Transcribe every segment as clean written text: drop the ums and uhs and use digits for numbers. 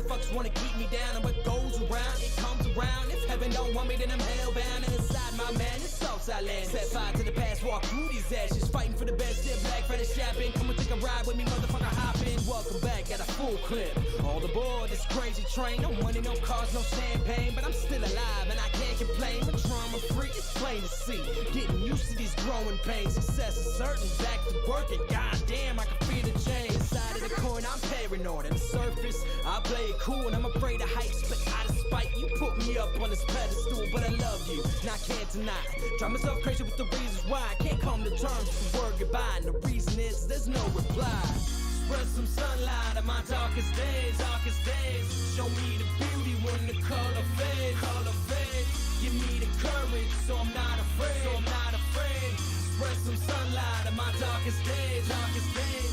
motherfuckers wanna keep me down, and what goes around, it comes around. If heaven don't want me, then I'm hellbound. And inside my man, it's Southside land. Set fire to the past, walk through these ashes, fighting for the best. Dip black, Fred is shopping. Come and take a ride with me, motherfucker, hop in. Welcome back at a full clip. All aboard this crazy train. No money, no cars, no champagne, but I'm still alive and I can't complain. But trauma free, it's plain to see. Getting used to these growing pains. Success is certain, back to work, and goddamn, I can feel the change. Inside of the coin, I'm paranoid. On the surface, I play it cool and I'm afraid of heights, but out of spite, you put me up on this pedestal. But I love you, and I can't deny. Drive myself crazy with the reasons why I can't come to terms with the word goodbye. And the reason is there's no reply. Spread some sunlight on my darkest days, darkest days. Show me the beauty when the color fades, color fades. Give me the courage, so I'm not afraid, so I'm not afraid. Spread some sunlight on my darkest days, darkest days.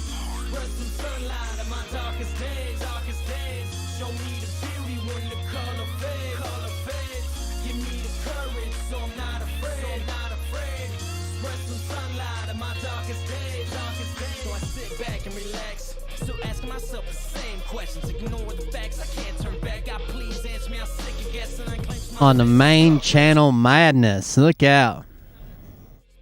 Spread some sunlight on my darkest days, darkest days. Show me the beauty when the color fades, color fades. Give me the courage, so I'm not afraid, so I'm not afraid. Spread some sunlight on my darkest days, darkest days. So I sit back and relax, still asking myself the same questions. Ignore the facts, I can't turn back. God, please answer me. I'm sick of guessing. I claim on the main channel madness. Look out.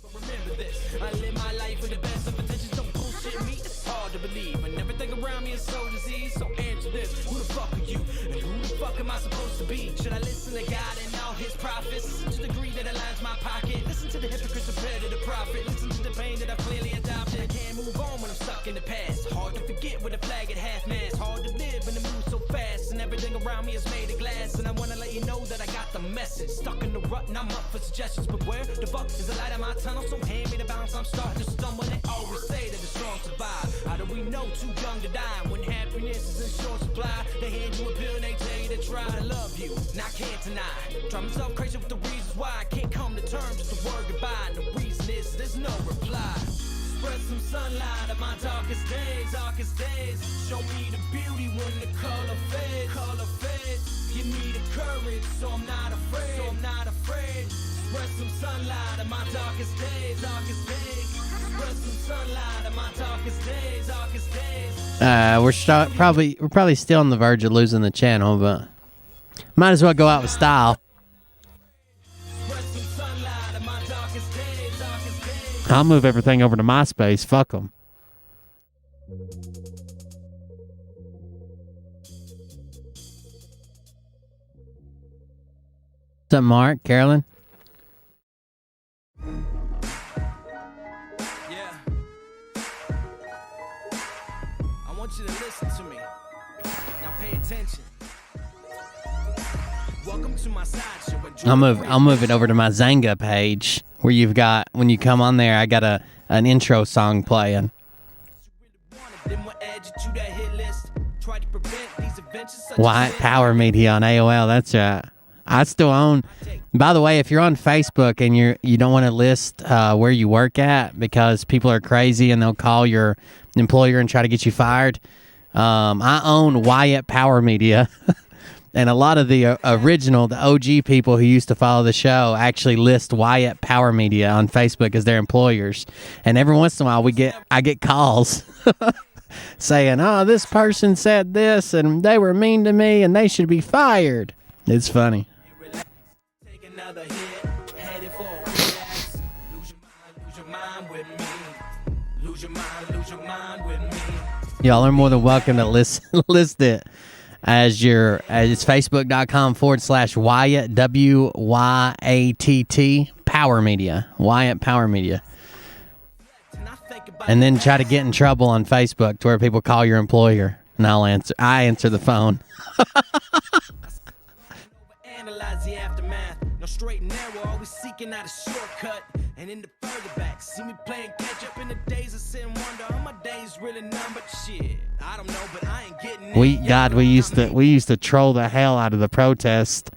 Remember this, I live my life with the best of intentions. Don't bullshit me, it's hard to believe. And everything around me is so diseased. So answer this, who the fuck are you? And who the fuck am I supposed to be? Should I listen to God and all his prophets? Listen to the greed that aligns my pocket. Listen to the hypocrites compared to the prophet. Listen to the pain that I clearly adopted. I can't move on when I'm stuck in the past. Hard to forget with a flag at half mast. Hard to live in the mood so fast. And everything around me is made of glass. And I wanna let you know that I got the message. Stuck in the rut and I'm up for suggestions. But where the fuck is the light of my tunnel? So hand me the bounce, I'm starting to stumble. They always say that the strong survive. How do we know too young to die? When happiness is in short supply, they hand you a pill and they tell you to try to love you. And I can't deny. Drive myself crazy with the reasons why I can't come to terms with the word goodbye. And the reason is there's no reply. Spread some sunlight on my darkest days, darkest days. Show me the beauty when the color fades, color fades. Give me the courage, so I'm not afraid, so I'm not afraid. Spread some sunlight on my darkest days, darkest days. Spread some sunlight on my darkest days, darkest days. We're probably still on the verge of losing the channel, but might as well go out with style. I'll move everything over to MySpace. Fuck them. What's up, Mark? Carolyn? Yeah. I want you to listen to me. Now pay attention. Welcome to my sideshow. I'll move it over to my Zanga page where you've got, when you come on there, I got an intro song playing. White Power Media on AOL. That's right. I still own. By the way, if you're on Facebook and you don't want to list where you work at because people are crazy and they'll call your employer and try to get you fired, I own Wyatt Power Media. And a lot of the original, the OG people who used to follow the show actually list Wyatt Power Media on Facebook as their employers. And every once in a while, I get calls saying, "Oh, this person said this, and they were mean to me, and they should be fired." It's funny. Y'all are more than welcome to list it. It's facebook.com/Wyatt, WYATT, Power Media, Wyatt Power Media. And then try to get in trouble on Facebook to where people call your employer, and I answer the phone. Analyze the aftermath. No straight and narrow, always seeking out a shortcut. And in the further back, see me playing catch up in the days of sin wonder. All my days really numbered. Shit, I don't know, but I ain't getting it. We used to troll the hell out of the protest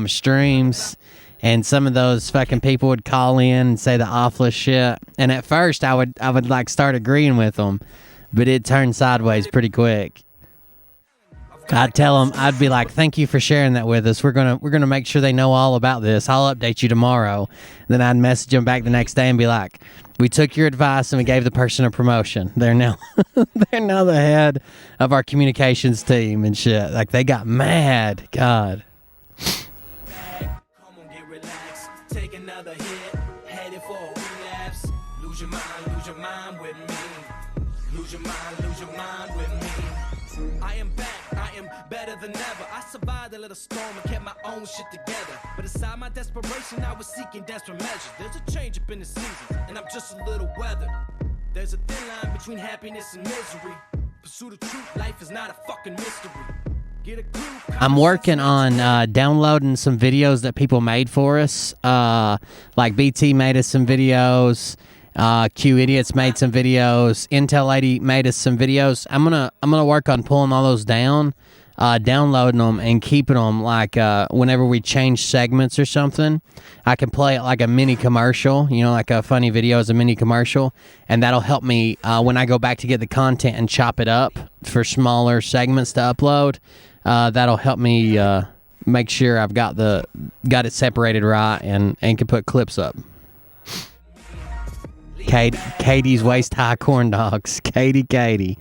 streams, and some of those fucking people would call in and say the awfulest shit. And at first, I would like start agreeing with them, but it turned sideways pretty quick. I've I'd tell them, I'd be like, thank you for sharing that with us. We're gonna make sure they know all about this. I'll update you tomorrow. Then I'd message them back the next day and be like, we took your advice and we gave the person a promotion. They're now they're now the head of our communications team and shit. Like, they got mad. God. Come on, get relaxed. Take another hit. Headed for a relapse. Lose your mind with me. Lose your mind with me. I am back. I am better than ever. I survived a little storm and kept my own shit together. But aside my desperation, I was seeking desperate measures. There's a change up in the seasons, and I'm just a little weathered. There's a thin line between happiness and misery. Pursue the truth. Life is not a fucking mystery. I'm working on downloading some videos that people made for us. Like BT made us some videos. Q Idiots made some videos. Intel Lady made us some videos. I'm gonna work on pulling all those down, downloading them and keeping them. Like whenever we change segments or something, I can play it like a mini commercial. You know, like a funny video is a mini commercial, and that'll help me when I go back to get the content and chop it up for smaller segments to upload. That'll help me make sure I've got it separated right and can put clips up. Katie's waist high corn dogs. Katie.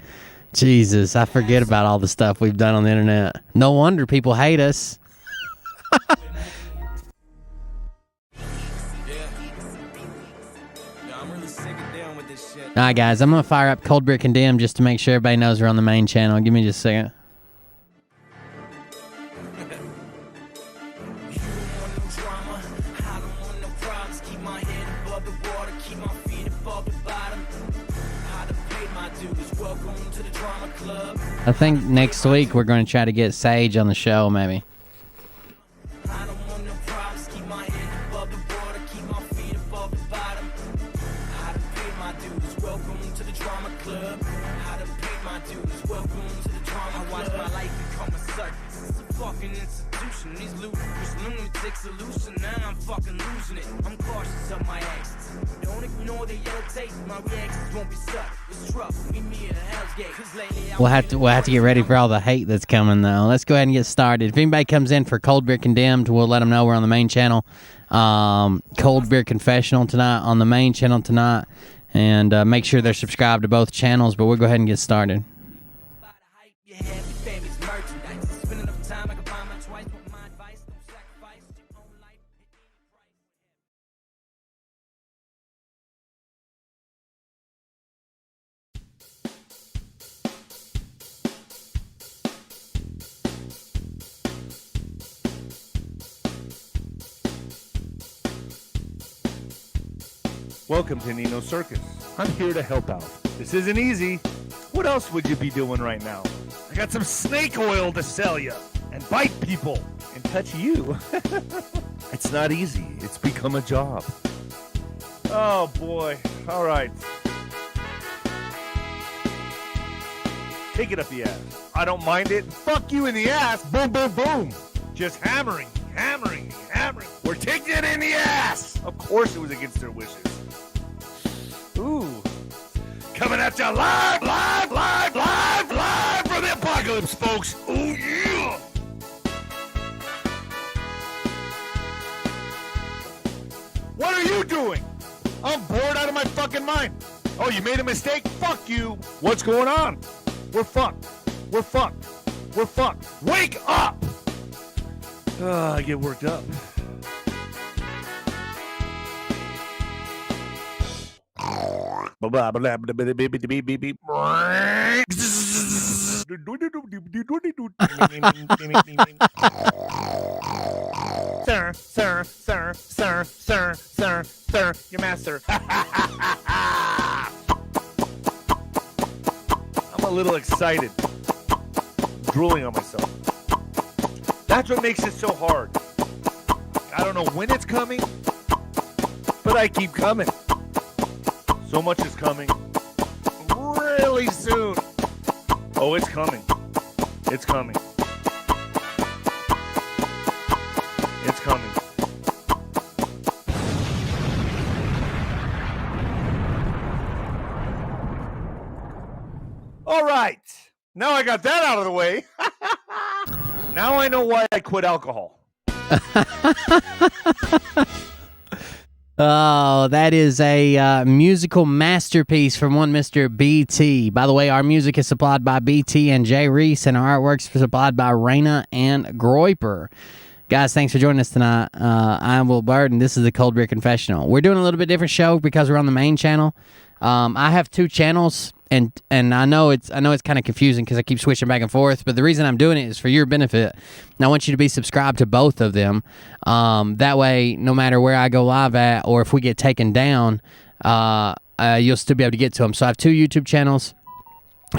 Jesus, I forget about all the stuff we've done on the internet. No wonder people hate us. All right, guys, I'm going to fire up Cold Beer Condemned just to make sure everybody knows we're on the main channel. Give me just a second. I think next week we're going to try to get Sage on the show, maybe. We'll have to get ready for all the hate that's coming, though. Let's go ahead and get started. If anybody comes in for Cold Beer Condemned, we'll let them know we're on the main channel. Cold Beer Confessional tonight on the main channel tonight, and make sure they're subscribed to both channels. But we'll go ahead and get started. Welcome to Nino Circus. I'm here to help out. This isn't easy. What else would you be doing right now? I got some snake oil to sell you and bite people and touch you. It's not easy. It's become a job. Oh boy. All right. Take it up the ass. I don't mind it. Fuck you in the ass. Boom, boom, boom. Just hammering. We're taking it in the ass. Of course it was against their wishes. Ooh. Coming at you live from the apocalypse, folks. Ooh, yeah. What are you doing? I'm bored out of my fucking mind. Oh, you made a mistake? Fuck you. What's going on? We're fucked. Wake up! I get worked up. Sir, your master. I'm a little excited. Drooling on myself. That's what makes it so hard. I don't know when it's coming, but I keep coming. So much is coming really soon. Oh, it's coming. It's coming. It's coming. All right. Now I got that out of the way. Now I know why I quit alcohol. Oh, that is a musical masterpiece from one Mr. BT. By the way, our music is supplied by BT and Jay Reese, and our artworks are supplied by Raina and Groiper. Guys, thanks for joining us tonight. I'm Will Bird, and this is the Cold Beer Confessional. We're doing a little bit different show because we're on the main channel. I have two channels, and I know it's kind of confusing because I keep switching back and forth. But the reason I'm doing it is for your benefit. And I want you to be subscribed to both of them. That way, no matter where I go live at, or if we get taken down, you'll still be able to get to them. So I have two YouTube channels.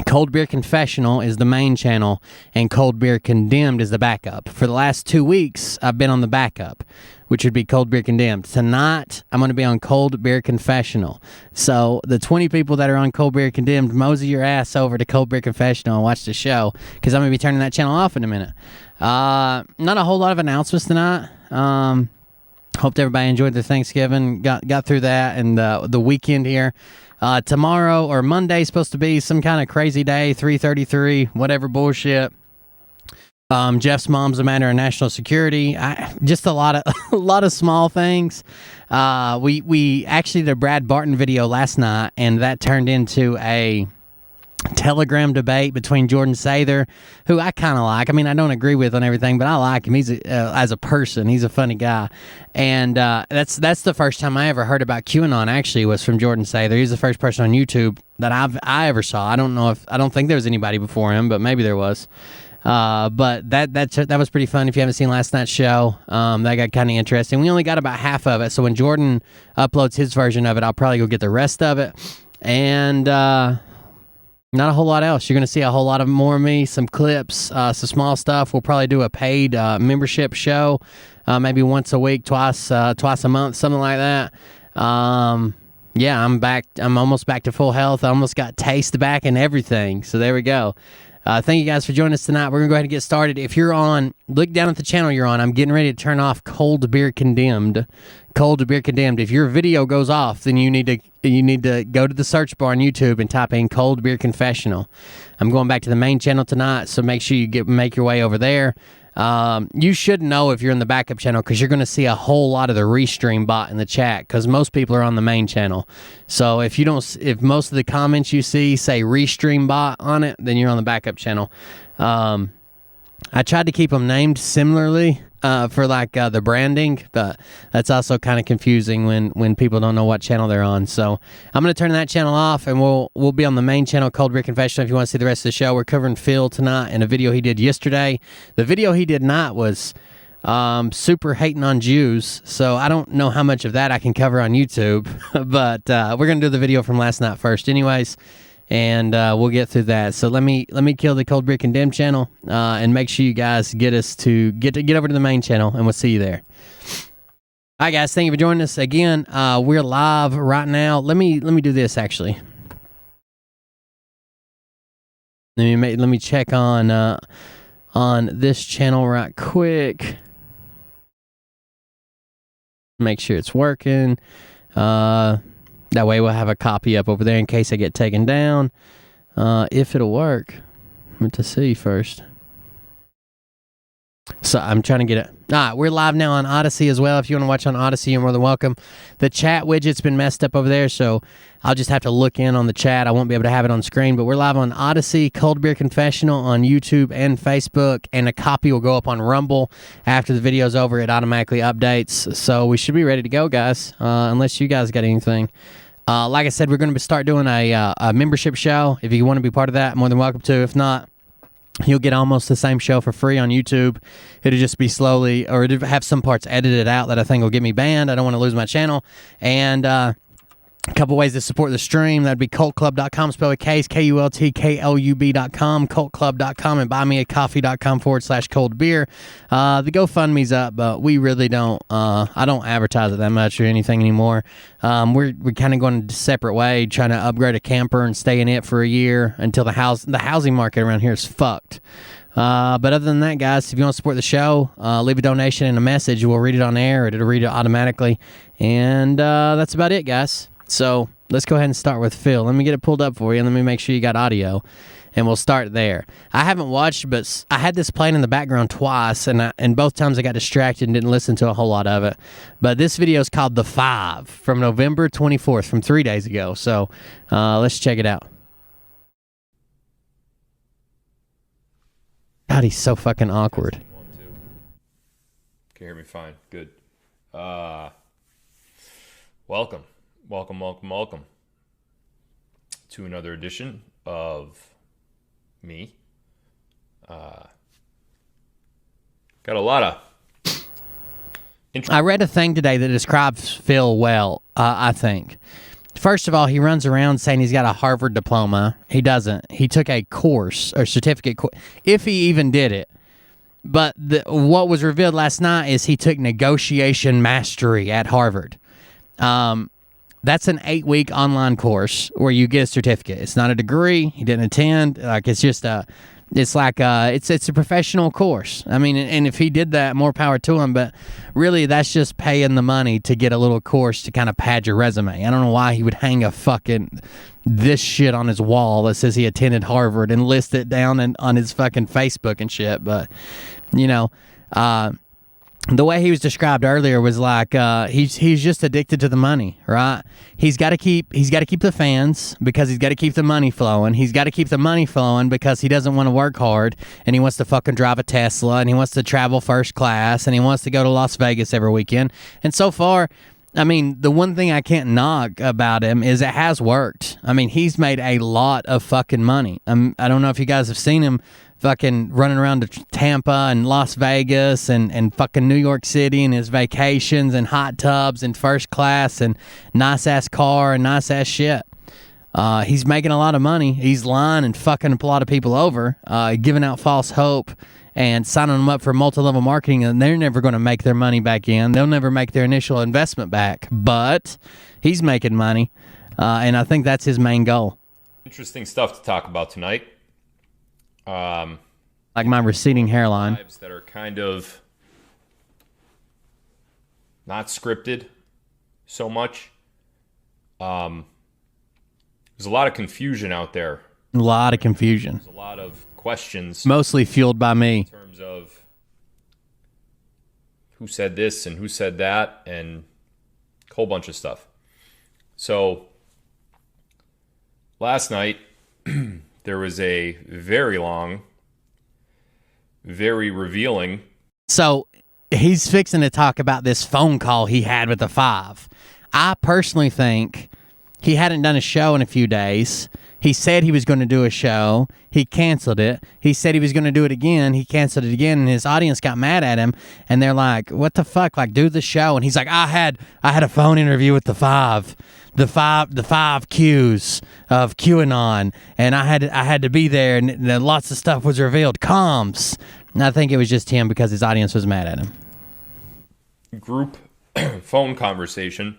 Cold Beer Confessional is the main channel, and Cold Beer Condemned is the backup. For the last 2 weeks, I've been on the backup, which would be Cold Beer Condemned. Tonight, I'm going to be on Cold Beer Confessional. So the 20 people that are on Cold Beer Condemned, mosey your ass over to Cold Beer Confessional and watch the show, because I'm going to be turning that channel off in a minute. Not a whole lot of announcements tonight. Hope everybody enjoyed their Thanksgiving, got through that, and the weekend here. Tomorrow or Monday is supposed to be some kind of crazy day, 333, whatever bullshit. Jeff's mom's a matter of national security. Just a lot of small things. We actually did a Brad Barton video last night, and that turned into a Telegram debate between Jordan Sather, who I kind of like. I mean, I don't agree with on everything, but I like him. He's as a person, he's a funny guy, and that's the first time I ever heard about QAnon. Actually, was from Jordan Sather. He's the first person on YouTube that I ever saw. I don't think there was anybody before him, but maybe there was. But that was pretty fun. If you haven't seen last night's show, that got kind of interesting. We only got about half of it, so when Jordan uploads his version of it, I'll probably go get the rest of it, and. Not a whole lot else. You're going to see a whole lot of more of me, some clips, some small stuff. We'll probably do a paid membership show, maybe once a week, twice a month, something like that. Yeah, I'm back. I'm almost back to full health. I almost got taste back and everything. So there we go. Thank you guys for joining us tonight. We're going to go ahead and get started. If you're on, look down at the channel you're on. I'm getting ready to turn off Cold Beer Condemned. Cold Beer Condemned. If your video goes off, then you need to go to the search bar on YouTube and type in Cold Beer Confessional. I'm going back to the main channel tonight, so make sure you make your way over there. You should know if you're in the backup channel, because you're going to see a whole lot of the restream bot in the chat, because most people are on the main channel. So if most of the comments you see say restream bot on it, then you're on the backup channel. I tried to keep them named similarly for the branding, but that's also kind of confusing when people don't know what channel they're on. So I'm going to turn that channel off, and we'll be on the main channel, Cold Beer Confessional. If you want to see the rest of the show, we're covering Phil tonight and a video he did yesterday. The video he did not was super hating on Jews, so I don't know how much of that I can cover on YouTube, but we're going to do the video from last night first anyways. And we'll get through that. So let me kill the Cold Beer Condemned channel, and make sure you guys get over to the main channel, and we'll see you there. All right, guys, thank you for joining us again. We're live right now. Let me do this actually. Let me check on this channel right quick. Make sure it's working. That way we'll have a copy up over there in case I get taken down. If it'll work. I'm going to see first. So I'm trying to get it. All right, we're live now on Odyssey as well. If you want to watch on Odyssey, you're more than welcome. The chat widget's been messed up over there, so I'll just have to look in on the chat. I won't be able to have it on screen, but we're live on Odyssey, Cold Beer Confessional on YouTube and Facebook, and a copy will go up on Rumble. After the video's over, it automatically updates. So we should be ready to go, guys, unless you guys got anything. Like I said, we're going to start doing a membership show. If you want to be part of that, more than welcome to. If not, you'll get almost the same show for free on YouTube. It'll just be slowly, or it'll have some parts edited out that I think will get me banned. I don't want to lose my channel. And a couple ways to support the stream. That'd be cultclub.com, spell with K's, KULTKLUB.com, cultclub.com, and buymeacoffee.com/coldbeer. The GoFundMe's up, but we really don't, I don't advertise it that much or anything anymore. We're kind of going a separate way, trying to upgrade a camper and stay in it for a year until the housing market around here is fucked. But other than that, guys, if you want to support the show, leave a donation and a message. We'll read it on air, or it'll read it automatically. And that's about it, guys. So let's go ahead and start with Phil. Let me get it pulled up for you, and let me make sure you got audio, and we'll start there. I haven't watched, but I had this playing in the background twice, and both times I got distracted and didn't listen to a whole lot of it. But this video is called The Five from November 24th, from 3 days ago. So let's check it out. God, he's so fucking awkward. 1, 2. Can hear me fine. Good. Welcome to another edition of me. Got a lot of... I read a thing today that describes Phil well, I think. First of all, he runs around saying he's got a Harvard diploma. He doesn't. He took a course or certificate, if he even did it. But what was revealed last night is he took negotiation mastery at Harvard. That's an 8-week online course where you get a certificate. It's not a degree. He didn't attend. Like, it's just it's a professional course. I mean, and if he did that, more power to him. But really, that's just paying the money to get a little course to kind of pad your resume. I don't know why he would hang a fucking this shit on his wall that says he attended Harvard and list it down on his fucking Facebook and shit. But, you know, the way he was described earlier was like he's just addicted to the money, right? He's got to keep the fans because he's got to keep the money flowing. He's got to keep the money flowing because he doesn't want to work hard, and he wants to fucking drive a Tesla, and he wants to travel first class, and he wants to go to Las Vegas every weekend. And so far, I mean, the one thing I can't knock about him is it has worked. I mean, he's made a lot of fucking money. I don't know if you guys have seen him fucking running around to Tampa and Las Vegas and fucking New York City and his vacations and hot tubs and first class and nice-ass car and nice-ass shit. He's making a lot of money. He's lying and fucking a lot of people over, giving out false hope and signing them up for multi-level marketing, and they're never going to make their money back in. They'll never make their initial investment back. But he's making money, and I think that's his main goal. Interesting stuff to talk about tonight. Like my receding hairline. Lives that are kind of not scripted so much. There's a lot of confusion out there. A lot of confusion. There's a lot of questions. Mostly fueled by me. In terms of who said this and who said that and a whole bunch of stuff. So last night, there was a very long, very revealing. So he's fixing to talk about this phone call he had with the Five. I personally think he hadn't done a show in a few days. He said he was going to do a show. He canceled it. He said he was going to do it again. He canceled it again, and his audience got mad at him. And they're like, "What the fuck? Like, do the show." And he's like, "I had a phone interview with the five Qs of QAnon, and I had to be there, and lots of stuff was revealed. Comms." And I think it was just him because his audience was mad at him. Group phone conversation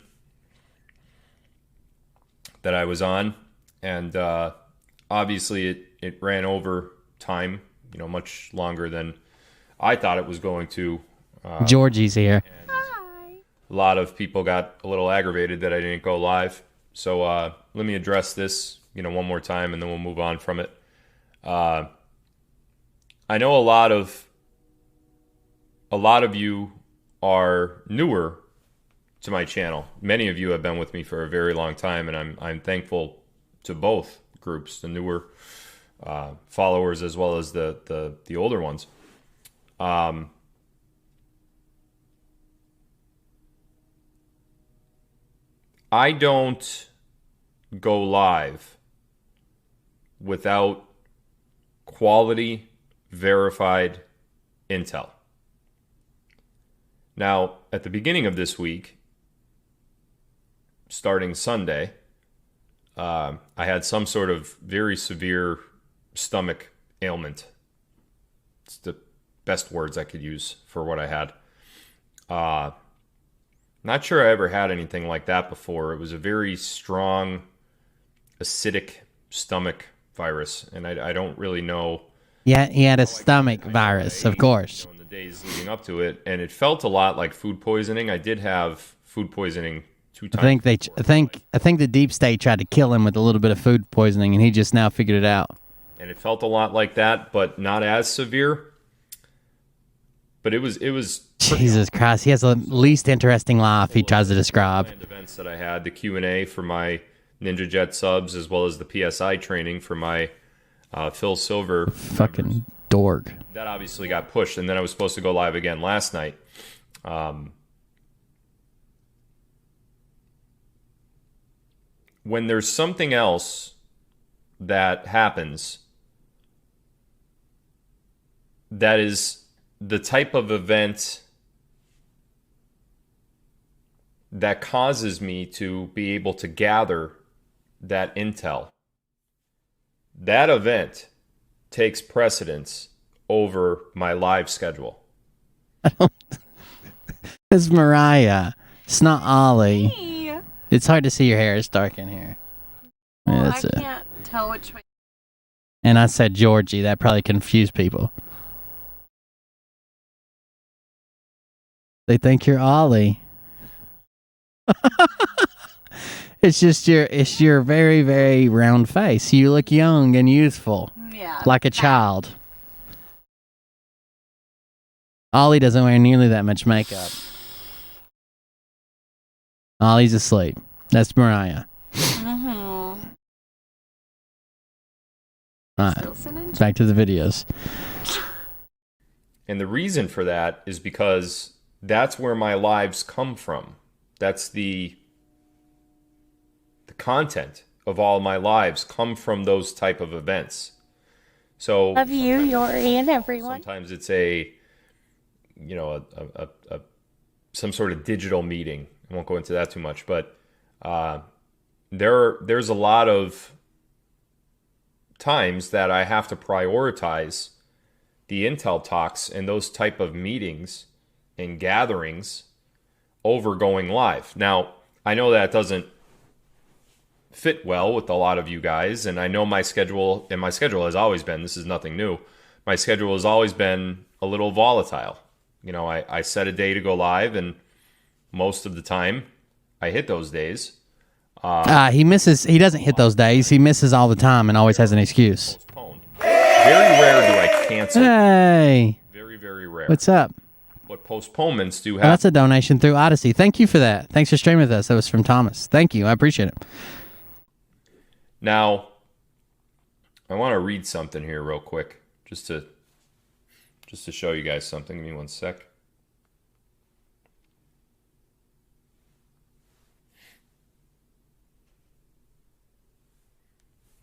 that I was on. And obviously it ran over time, much longer than I thought it was going to. Georgie's here. Hi. A lot of people got a little aggravated that I didn't go live. So let me address this, one more time, and then we'll move on from it. I know a lot of you are newer to my channel. Many of you have been with me for a very long time, and I'm thankful to both groups, the newer followers as well as the older ones. I don't go live without quality verified intel. Now, at the beginning of this week, starting Sunday, I had some sort of very severe stomach ailment. It's the best words I could use for what I had. Not sure I ever had anything like that before. It was a very strong, acidic stomach virus, and I don't really know. Yeah, he had a stomach virus, of course. In the days leading up to it, and it felt a lot like food poisoning. I did have food poisoning 2 I times. I think the deep state tried to kill him with a little bit of food poisoning, and he just now figured it out. And it felt a lot like that, but not as severe. But it was Jesus Christ, he has the least interesting life he tries to describe. planned events that I had, the Q&A for my Ninja Jet subs, as well as the PSI training for my Phil Silver Fucking dork. that obviously got pushed, and then I was supposed to go live again last night. When there's something else that happens that is the type of event that causes me to be able to gather that intel, that event takes precedence over my live schedule. It's Mariah. It's not Ollie. Hey. It's hard to see your hair. It's dark in here. Yeah, Well, that's I it. can't tell which way. And I said Georgie. That probably confused people. They think you're Ollie. It's your very, very round face. You look young and youthful, Yeah. like a child. Ollie doesn't wear nearly that much makeup. Ollie's asleep. That's Mariah. Mm-hmm. All right, Listening. back to the videos. And the reason for that is because that's where my lives come from. That's the content of all my lives come from those type of events. So Love you, Yori, and everyone. sometimes it's a some sort of digital meeting. I won't go into that too much, but there's a lot of times that I have to prioritize the intel talks and those type of meetings and gatherings over going live. Now, I know that doesn't fit well with a lot of you guys, and I know my schedule has always been, this is nothing new, my schedule has always been a little volatile. You know, I set a day to go live, and most of the time I hit those days. He doesn't hit those days. He misses all the time and always has an excuse. Postponed. Very rare do I cancel. Hey, Very, very rare. what's up? But postponements do Oh, happen. that's a donation through Odyssey. Thank you for that. Thanks for streaming with us. That was from Thomas. Thank you. I appreciate it. Now, I want to read something here real quick, just to show you guys something. Give me one sec.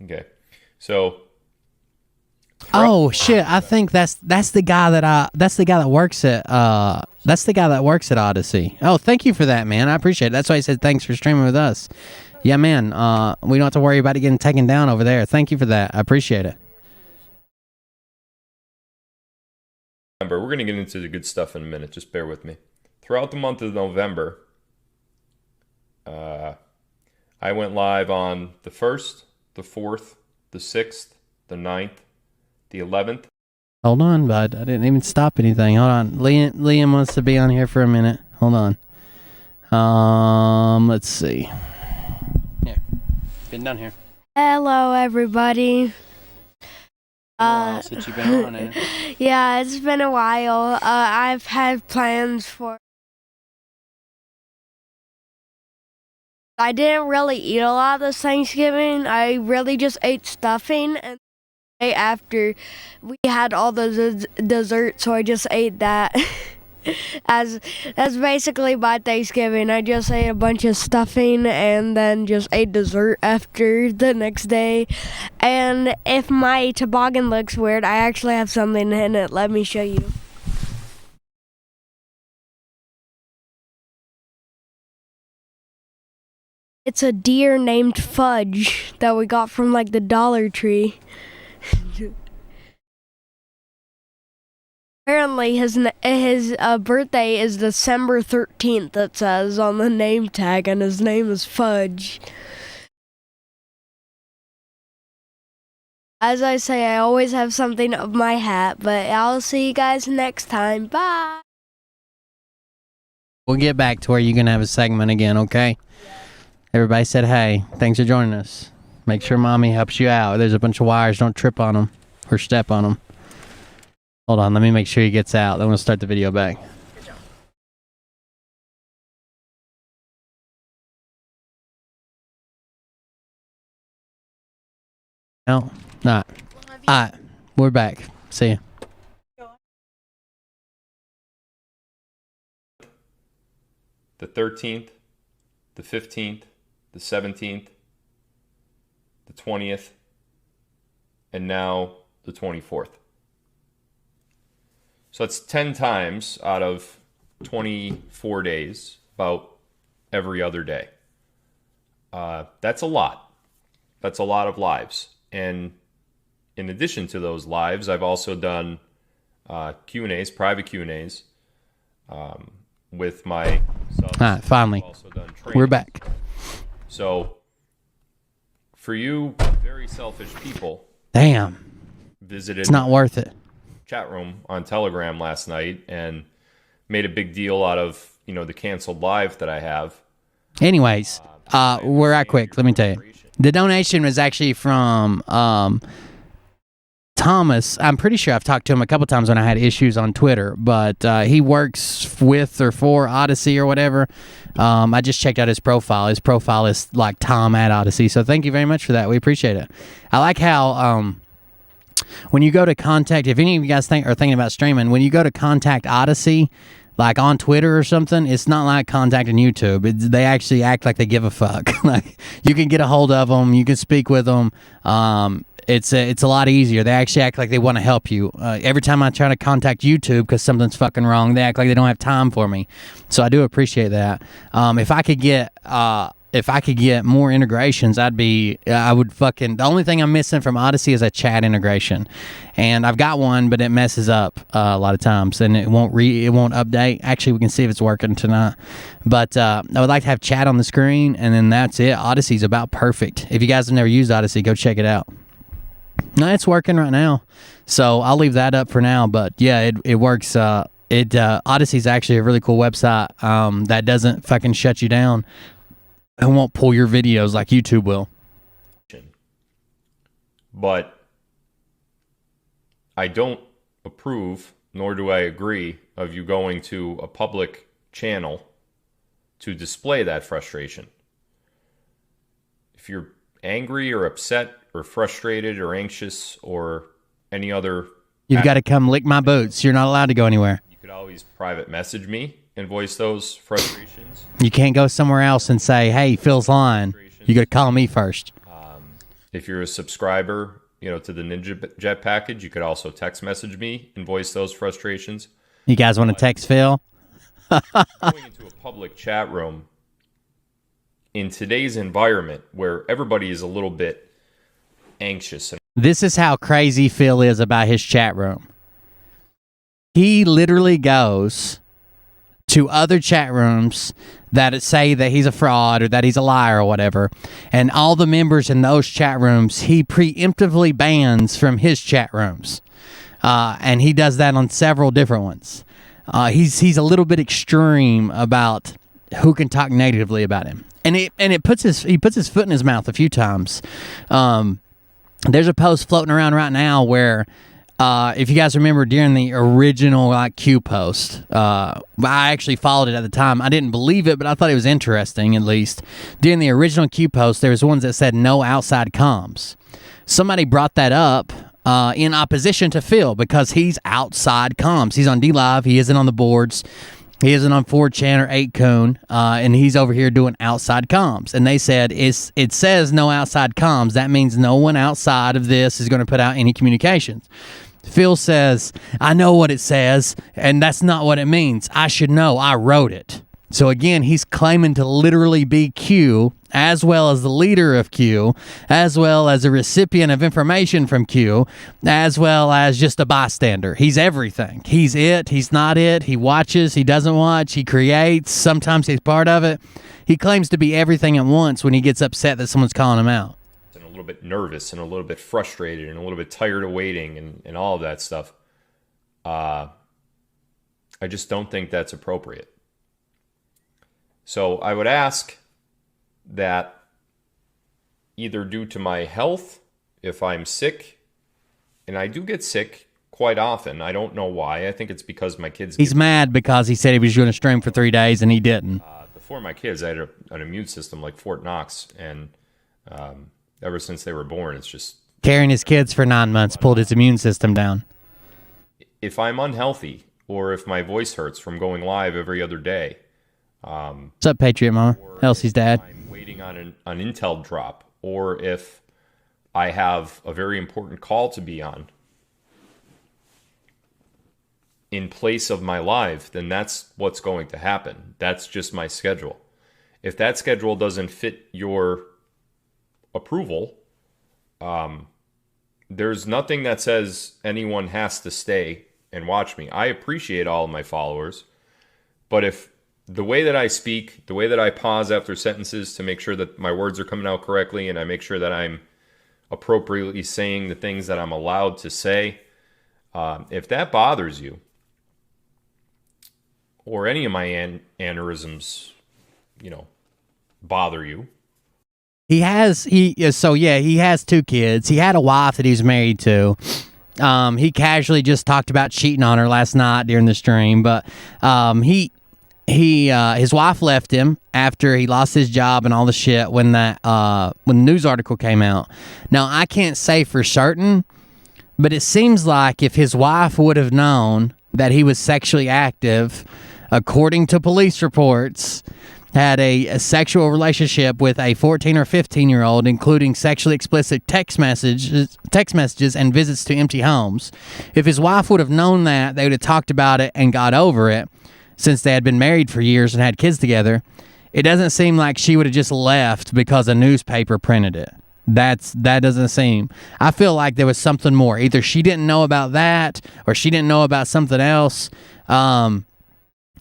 Okay, so Oh shit! I think that's the guy that works at Odyssey. Oh, thank you for that, man. I appreciate it. That's why I said thanks for streaming with us. Yeah, man. We don't have to worry about it getting taken down over there. Thank you for that. I appreciate it. We're going to get into the good stuff in a minute. Just bear with me. Throughout the month of November, I went live on the 1st, the 4th, the 6th, the 9th, the 11th. Hold on, bud. I didn't even stop anything. Hold on. Liam wants to be on here for a minute. Hold on. Let's see. Yeah, been done here. Hello, everybody. Since you've been on it. Yeah, it's been a while. I've had plans for. I didn't really eat a lot this Thanksgiving. I really just ate stuffing, and the day after we had all the dessert, so I just ate that. That's basically my Thanksgiving. I just ate a bunch of stuffing and then just ate dessert after the next day. And if my toboggan looks weird, I actually have something in it. Let me show you. It's a deer named Fudge that we got from like the Dollar Tree. Apparently his birthday is December 13th, it says on the name tag, and his name is Fudge. As I say, I always have something up my hat, but I'll see you guys next time. Bye! We'll get back to where you're going to have a segment again, okay? Everybody said, hey, thanks for joining us. Make sure Mommy helps you out. There's a bunch of wires. Don't trip on them or step on them. Hold on. Let me make sure he gets out. Then we'll start the video back. No, not. All right. We're back. See ya. The 13th, the 15th, the 17th, the 20th, and now the 24th. So that's 10 times out of 24 days, about every other day. That's a lot. That's a lot of lives. And in addition to those lives, I've also done Q&As, private Q&As, with my subs. All right, finally. I've also done We're trainings. back. So, for you very selfish people, Damn. visited It's not worth it. chat room on Telegram last night and made a big deal out of, the canceled live that I have. Anyways, we're at quick. Let me tell you. The donation was actually from Thomas. I'm pretty sure I've talked to him a couple times when I had issues on Twitter, but he works with or for Odyssey or whatever. I just checked out his profile. His profile is like Tom at Odyssey. So thank you very much for that. We appreciate it. I like how when you go to contact, if any of you guys are thinking about streaming, when you go to contact Odyssey, like on Twitter or something, it's not like contacting YouTube. They actually act like they give a fuck. Like you can get a hold of them, you can speak with them. It's a lot easier. They actually act like they want to help you. Every time I try to contact YouTube because something's fucking wrong, they act like they don't have time for me. So I do appreciate that. If I could get more integrations, I would fucking. The only thing I'm missing from Odyssey is a chat integration, and I've got one, but it messes up a lot of times, and it won't update. Actually, we can see if it's working tonight. But I would like to have chat on the screen, and then that's it. Odyssey's about perfect. If you guys have never used Odyssey, go check it out. No, it's working right now, so I'll leave that up for now. But yeah, it works. Odyssey's actually a really cool website that doesn't fucking shut you down. It won't pull your videos like YouTube will. But I don't approve, nor do I agree, of you going to a public channel to display that frustration. If you're angry or upset or frustrated or anxious or any other... You've got to come lick my boots. You're not allowed to go anywhere. You could always private message me and voice those frustrations. You can't go somewhere else and say, hey, Phil's lying. You got to call me first. If you're a subscriber, to the Ninja Jet package, you could also text message me and voice those frustrations. You guys want to text Phil? Going into a public chat room in today's environment where everybody is a little bit anxious. This is how crazy Phil is about his chat room. He literally goes to other chat rooms that say that he's a fraud or that he's a liar or whatever, and all the members in those chat rooms he preemptively bans from his chat rooms, and he does that on several different ones. He's a little bit extreme about who can talk negatively about him, and he puts his foot in his mouth a few times. There's a post floating around right now where, if you guys remember during the original Q post, I actually followed it at the time. I didn't believe it, but I thought it was interesting. At least during the original Q post, there was ones that said no outside comms. Somebody brought that up in opposition to Phil because he's outside comms. He's on DLive. He isn't on the boards. He isn't on 4chan or 8kun, and he's over here doing outside comms. And they said, it says no outside comms. That means no one outside of this is going to put out any communications. Phil says, I know what it says, and that's not what it means. I should know. I wrote it. So again, he's claiming to literally be Q, as well as the leader of Q, as well as a recipient of information from Q, as well as just a bystander. He's everything. He's it. He's not it. He watches. He doesn't watch. He creates. Sometimes he's part of it. He claims to be everything at once when he gets upset that someone's calling him out. And a little bit nervous and a little bit frustrated and a little bit tired of waiting and all of that stuff. I just don't think that's appropriate. So I would ask that either due to my health, if I'm sick, and I do get sick quite often. I don't know why. I think it's because my kids... He's mad because he said he was going to stream for 3 days and he didn't. Before my kids, I had an immune system like Fort Knox, and ever since they were born, it's just... Carrying his kids for 9 months pulled his immune system down. If I'm unhealthy, or if my voice hurts from going live every other day... What's up, Patriot Mama? Elsie's dad. I'm waiting on an Intel drop, or if I have a very important call to be on in place of my live, then that's what's going to happen. That's just my schedule. If that schedule doesn't fit your approval, there's nothing that says anyone has to stay and watch me. I appreciate all of my followers, but if the way that I speak, the way that I pause after sentences to make sure that my words are coming out correctly, and I make sure that I'm appropriately saying the things that I'm allowed to say, if that bothers you, or any of my aneurysms, bother you. He has 2 kids. He had a wife that he's married to. He casually just talked about cheating on her last night during the stream, but his wife left him after he lost his job and all the shit when the news article came out. Now, I can't say for certain, but it seems like if his wife would have known that he was sexually active, according to police reports, had a sexual relationship with a 14 or 15-year-old, including sexually explicit text messages and visits to empty homes. If his wife would have known that, they would have talked about it and got over it, since they had been married for years and had kids together. It doesn't seem like she would have just left because a newspaper printed it. That doesn't seem. I feel like there was something more. Either she didn't know about that, or she didn't know about something else.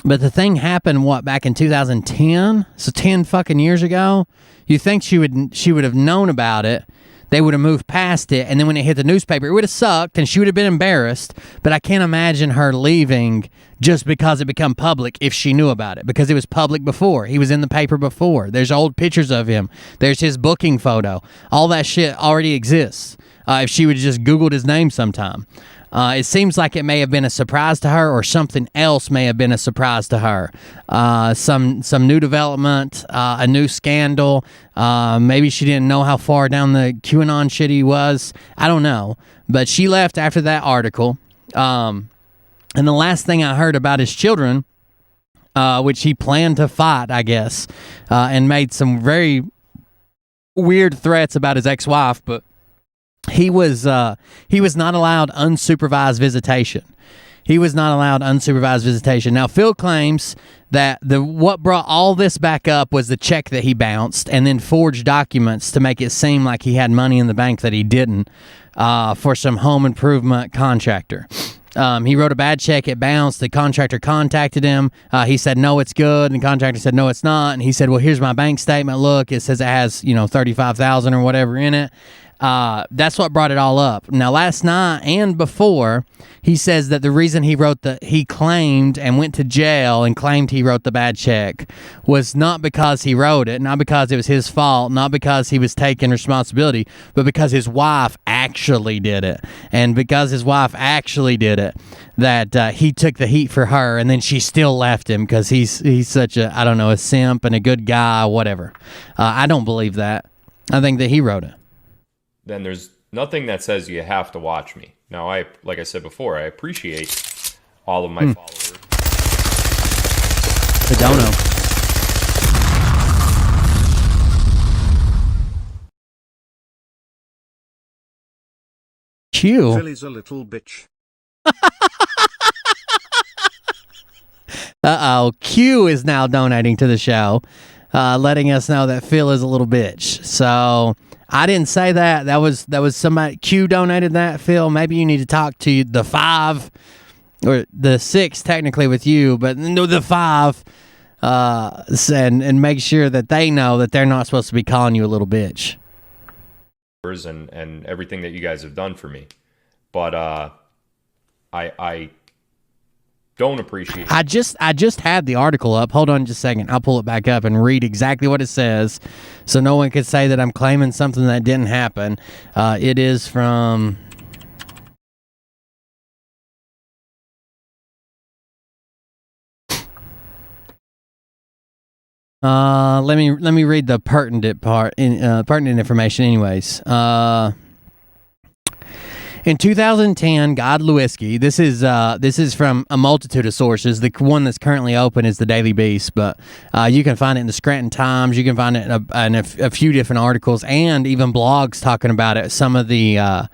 But the thing happened, back in 2010? So 10 fucking years ago? You think she would have known about it, they would have moved past it, and then when it hit the newspaper, it would have sucked, and she would have been embarrassed, but I can't imagine her leaving just because it became public if she knew about it, because it was public before. He was in the paper before. There's old pictures of him. There's his booking photo. All that shit already exists. If she would have just Googled his name sometime. It seems like it may have been a surprise to her, or something else may have been a surprise to her. Some new development, a new scandal. Maybe she didn't know how far down the QAnon shit he was. I don't know. But she left after that article. And the last thing I heard about his children, which he planned to fight, I guess, and made some very weird threats about his ex-wife, but he was not allowed unsupervised visitation. He was not allowed unsupervised visitation. Now, Phil claims that what brought all this back up was the check that he bounced and then forged documents to make it seem like he had money in the bank that he didn't, for some home improvement contractor. He wrote a bad check, it bounced, the contractor contacted him, he said, no, it's good, and the contractor said, no, it's not, and he said, well, here's my bank statement, look, it says it has, $35,000 or whatever in it. That's what brought it all up. Now, last night and before, he says that the reason he claimed and went to jail and claimed he wrote the bad check was not because he wrote it, not because it was his fault, not because he was taking responsibility, but because his wife actually did it. And because his wife actually did it, that he took the heat for her, and then she still left him because he's such a simp and a good guy, whatever. I don't believe that. I think that he wrote it. Then there's nothing that says you have to watch me. Now, like I said before, I appreciate all of my followers. The dono. Q. Philly's a little bitch. Uh-oh. Q is now donating to the show, letting us know that Phil is a little bitch. So I didn't say that. That was somebody. Q donated that, Phil. Maybe you need to talk to the 5 or the 6 technically with you, but no, the 5, and make sure that they know that they're not supposed to be calling you a little bitch. And everything that you guys have done for me, but I don't appreciate. I just had the article up. Hold on just a second. I'll pull it back up and read exactly what it says so no one could say that I'm claiming something that didn't happen. It is from let me read the pertinent part pertinent information anyways. In 2010, Godlewski, this is from a multitude of sources. The one that's currently open is the Daily Beast, but you can find it in the Scranton Times. You can find it in a few different articles and even blogs talking about it. Some of the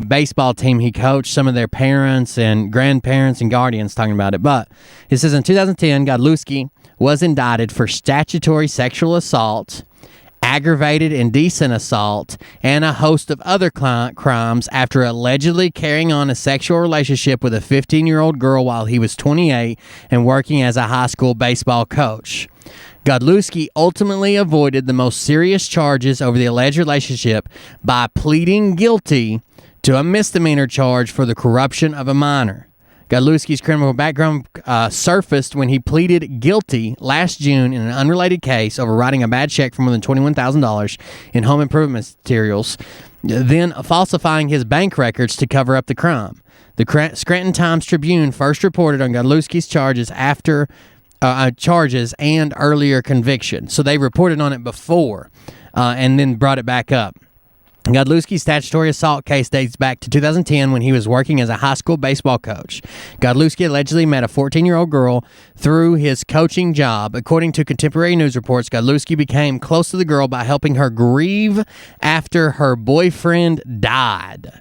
baseball team he coached, some of their parents and grandparents and guardians talking about it. But it says in 2010, Godlewski was indicted for statutory sexual assault, aggravated indecent assault, and a host of other crimes after allegedly carrying on a sexual relationship with a 15-year-old girl while he was 28 and working as a high school baseball coach. Godlewski ultimately avoided the most serious charges over the alleged relationship by pleading guilty to a misdemeanor charge for the corruption of a minor. Godlewski's criminal background surfaced when he pleaded guilty last June in an unrelated case over writing a bad check for more than $21,000 in home improvement materials, then falsifying his bank records to cover up the crime. The Scranton Times-Tribune first reported on Godlewski's charges and earlier conviction. So they reported on it before and then brought it back up. Godlewski's statutory assault case dates back to 2010 when he was working as a high school baseball coach. Godlewski allegedly met a 14-year-old girl through his coaching job. According to contemporary news reports, Godlewski became close to the girl by helping her grieve after her boyfriend died.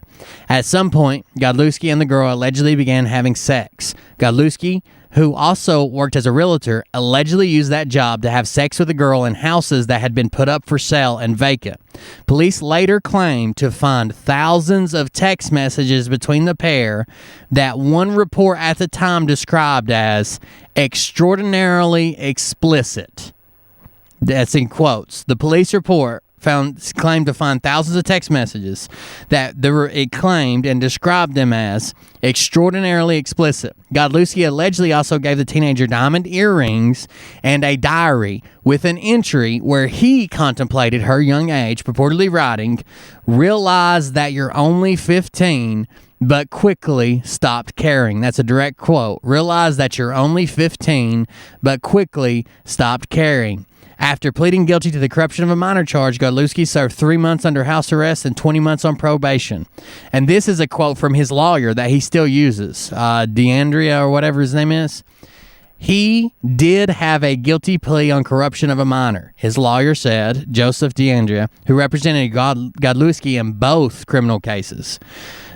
At some point, Godlewski and the girl allegedly began having sex. Godlewski, who also worked as a realtor, allegedly used that job to have sex with a girl in houses that had been put up for sale and vacant. Police later claimed to find thousands of text messages between the pair that one report at the time described as extraordinarily explicit. That's in quotes. The police report claimed to find thousands of text messages that it claimed and described them as extraordinarily explicit. Godlewski allegedly also gave the teenager diamond earrings and a diary with an entry where he contemplated her young age, purportedly writing, "Realize that you're only 15, but quickly stopped caring." That's a direct quote. "Realize that you're only 15, but quickly stopped caring." After pleading guilty to the corruption of a minor charge, Godlewski served 3 months under house arrest and 20 months on probation. And this is a quote from his lawyer that he still uses, DeAndrea or whatever his name is. He did have a guilty plea on corruption of a minor, his lawyer said, Joseph DeAndrea, who represented Godlewski in both criminal cases.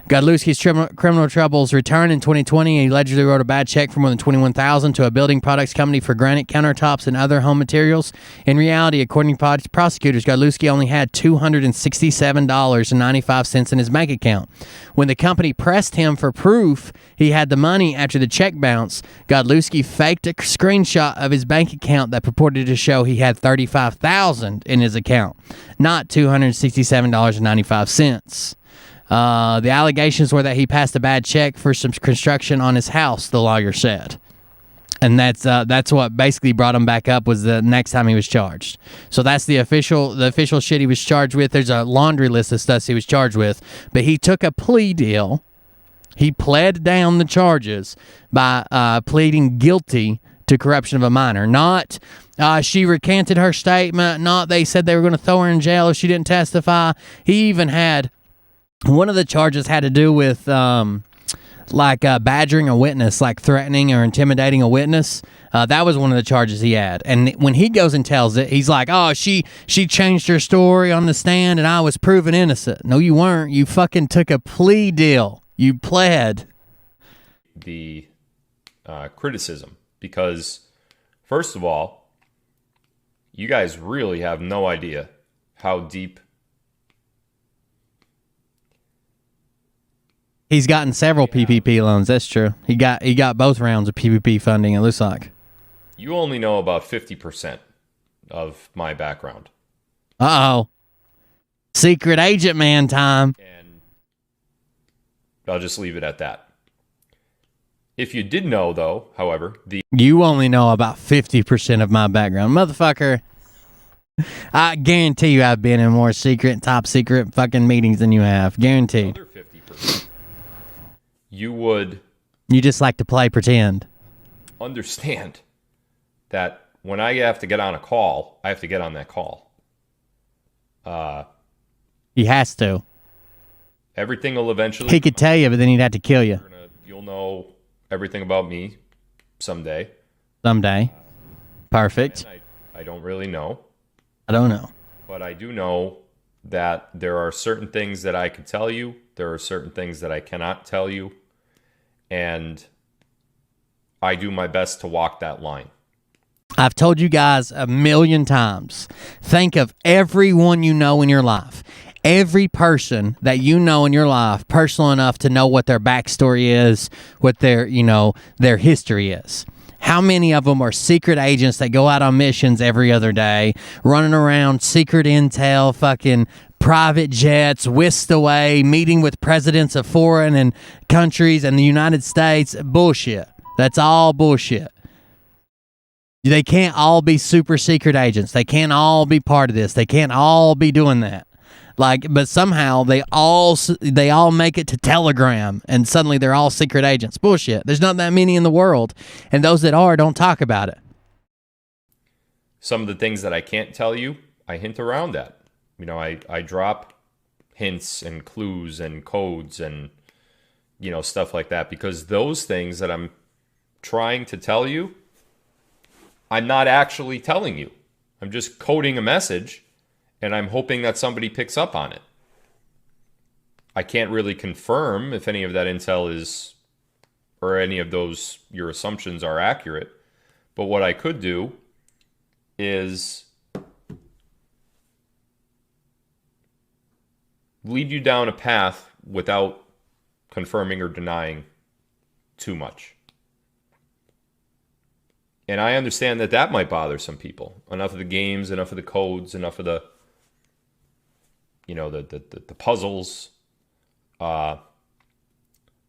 Godlewski's criminal troubles returned in 2020. He allegedly wrote a bad check for more than $21,000 to a building products company for granite countertops and other home materials. In reality, according to prosecutors, Godlewski only had $267.95 in his bank account. When the company pressed him for proof he had the money after the check bounce, Godlewski faked a screenshot of his bank account that purported to show he had $35,000 in his account, not $267.95. The allegations were that he passed a bad check for some construction on his house, the lawyer said. And that's what basically brought him back up was the next time he was charged. So that's the official shit he was charged with. There's a laundry list of stuff he was charged with. But he took a plea deal. He pled down the charges by pleading guilty to corruption of a minor. Not she recanted her statement. Not they said they were going to throw her in jail if she didn't testify. He even had... One of the charges had to do with badgering a witness, like threatening or intimidating a witness. That was one of the charges he had. And when he goes and tells it, he's like, "Oh, she changed her story on the stand and I was proven innocent." No, you weren't. You fucking took a plea deal. You pled. The criticism, because first of all, you guys really have no idea how deep. He's gotten several PPP loans. That's true. He got both rounds of PPP funding, it looks like. You only know about 50% of my background. Uh-oh. Secret agent man time. And I'll just leave it at that. If you did know, though, however, You only know about 50% of my background. Motherfucker, I guarantee you I've been in more secret, top secret fucking meetings than you have. Guaranteed. other 50%, you would You just like to play pretend. understand that when I have to get on a call, I have to get on that call. He has to. Everything will eventually... He could tell you, but then he'd have to kill you You'll know everything about me someday. someday. Perfect. And I don't really know. I don't know. But I do know that there are certain things that I can tell you. There are certain things that I cannot tell you. And I do my best to walk that line. I've told you guys a million times. Think of everyone you know in your life. Every person that you know in your life, personal enough to know what their backstory is, what their, their history is. How many of them are secret agents that go out on missions every other day, running around secret intel, fucking private jets, whisked away, meeting with presidents of foreign and countries and the United States? Bullshit. That's all bullshit. They can't all be super secret agents. They can't all be part of this. They can't all be doing that. But somehow they all make it to Telegram, and suddenly they're all secret agents. Bullshit. There's not that many in the world, and those that are don't talk about it. Some of the things that I can't tell you, I hint around at. I drop hints and clues and codes and stuff like that, because those things that I'm trying to tell you, I'm not actually telling you. I'm just coding a message, and I'm hoping that somebody picks up on it. I can't really confirm if any of that intel is, or any of those, your assumptions are accurate. But what I could do is lead you down a path without confirming or denying too much. And I understand that might bother some people. Enough of the games, enough of the codes, enough of the the puzzles, but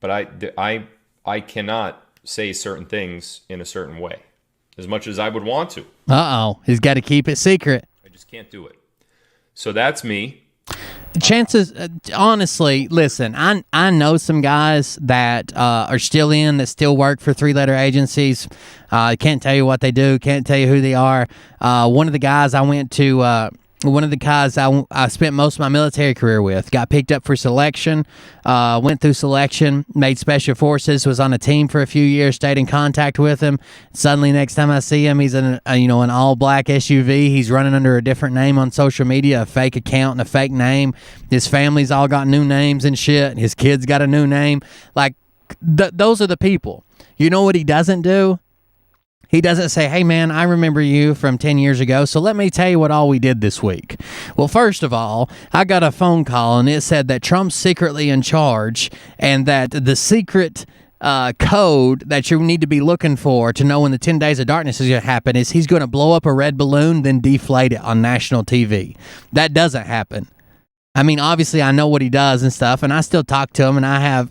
I cannot say certain things in a certain way, as much as I would want to. He's got to keep it secret. I just can't do it. So that's me. Chances, honestly, listen, I know some guys that are still that still work for three-letter agencies. I can't tell you what they do, can't tell you who they are. One of the guys I spent most of my military career with got picked up for selection, went through selection, made special forces, was on a team for a few years, stayed in contact with him. Suddenly, next time I see him, he's in an all-black SUV. He's running under a different name on social media, a fake account and a fake name. His family's all got new names and shit. His kids got a new name. Those are the people. You know what he doesn't do? He doesn't say, hey, man, I remember you from 10 years ago, so let me tell you what all we did this week. Well, first of all, I got a phone call, and it said that Trump's secretly in charge and that the secret code that you need to be looking for to know when the 10 days of darkness is going to happen is he's going to blow up a red balloon, then deflate it on national TV. That doesn't happen. I mean, obviously, I know what he does and stuff, and I still talk to him, and I have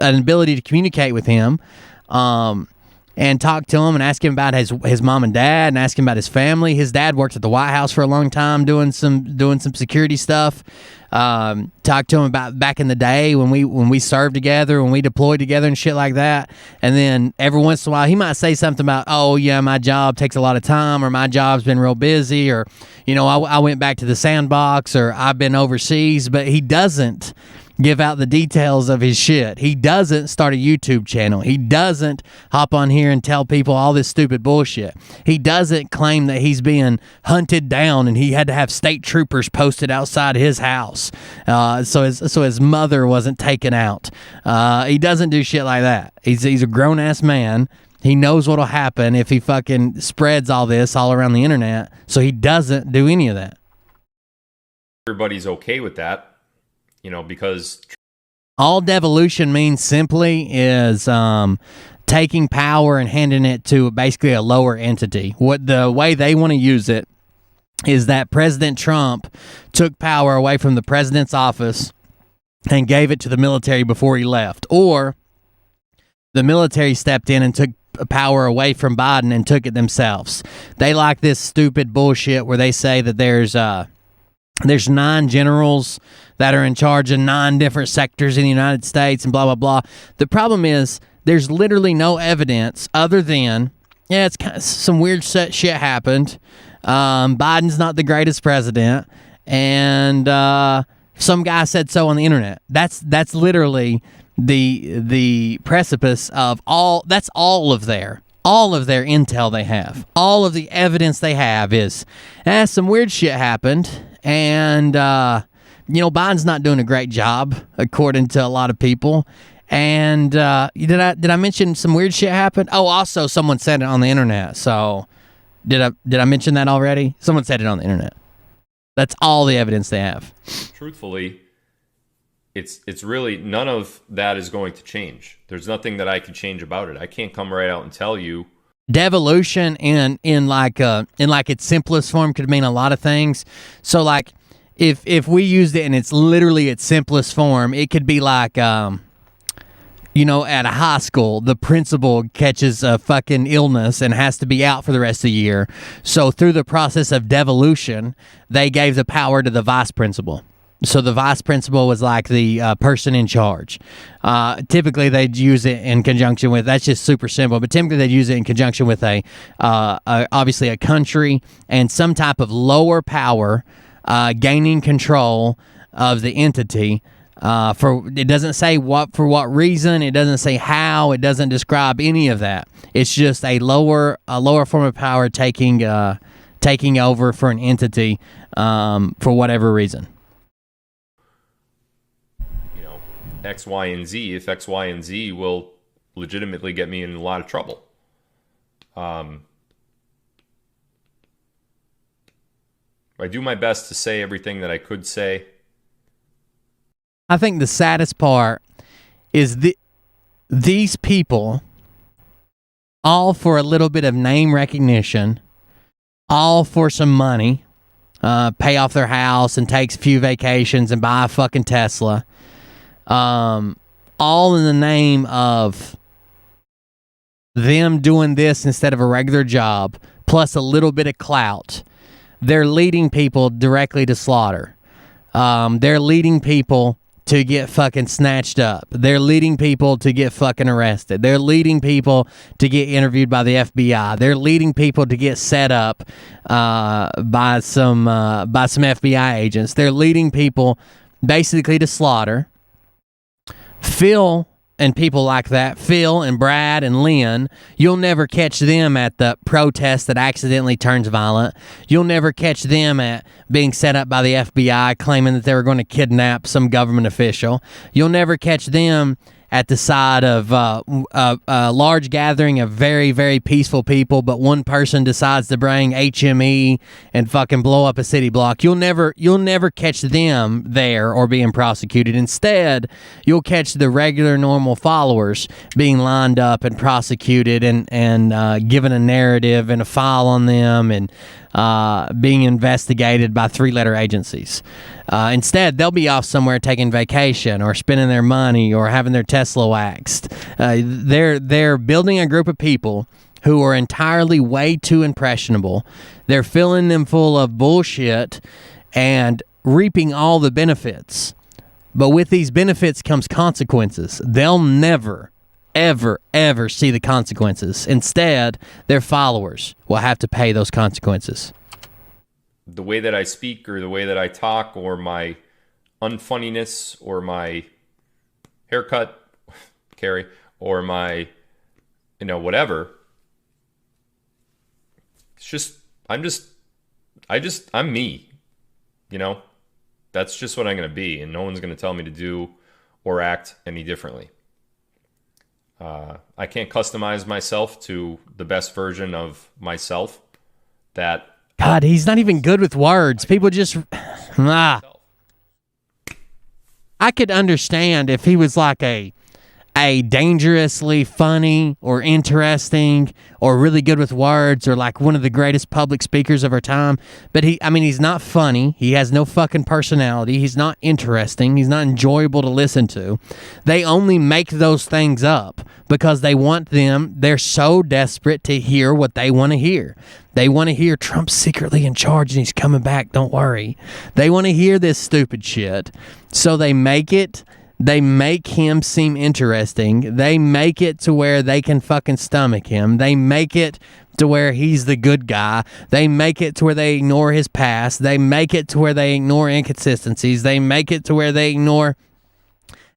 an ability to communicate with him, and talk to him and ask him about his mom and dad, and ask him about his family. His dad worked at the White House for a long time doing some security stuff. Talk to him about back in the day when we served together, when we deployed together and shit like that. And then every once in a while he might say something about, oh yeah, my job takes a lot of time, or my job's been real busy, or I went back to the sandbox, or I've been overseas. But he doesn't give out the details of his shit. He doesn't start a YouTube channel. He doesn't hop on here and tell people all this stupid bullshit. He doesn't claim that he's being hunted down and he had to have state troopers posted outside his house so his mother wasn't taken out. He doesn't do shit like that. He's a grown-ass man. He knows what'll happen if he fucking spreads all this all around the internet, so he doesn't do any of that. Everybody's okay with that. Because all devolution means simply is taking power and handing it to basically a lower entity. What the way they want to use it is that President Trump took power away from the president's office and gave it to the military before he left, or the military stepped in and took power away from Biden and took it themselves. They like this stupid bullshit where they say that there's 9 generals that are in charge of 9 different sectors in the United States and blah, blah, blah. The problem is there's literally no evidence other than, yeah, it's kind of, some weird shit happened. Biden's not the greatest president, and some guy said so on the internet. That's literally the precipice of all. That's all of their intel they have. All of the evidence they have is some weird shit happened, and Biden's not doing a great job according to a lot of people. And did I mention some weird shit happened? Oh, also someone said it on the internet. So did I mention that already? Someone said it on the internet. That's all the evidence they have. Truthfully, It's really, none of that is going to change. There's nothing that I can change about it. I can't come right out and tell you. Devolution in its simplest form could mean a lot of things. So like if we used it in its simplest form, it could be like at a high school, the principal catches a fucking illness and has to be out for the rest of the year. So through the process of devolution, they gave the power to the vice principal. So the vice principal was like the person in charge. Typically, they'd use it in conjunction with, that's just super simple, but typically they'd use it in conjunction with obviously a country and some type of lower power gaining control of the entity. It doesn't say for what reason, it doesn't say how, it doesn't describe any of that. It's just a lower form of power taking over for an entity for whatever reason. X, Y, and Z, if X, Y, and Z will legitimately get me in a lot of trouble. I do my best to say everything that I could say. I think the saddest part is these people, all for a little bit of name recognition, all for some money, pay off their house and take a few vacations and buy a fucking Tesla. All in the name of them doing this instead of a regular job, plus a little bit of clout. They're leading people directly to slaughter. They're leading people to get fucking snatched up. They're leading people to get fucking arrested. They're leading people to get interviewed by the FBI. They're leading people to get set up by some FBI agents. They're leading people basically to slaughter. Phil and people like that, Phil and Brad and Lynn, you'll never catch them at the protest that accidentally turns violent. You'll never catch them at being set up by the FBI claiming that they were going to kidnap some government official. You'll never catch them at the side of a large gathering of very, very peaceful people, but one person decides to bring HME and fucking blow up a city block. You'll never catch them there or being prosecuted. Instead, you'll catch the regular, normal followers being lined up and prosecuted and given a narrative and a file on them and being investigated by 3-letter agencies. Instead, they'll be off somewhere taking vacation or spending their money or having their Tesla waxed. They're building a group of people who are entirely way too impressionable. They're filling them full of bullshit and reaping all the benefits. But with these benefits comes consequences. They'll never, ever, ever see the consequences. Instead, their followers will have to pay those consequences. The way that I speak or the way that I talk or my unfunniness or my haircut, Carrie, or my, whatever. It's just, I'm me, That's just what I'm going to be, and no one's going to tell me to do or act any differently. I can't customize myself to the best version of myself that... God, he's not even good with words. People just... I could understand if he was like a a dangerously funny or interesting or really good with words or like one of the greatest public speakers of our time. But he's not funny. He has no fucking personality. He's not interesting. He's not enjoyable to listen to. They only make those things up because they're so desperate to hear what they want to hear. They want to hear Trump's secretly in charge and he's coming back. Don't worry. They want to hear this stupid shit. So they make him seem interesting. They make it to where they can fucking stomach him. They make it to where he's the good guy. They make it to where they ignore his past. They make it to where they ignore inconsistencies. They make it to where they ignore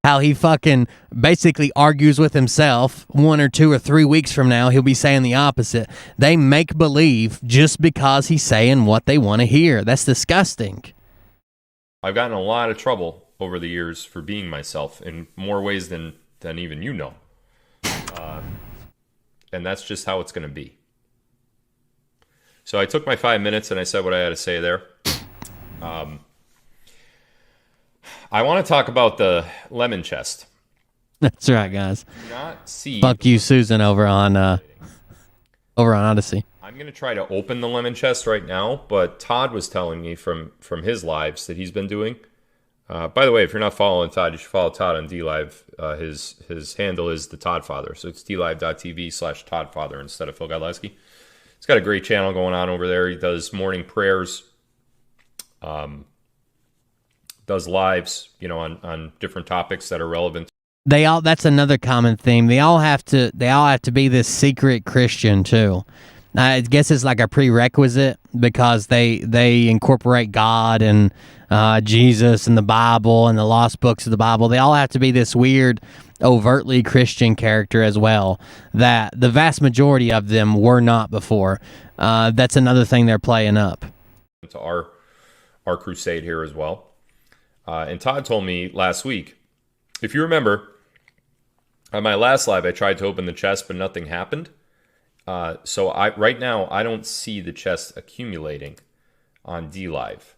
how he fucking basically argues with himself. 1 or 2 or 3 weeks from now, he'll be saying the opposite. They make believe just because he's saying what they want to hear. That's disgusting. I've gotten a lot of trouble over the years for being myself in more ways than even you know. And that's just how it's going to be. So I took my 5 minutes and I said what I had to say there. I want to talk about the lemon chest. That's right, guys. Do not see. Fuck you, Susan, over on Odyssey. I'm going to try to open the lemon chest right now, but Todd was telling me from his lives that he's been doing. By the way, if you're not following Todd, you should follow Todd on DLive. His handle is the Todd Father, so it's dlive.tv/Todd Father instead of Phil Godlewski. He's got a great channel going on over there. He does morning prayers, does lives, on different topics that are relevant. That's another common theme. They all have to be this secret Christian too. I guess it's like a prerequisite because they incorporate God and Jesus and the Bible and the lost books of the Bible. They all have to be this weird, overtly Christian character as well that the vast majority of them were not before. That's another thing they're playing up. To our crusade here as well. And Todd told me last week, if you remember, on my last live, I tried to open the chest, but nothing happened. So right now, I don't see the chest accumulating on DLive.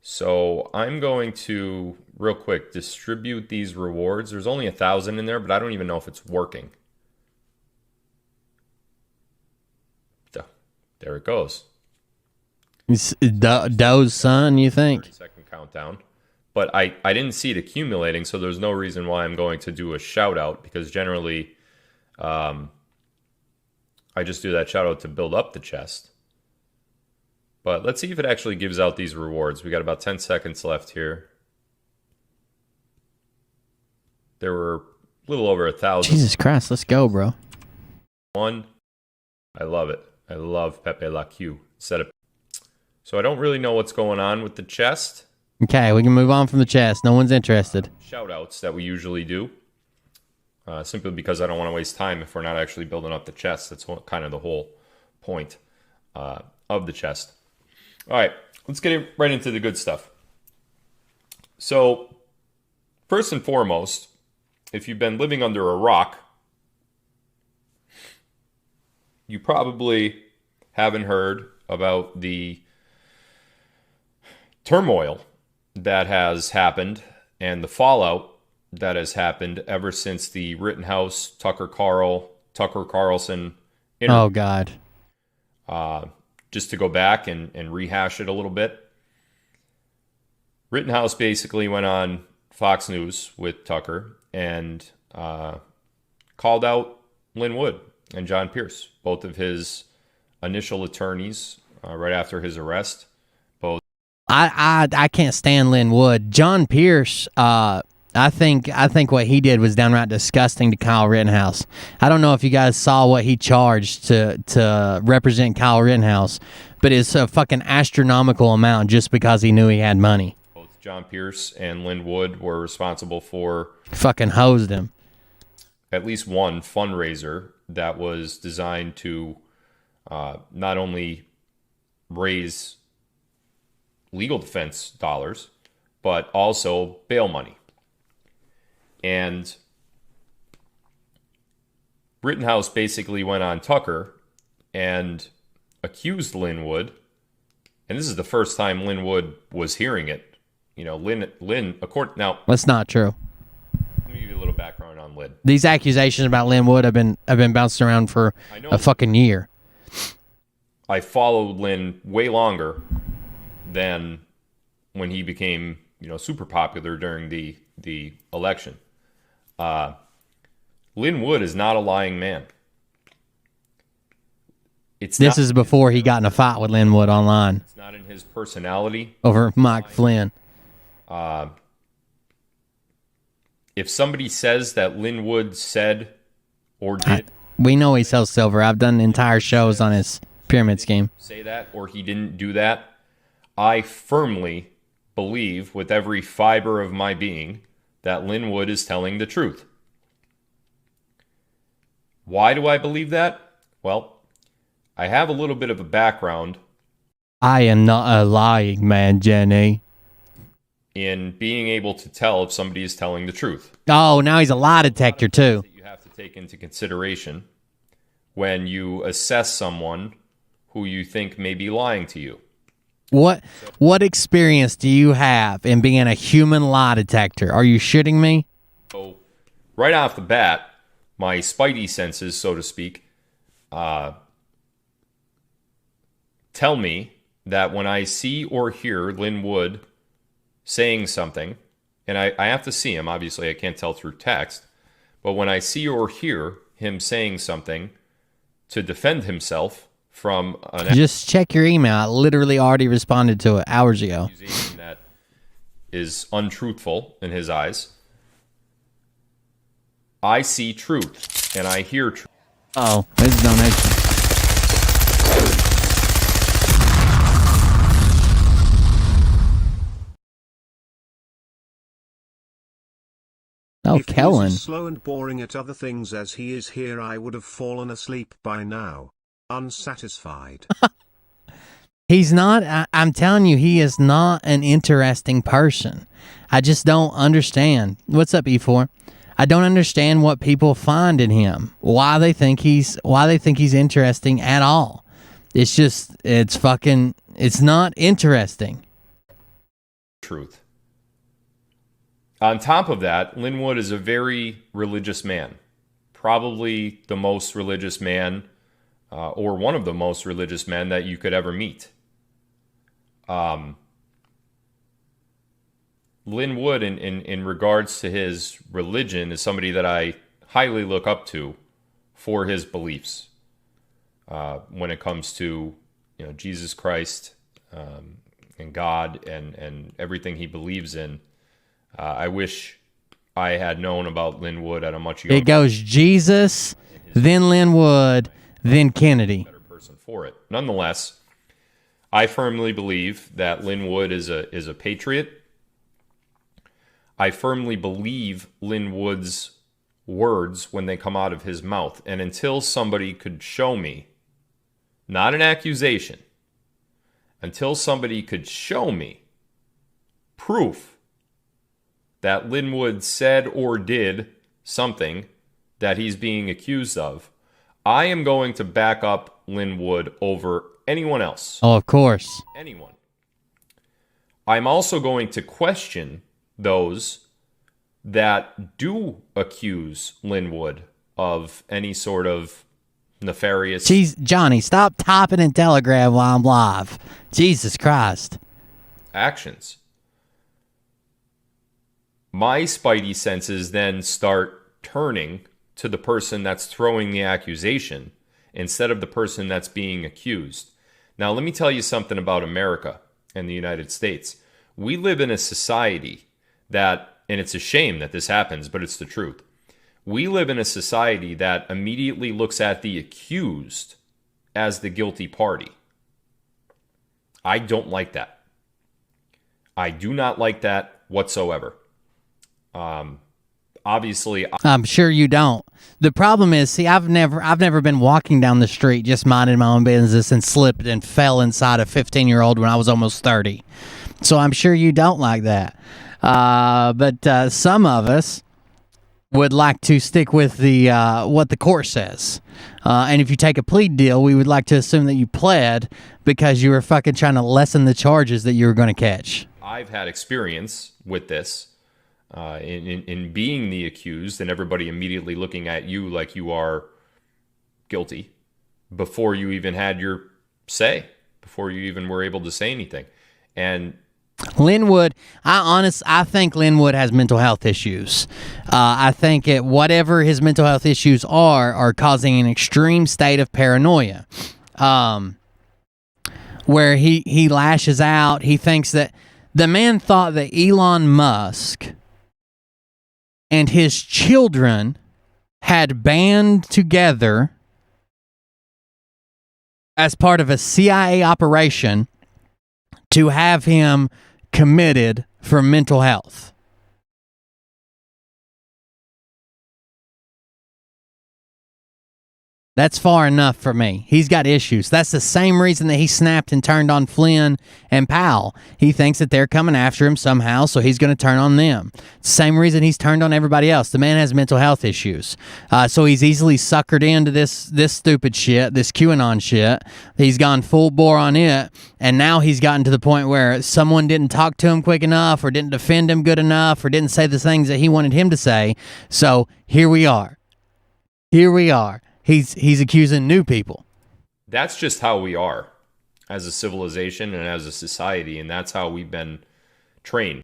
So I'm going to, real quick, distribute these rewards. There's only 1,000 in there, but I don't even know if it's working. So, there it goes. Doe's son, you think? 30-second countdown. But I didn't see it accumulating, so there's no reason why I'm going to do a shout-out, because generally I just do that shout-out to build up the chest. But let's see if it actually gives out these rewards. We got about 10 seconds left here. There were a little over 1,000. Jesus Christ, let's go, bro. One. I love it. I love Pepe La Q. So I don't really know what's going on with the chest. Okay, we can move on from the chest. No one's interested. Shout-outs that we usually do. Simply because I don't want to waste time if we're not actually building up the chest. That's kind of the whole point of the chest. All right, let's get right into the good stuff. So, first and foremost, if you've been living under a rock, you probably haven't heard about the turmoil that has happened and the fallout that has happened ever since the Rittenhouse Tucker Carlson interview. Oh God. Just to go back and rehash it a little bit. Rittenhouse basically went on Fox News with Tucker and called out Lynn Wood and John Pierce, both of his initial attorneys right after his arrest. I can't stand Lynn Wood. John Pierce, I think what he did was downright disgusting to Kyle Rittenhouse. I don't know if you guys saw what he charged to represent Kyle Rittenhouse, but it's a fucking astronomical amount just because he knew he had money. Both John Pierce and Lynn Wood were responsible for fucking hosed him. At least one fundraiser that was designed to not only raise legal defense dollars, but also bail money. And Rittenhouse basically went on Tucker and accused Lynn Wood, and this is the first time Lynn Wood was hearing it. Lynn, now... That's not true. Let me give you a little background on Lynn. These accusations about Linwood have been bouncing around for a fucking year. I followed Lynn way longer than when he became, super popular during the election. Lynn Wood is not a lying man. This is before he got in a fight with Linwood online. It's not in his personality. Over Mike Flynn. If somebody says that Lynn Wood said or did... We know he sells silver. I've done entire shows on his pyramid scheme. Say that or he didn't do that, I firmly believe with every fiber of my being that Lynn Wood is telling the truth. Why do I believe that? Well, I have a little bit of a background. I am not a lying man, Jenny. In being able to tell if somebody is telling the truth. Oh, now he's a lie detector too. That you have to take into consideration when you assess someone who you think may be lying to you. What experience do you have in being a human lie detector? Are you shitting me? So, right off the bat, my spidey senses, so to speak, tell me that when I see or hear Lynn Wood saying something, and I have to see him, obviously I can't tell through text, but when I see or hear him saying something to defend himself from an Just check your email. I literally already responded to it hours ago. accusation that is untruthful in his eyes, I see truth and I hear truth. Oh, there's a donation. Oh, If Kellen. he's as slow and boring at other things as he is here, I would have fallen asleep by now. Unsatisfied. He's not, I'm telling you, he is not an interesting person. I just don't understand. What's up, E4? I don't understand what people find in him. Why they think he's interesting at all. It's just, it's not interesting. Truth. On top of that, Lynn Wood is a very religious man. Probably the most religious man, or one of the most religious men that you could ever meet. Lynn Wood, in regards to his religion, is somebody that I highly look up to for his beliefs. When it comes to Jesus Christ and God and everything he believes in. I wish I had known about Lynn Wood at a much younger. It goes Jesus, then Lynn Wood, then Kennedy. Better person for it. Nonetheless, I firmly believe that Lynn Wood is a patriot. I firmly believe Lynn Wood's words when they come out of his mouth. And until somebody could show me, not an accusation, until somebody could show me proof that Lynn Wood said or did something that he's being accused of, I am going to back up Lynn Wood over anyone else. Oh, of course. Anyone. I'm also going to question those that do accuse Lynn Wood of any sort of nefarious... Jeez, Johnny, stop typing in Telegram while I'm live. Jesus Christ. actions. My spidey senses then start turning to the person that's throwing the accusation instead of the person that's being accused. Now, let me tell you something about America and the United States. We live in a society that, and it's a shame that this happens, but it's the truth. We live in a society that immediately looks at the accused as the guilty party. I don't like that. I do not like that whatsoever. Obviously, I'm sure you don't. The problem is, see, I've never been walking down the street just minding my own business and slipped and fell inside a 15-year-old when I was almost 30. So I'm sure you don't like that. But some of us would like to stick with the what the court says. And if you take a plea deal, we would like to assume that you pled because you were fucking trying to lessen the charges that you were going to catch. I've had experience with this. in being the accused, and everybody immediately looking at you like you are guilty before you even had your say, before you even were able to say anything. And Linwood, I think Linwood has mental health issues. I think whatever his mental health issues are causing an extreme state of paranoia, where he lashes out. He thinks that the man thought that Elon Musk and his children had band together as part of a CIA operation to have him committed for mental health. That's far enough for me. He's got issues. That's the same reason that he snapped and turned on Flynn and Powell. He thinks that they're coming after him somehow, so he's going to turn on them. Same reason he's turned on everybody else. The man has mental health issues. So he's easily suckered into this stupid shit, this QAnon shit. He's gone full bore on it, and now he's gotten to the point where someone didn't talk to him quick enough, or didn't defend him good enough, or didn't say the things that he wanted him to say. So here we are. Here we are. He's accusing new people. that's just how we are as a civilization and as a society, and that's how we've been trained.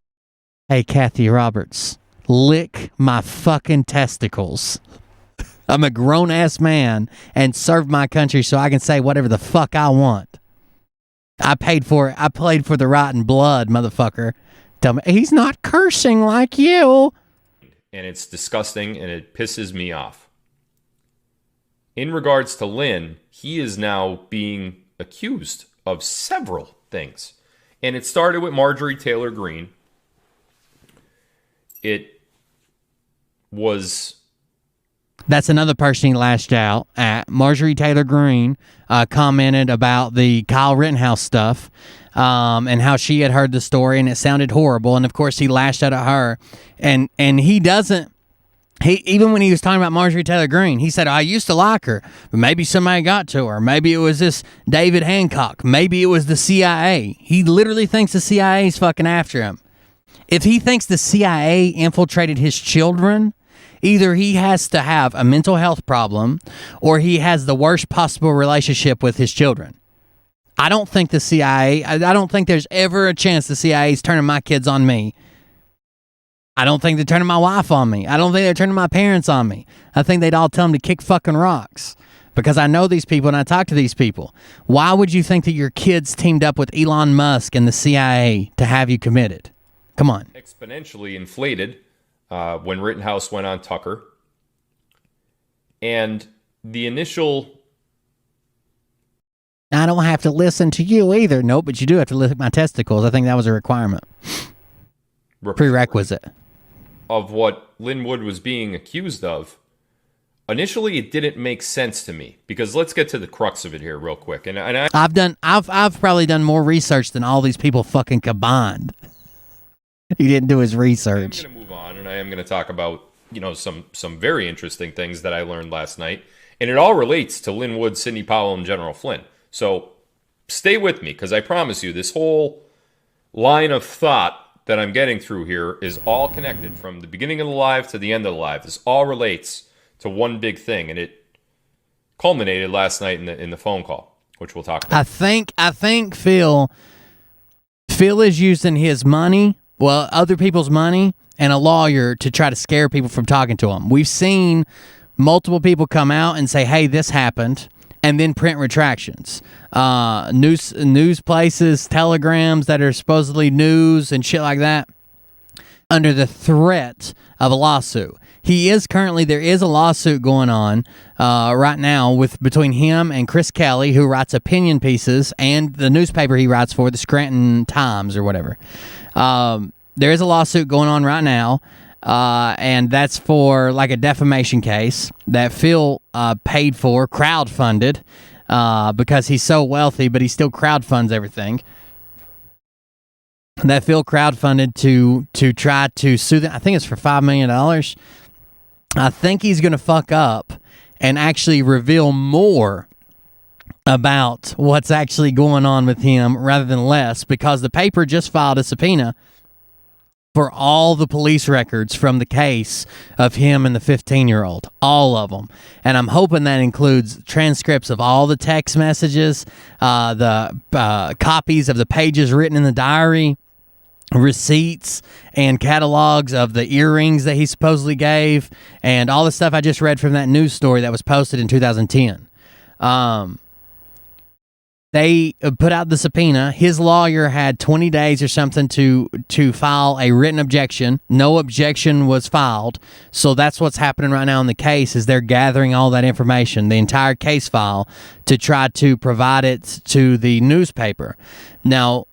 Hey, Kathy Roberts, lick my fucking testicles. I'm a grown-ass man and serve my country so I can say whatever the fuck I want. I paid for it. I played for the rotten blood, motherfucker. Tell me, he's not cursing like you. And it's disgusting, and it pisses me off. In regards to Lynn, he is now being accused of several things. And it started with Marjorie Taylor Greene. It was... That's another person he lashed out at. Marjorie Taylor Greene commented about the Kyle Rittenhouse stuff and how she had heard the story and it sounded horrible. And, of course, he lashed out at her. And he doesn't... Even when he was talking about Marjorie Taylor Greene, he said, I used to like her, but maybe somebody got to her. Maybe it was this David Hancock. Maybe it was the CIA. He literally thinks the CIA's fucking after him. If he thinks the CIA infiltrated his children, either he has to have a mental health problem or he has the worst possible relationship with his children. I don't think the CIA, I don't think there's ever a chance the CIA's turning my kids on me. I don't think they're turning my wife on me. I don't think they're turning my parents on me. I think they'd all tell them to kick fucking rocks because I know these people and I talk to these people. Why would you think that your kids teamed up with Elon Musk and the CIA to have you committed? Come on. Exponentially inflated when Rittenhouse went on Tucker. And the initial... I don't have to listen to you either. Nope, but you do have to lick my testicles. I think that was a requirement. Prerequisite. Of what Linwood was being accused of, initially it didn't make sense to me because let's get to the crux of it here real quick. And I've probably done more research than all these people fucking combined. He didn't do his research. I'm going to move on, and I am going to talk about some very interesting things that I learned last night, and it all relates to Linwood, Sidney Powell, and General Flynn. So stay with me because I promise you this whole line of thought that I'm getting through here is all connected from the beginning of the live to the end of the live. This all relates to one big thing, and it culminated last night in the phone call, which we'll talk about. I think Phil is using his money, well, other people's money, and a lawyer to try to scare people from talking to him. We've seen multiple people come out and say, "Hey, this happened," and then print retractions. News places, telegrams that are supposedly news and shit like that, under the threat of a lawsuit. There is a lawsuit going on right now between him and Chris Kelly, who writes opinion pieces, and the newspaper he writes for, the Scranton Times or whatever. There is a lawsuit going on right now, and that's for like a defamation case that Phil paid for, crowdfunded, because he's so wealthy, but he still crowdfunds everything. That Phil crowdfunded to try to sue them. I think it's for $5 million. I think he's going to fuck up and actually reveal more about what's actually going on with him rather than less, because the paper just filed a subpoena for all the police records from the case of him and the 15-year-old, all of them. And I'm hoping that includes transcripts of all the text messages, the copies of the pages written in the diary, receipts and catalogs of the earrings that he supposedly gave, and all the stuff I just read from that news story that was posted in 2010. They put out the subpoena. His lawyer had 20 days or something to file a written objection. No objection was filed. So that's what's happening right now in the case, is they're gathering all that information, the entire case file, to try to provide it to the newspaper. Now,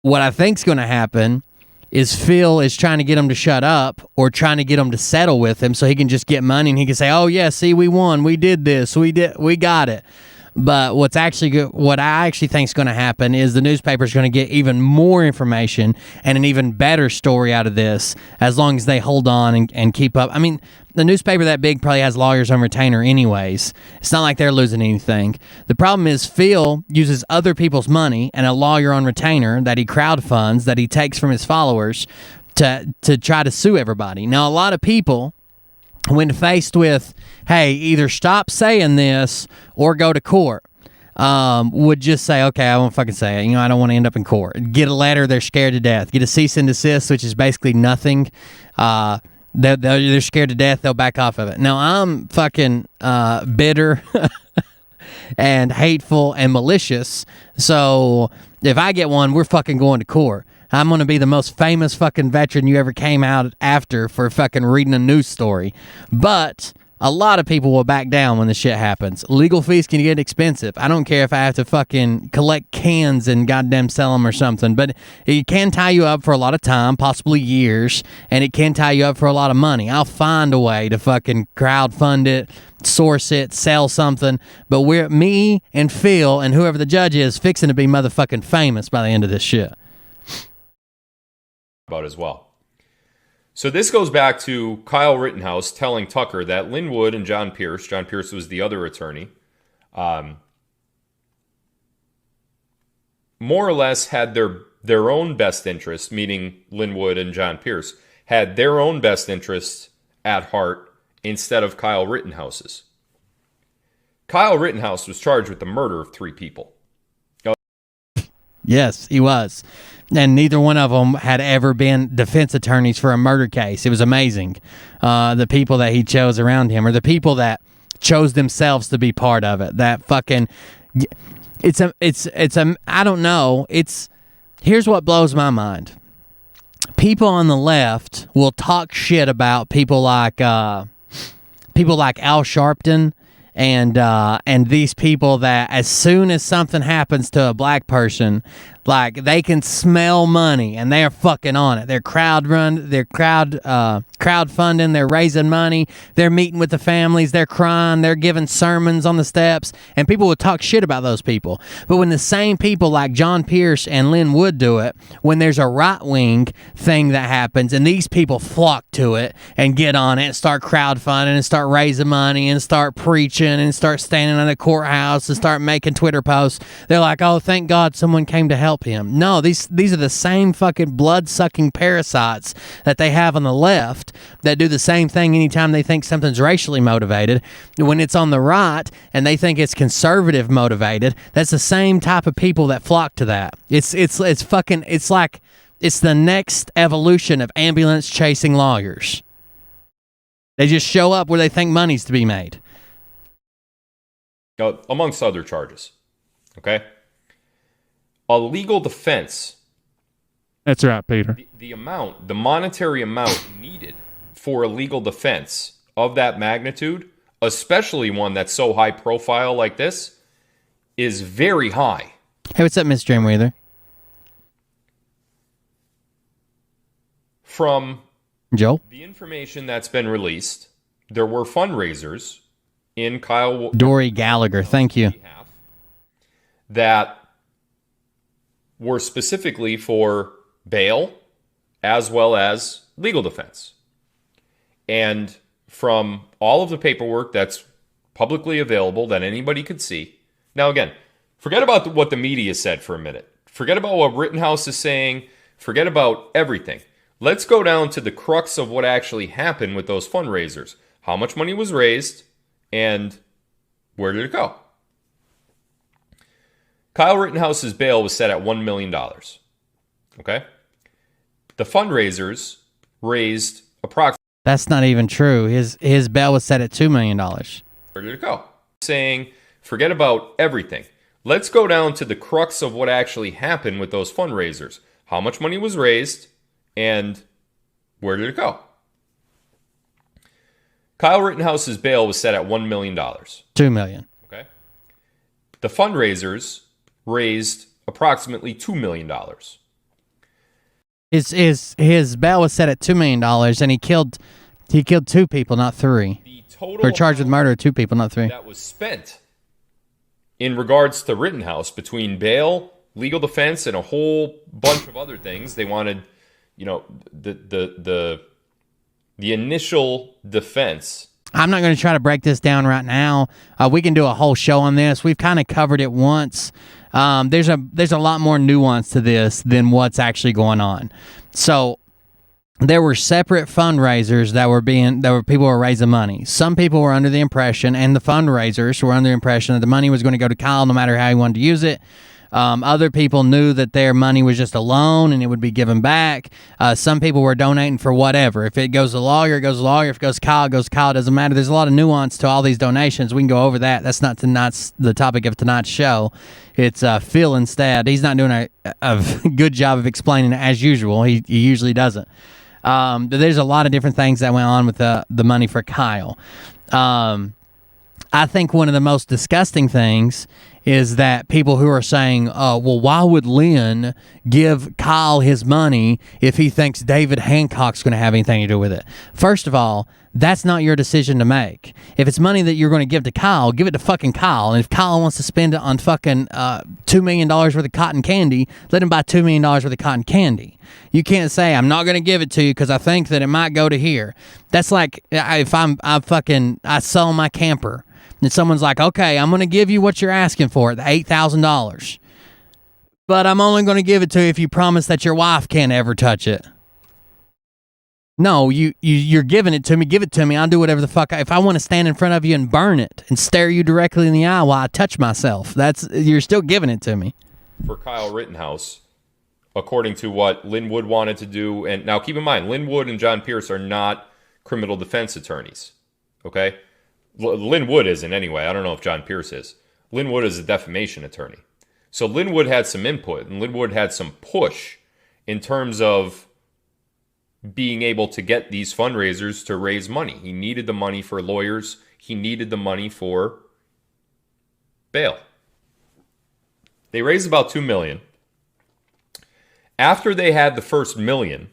what I think's going to happen is Phil is trying to get him to shut up, or trying to get him to settle with him so he can just get money and he can say, oh yeah, see, we won, we did this, we got it. But what I actually think is going to happen is the newspaper's going to get even more information and an even better story out of this, as long as they hold on and keep up. I mean, the newspaper that big probably has lawyers on retainer anyways. It's not like they're losing anything. The problem is Phil uses other people's money and a lawyer on retainer that he crowdfunds, that he takes from his followers, to try to sue everybody. Now, a lot of people, when faced with, hey, either stop saying this or go to court, would just say, okay, I won't fucking say it. I don't want to end up in court. Get a letter, they're scared to death. Get a cease and desist, which is basically nothing. They're scared to death, they'll back off of it. Now, I'm fucking bitter and hateful and malicious, so if I get one, we're fucking going to court. I'm going to be the most famous fucking veteran you ever came out after for fucking reading a news story. But a lot of people will back down when this shit happens. Legal fees can get expensive. I don't care if I have to fucking collect cans and goddamn sell them or something. But it can tie you up for a lot of time, possibly years, and it can tie you up for a lot of money. I'll find a way to fucking crowdfund it, source it, sell something. But me and Phil and whoever the judge is fixing to be motherfucking famous by the end of this shit. About as well. So this goes back to Kyle Rittenhouse telling Tucker that Lynn Wood and John Pierce was the other attorney, more or less had their own best interests, meaning Lynn Wood and John Pierce, had their own best interests at heart instead of Kyle Rittenhouse's. Kyle Rittenhouse was charged with the murder of 3 people. Yes, he was. And neither one of them had ever been defense attorneys for a murder case. It was amazing. The people that he chose around him, or the people that chose themselves to be part of it. That fucking, I don't know. Here's what blows my mind. People on the left will talk shit about people like Al Sharpton and these people that as soon as something happens to a black person, like, they can smell money and they're fucking on it. They're crowdfunding, they're raising money, they're meeting with the families, they're crying, they're giving sermons on the steps, and people will talk shit about those people. But when the same people like John Pierce and Lynn Wood do it, when there's a right-wing thing that happens and these people flock to it and get on it and start crowdfunding and start raising money and start preaching and start standing in the courthouse and start making Twitter posts, they're like, oh, thank God someone came to help him. No, these are the same fucking blood-sucking parasites that they have on the left that do the same thing anytime they think something's racially motivated. When it's on the right and they think it's conservative motivated, that's the same type of people that flock to that. It's the next evolution of ambulance chasing lawyers. They just show up where they think money's to be made. Amongst other charges. Okay? A legal defense. That's right, Peter. The monetary amount needed for a legal defense of that magnitude, especially one that's so high profile like this, is very high. Hey, what's up, Miss Dreamweather? From Joe? The information that's been released, there were fundraisers in Kyle Dory Gallagher, thank you. That were specifically for bail as well as legal defense. And from all of the paperwork that's publicly available that anybody could see. Now, again, forget about what the media said for a minute. Forget about what Rittenhouse is saying. Forget about everything. Let's go down to the crux of what actually happened with those fundraisers. How much money was raised, and where did it go? Kyle Rittenhouse's bail was set at $1 million. Okay? The fundraisers raised approximately... That's not even true. His bail was set at $2 million. Where did it go? Saying, forget about everything. Let's go down to the crux of what actually happened with those fundraisers. How much money was raised, and where did it go? Kyle Rittenhouse's bail was set at $1 million. $2 million. Okay. The fundraisers raised approximately $2 million. His bail was set at $2 million, and he killed 2 people, not 3. The total Or charged with murder of 2 people, not 3. that was spent in regards to Rittenhouse between bail, legal defense, and a whole bunch of other things. They wanted, the initial defense. I'm not going to try to break this down right now. We can do a whole show on this. We've kind of covered it once. There's a lot more nuance to this than what's actually going on. So there were separate fundraisers people were raising money. Some people were under the impression, and the fundraisers were under the impression that the money was going to go to Kyle no matter how he wanted to use it. Other people knew that their money was just a loan and it would be given back. Some people were donating for whatever. If it goes to lawyer, it goes to lawyer. If it goes to Kyle, it goes to Kyle. It doesn't matter. There's a lot of nuance to all these donations. We can go over that. That's not the topic of tonight's show. It's Phil instead. He's not doing a good job of explaining it as usual. He usually doesn't. But there's a lot of different things that went on with the money for Kyle. I think one of the most disgusting things is that people who are saying, well, why would Lynn give Kyle his money if he thinks David Hancock's going to have anything to do with it? First of all, that's not your decision to make. If it's money that you're going to give to Kyle, give it to fucking Kyle. And if Kyle wants to spend it on fucking $2 million worth of cotton candy, let him buy $2 million worth of cotton candy. You can't say, I'm not going to give it to you because I think that it might go to here. That's like if I sell my camper. And someone's like, okay, I'm going to give you what you're asking for, the $8,000. But I'm only going to give it to you if you promise that your wife can't ever touch it. No, you're giving it to me. Give it to me. I'll do whatever the fuck. If I want to stand in front of you and burn it and stare you directly in the eye while I touch myself, you're still giving it to me. For Kyle Rittenhouse, according to what Lynn Wood wanted to do, and now keep in mind, Lynn Wood and John Pierce are not criminal defense attorneys, okay? Lynn Wood isn't anyway. I don't know if John Pierce is. Lynn Wood is a defamation attorney. So Lynn Wood had some input, and Lynn Wood had some push in terms of being able to get these fundraisers to raise money. He needed the money for lawyers. He needed the money for bail. They raised about $2 million. After they had the first $1 million,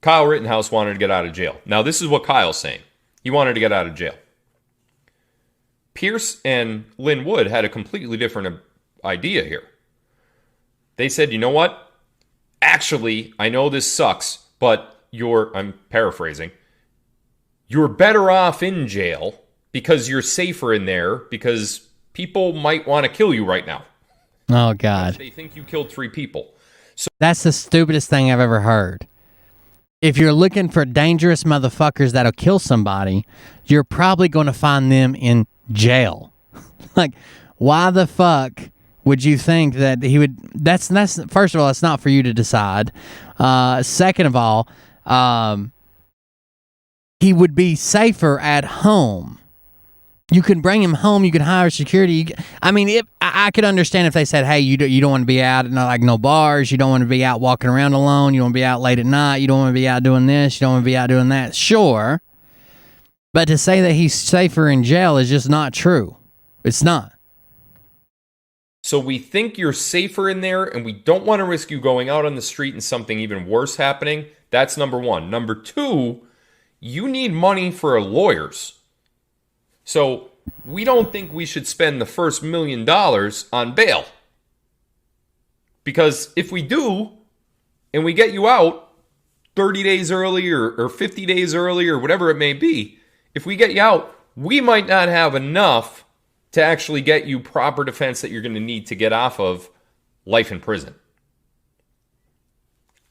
Kyle Rittenhouse wanted to get out of jail. Now, this is what Kyle's saying. He wanted to get out of jail. Pierce and Lynn Wood had a completely different idea here. They said, you know what? Actually, I know this sucks, but I'm paraphrasing, you're better off in jail because you're safer in there because people might want to kill you right now. Oh, God. They think you killed 3 people. So that's the stupidest thing I've ever heard. If you're looking for dangerous motherfuckers that'll kill somebody, you're probably going to find them in jail. Like, why the fuck would you think that he would... That's first of all, it's not for you to decide. Second of all, he would be safer at home. You can bring him home. You can hire security. I could understand if they said, hey, you don't want to be out at no bars. You don't want to be out walking around alone. You don't want to be out late at night. You don't want to be out doing this. You don't want to be out doing that. Sure. But to say that he's safer in jail is just not true. It's not. So we think you're safer in there, and we don't want to risk you going out on the street and something even worse happening. That's number one. Number two, you need money for lawyers. So we don't think we should spend the first $1 million on bail. Because if we do, and we get you out 30 days early or 50 days early or whatever it may be, if we get you out, we might not have enough to actually get you proper defense that you're going to need to get off of life in prison.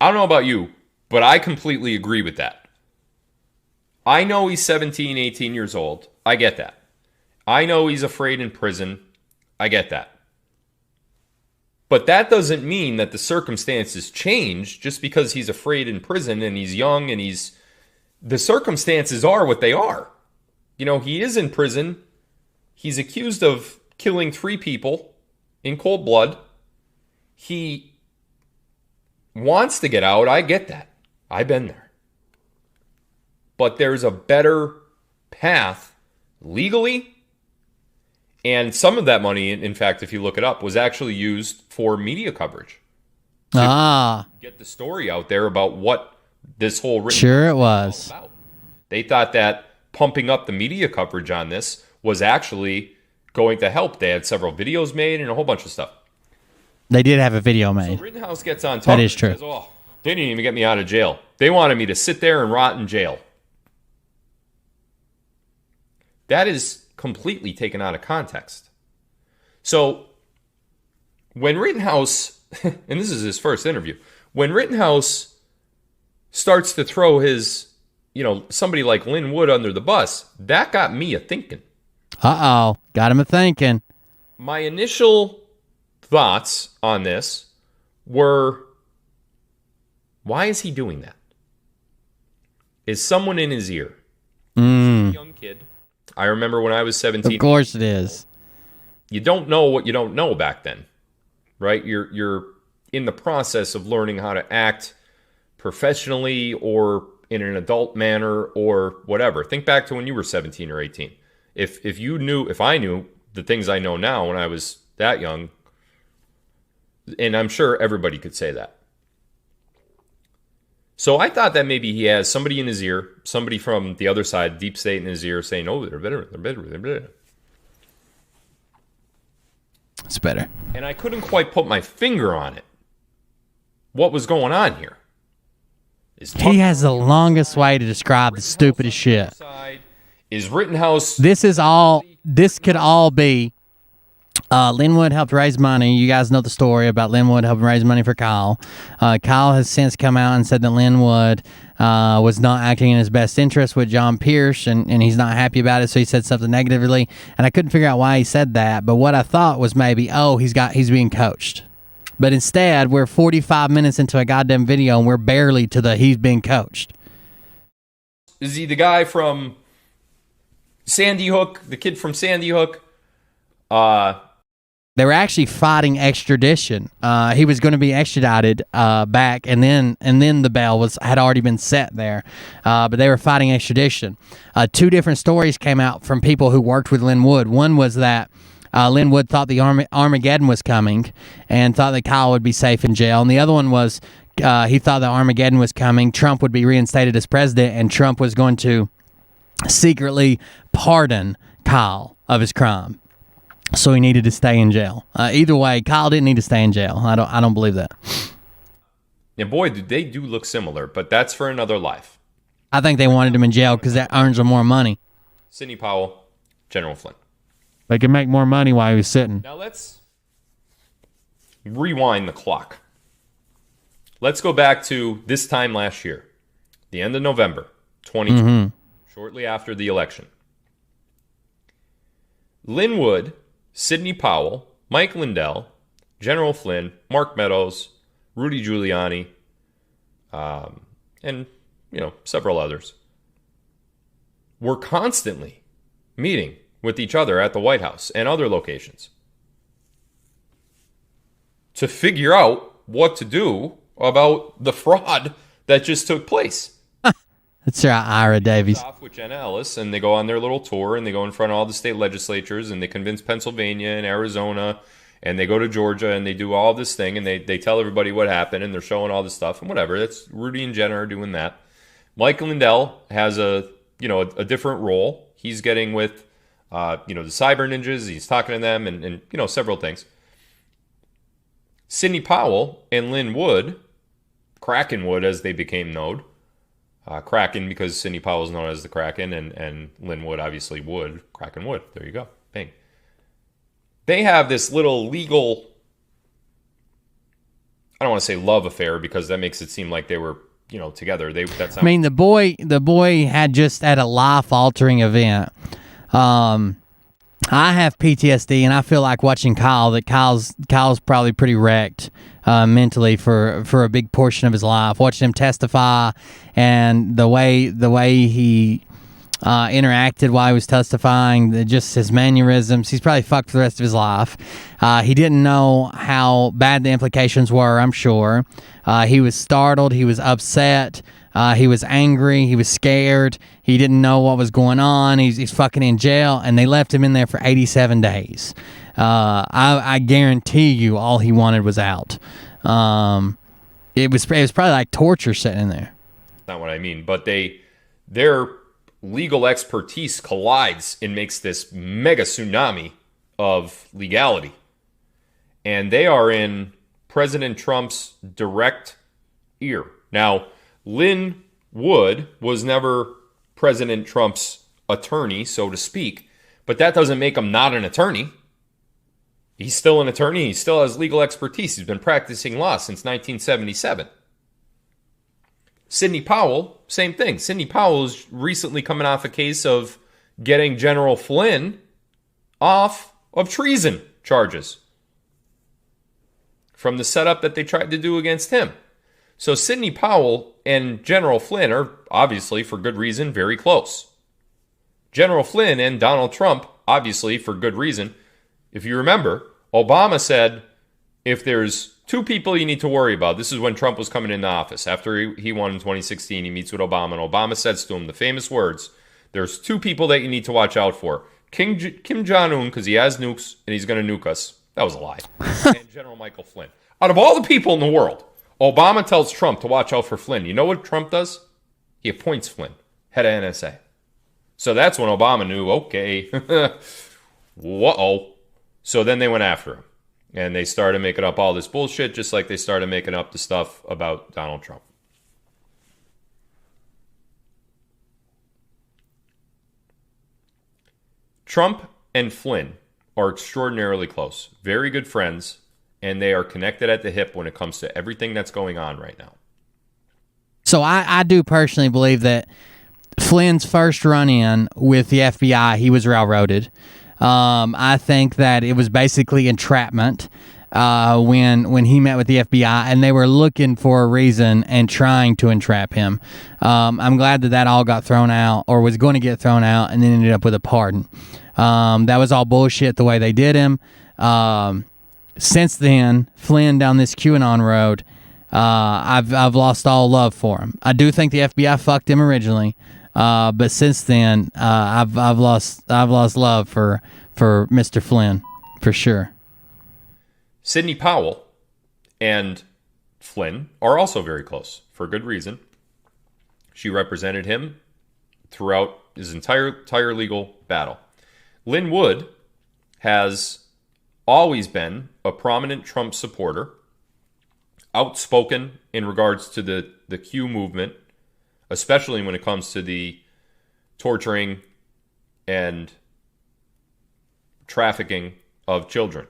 I don't know about you, But I completely agree with that. I know he's 17, 18 years old. I get that. I know he's afraid in prison. I get that. But that doesn't mean that the circumstances change just because he's afraid in prison and he's young and the circumstances are what they are. You know, he is in prison. He's accused of killing 3 people in cold blood. He wants to get out. I get that. I've been there. But there's a better path legally. And some of that money, in fact, if you look it up, was actually used for media coverage. Get the story out there about what this whole written Sure it was. about. They thought that pumping up the media coverage on this was actually going to help. They had several videos made and a whole bunch of stuff. They did have a video made. So Rittenhouse gets on top. That is and true. Says, oh, they didn't even get me out of jail. They wanted me to sit there and rot in jail. That is completely taken out of context. So when Rittenhouse, and this is his first interview, when Rittenhouse starts to throw his, somebody like Lynn Wood under the bus, that got me a thinking. Uh-oh. Got him a thinking. My initial thoughts on this were, why is he doing that? Is someone in his ear? He's a young kid. I remember when I was 17. Of course it is. You don't know what you don't know back then, right? You're in the process of learning how to act professionally or in an adult manner or whatever. Think back to when you were 17 or 18. If I knew the things I know now when I was that young, and I'm sure everybody could say that. So I thought that maybe he has somebody in his ear, somebody from the other side, deep state in his ear, saying, "Oh, they're better, they're better, they're better." It's better. And I couldn't quite put my finger on it. What was going on here? He has the longest way to describe the stupidest shit. Is Rittenhouse... This could all be... Linwood helped raise money. You guys know the story about Linwood helping raise money for Kyle. Kyle has since come out and said that Linwood was not acting in his best interest with John Pierce, and he's not happy about it, so he said something negatively. And I couldn't figure out why he said that, but what I thought was maybe, he's being coached. But instead, we're 45 minutes into a goddamn video, and we're barely to the he's being coached. Is he the guy from Sandy Hook, the kid from Sandy Hook? They were actually fighting extradition. He was going to be extradited back, and then the bail had already been set there. But they were fighting extradition. 2 different stories came out from people who worked with Lynn Wood. One was that Lynn Wood thought the Armageddon was coming and thought that Kyle would be safe in jail. And the other one was he thought that Armageddon was coming, Trump would be reinstated as president, and Trump was going to secretly pardon Kyle of his crime. So he needed to stay in jail. Either way, Kyle didn't need to stay in jail. I don't believe that. Yeah, boy, they do look similar, but that's for another life. I think they wanted him in jail because that earns them more money. Sidney Powell, General Flynn. They can make more money while he was sitting. Now let's rewind the clock. Let's go back to this time last year, the end of November 2020, shortly after the election. Lynn Wood, Sidney Powell, Mike Lindell, General Flynn, Mark Meadows, Rudy Giuliani, and several others were constantly meeting with each other at the White House and other locations to figure out what to do about the fraud that just took place. That's right, Ira Davies. Off with Jenna Ellis, and they go on their little tour, and they go in front of all the state legislatures, and they convince Pennsylvania and Arizona, and they go to Georgia, and they do all this thing, and they tell everybody what happened, and they're showing all this stuff, and whatever. That's Rudy and Jenna are doing that. Mike Lindell has a different role. He's getting with the cyber ninjas. He's talking to them, and several things. Sidney Powell and Lynn Wood, Kraken Wood as they became known. Kraken because Sidney Powell is known as the Kraken, and Lynn Wood obviously Wood, Kraken Wood. There you go. Bang. They have this little legal, I don't want to say love affair because that makes it seem like they were, together. That's I mean, the boy had just had a life-altering event. I have PTSD, and I feel like watching Kyle. That Kyle's probably pretty wrecked mentally for a big portion of his life. Watching him testify, and the way he interacted while he was testifying, just his mannerisms. He's probably fucked for the rest of his life. He didn't know how bad the implications were, I'm sure. He was startled. He was upset. He was angry. He was scared. He didn't know what was going on. He's fucking in jail, and they left him in there for 87 days. I guarantee you all he wanted was out. It was probably like torture sitting in there. not what I mean, but their legal expertise collides and makes this mega tsunami of legality. And they are in President Trump's direct ear. Now, Lynn Wood was never President Trump's attorney, so to speak, but that doesn't make him not an attorney. He's still an attorney. He still has legal expertise. He's been practicing law since 1977. Sidney Powell, same thing. Sidney Powell is recently coming off a case of getting General Flynn off of treason charges from the setup that they tried to do against him. So Sidney Powell and General Flynn are obviously, for good reason, very close. General Flynn and Donald Trump, obviously, for good reason. If you remember, Obama said, if there's two people you need to worry about, this is when Trump was coming into office. After he won in 2016, he meets with Obama, and Obama says to him the famous words, there's two people that you need to watch out for. Kim Jong-un, because he has nukes, and he's going to nuke us. That was a lie. And General Michael Flynn. Out of all the people in the world, Obama tells Trump to watch out for Flynn. You know what Trump does? He appoints Flynn, head of NSA. So that's when Obama knew, okay, whoa. So then they went after him. And they started making up all this bullshit, just like they started making up the stuff about Donald Trump. Trump and Flynn are extraordinarily close. Very good friends. And they are connected at the hip when it comes to everything that's going on right now. So I do personally believe that Flynn's first run-in with the FBI, he was railroaded. I think that it was basically entrapment when he met with the FBI, and they were looking for a reason and trying to entrap him. I'm glad that all got thrown out, or was going to get thrown out, and then ended up with a pardon. That was all bullshit the way they did him. Since then, Flynn down this QAnon road, I've lost all love for him. I do think the FBI fucked him originally. But since then, I've lost love for Mr. Flynn, for sure. Sidney Powell and Flynn are also very close, for good reason. She represented him throughout his entire legal battle. Lynn Wood has always been a prominent Trump supporter, outspoken in regards to the Q movement, especially when it comes to the torturing and trafficking of children.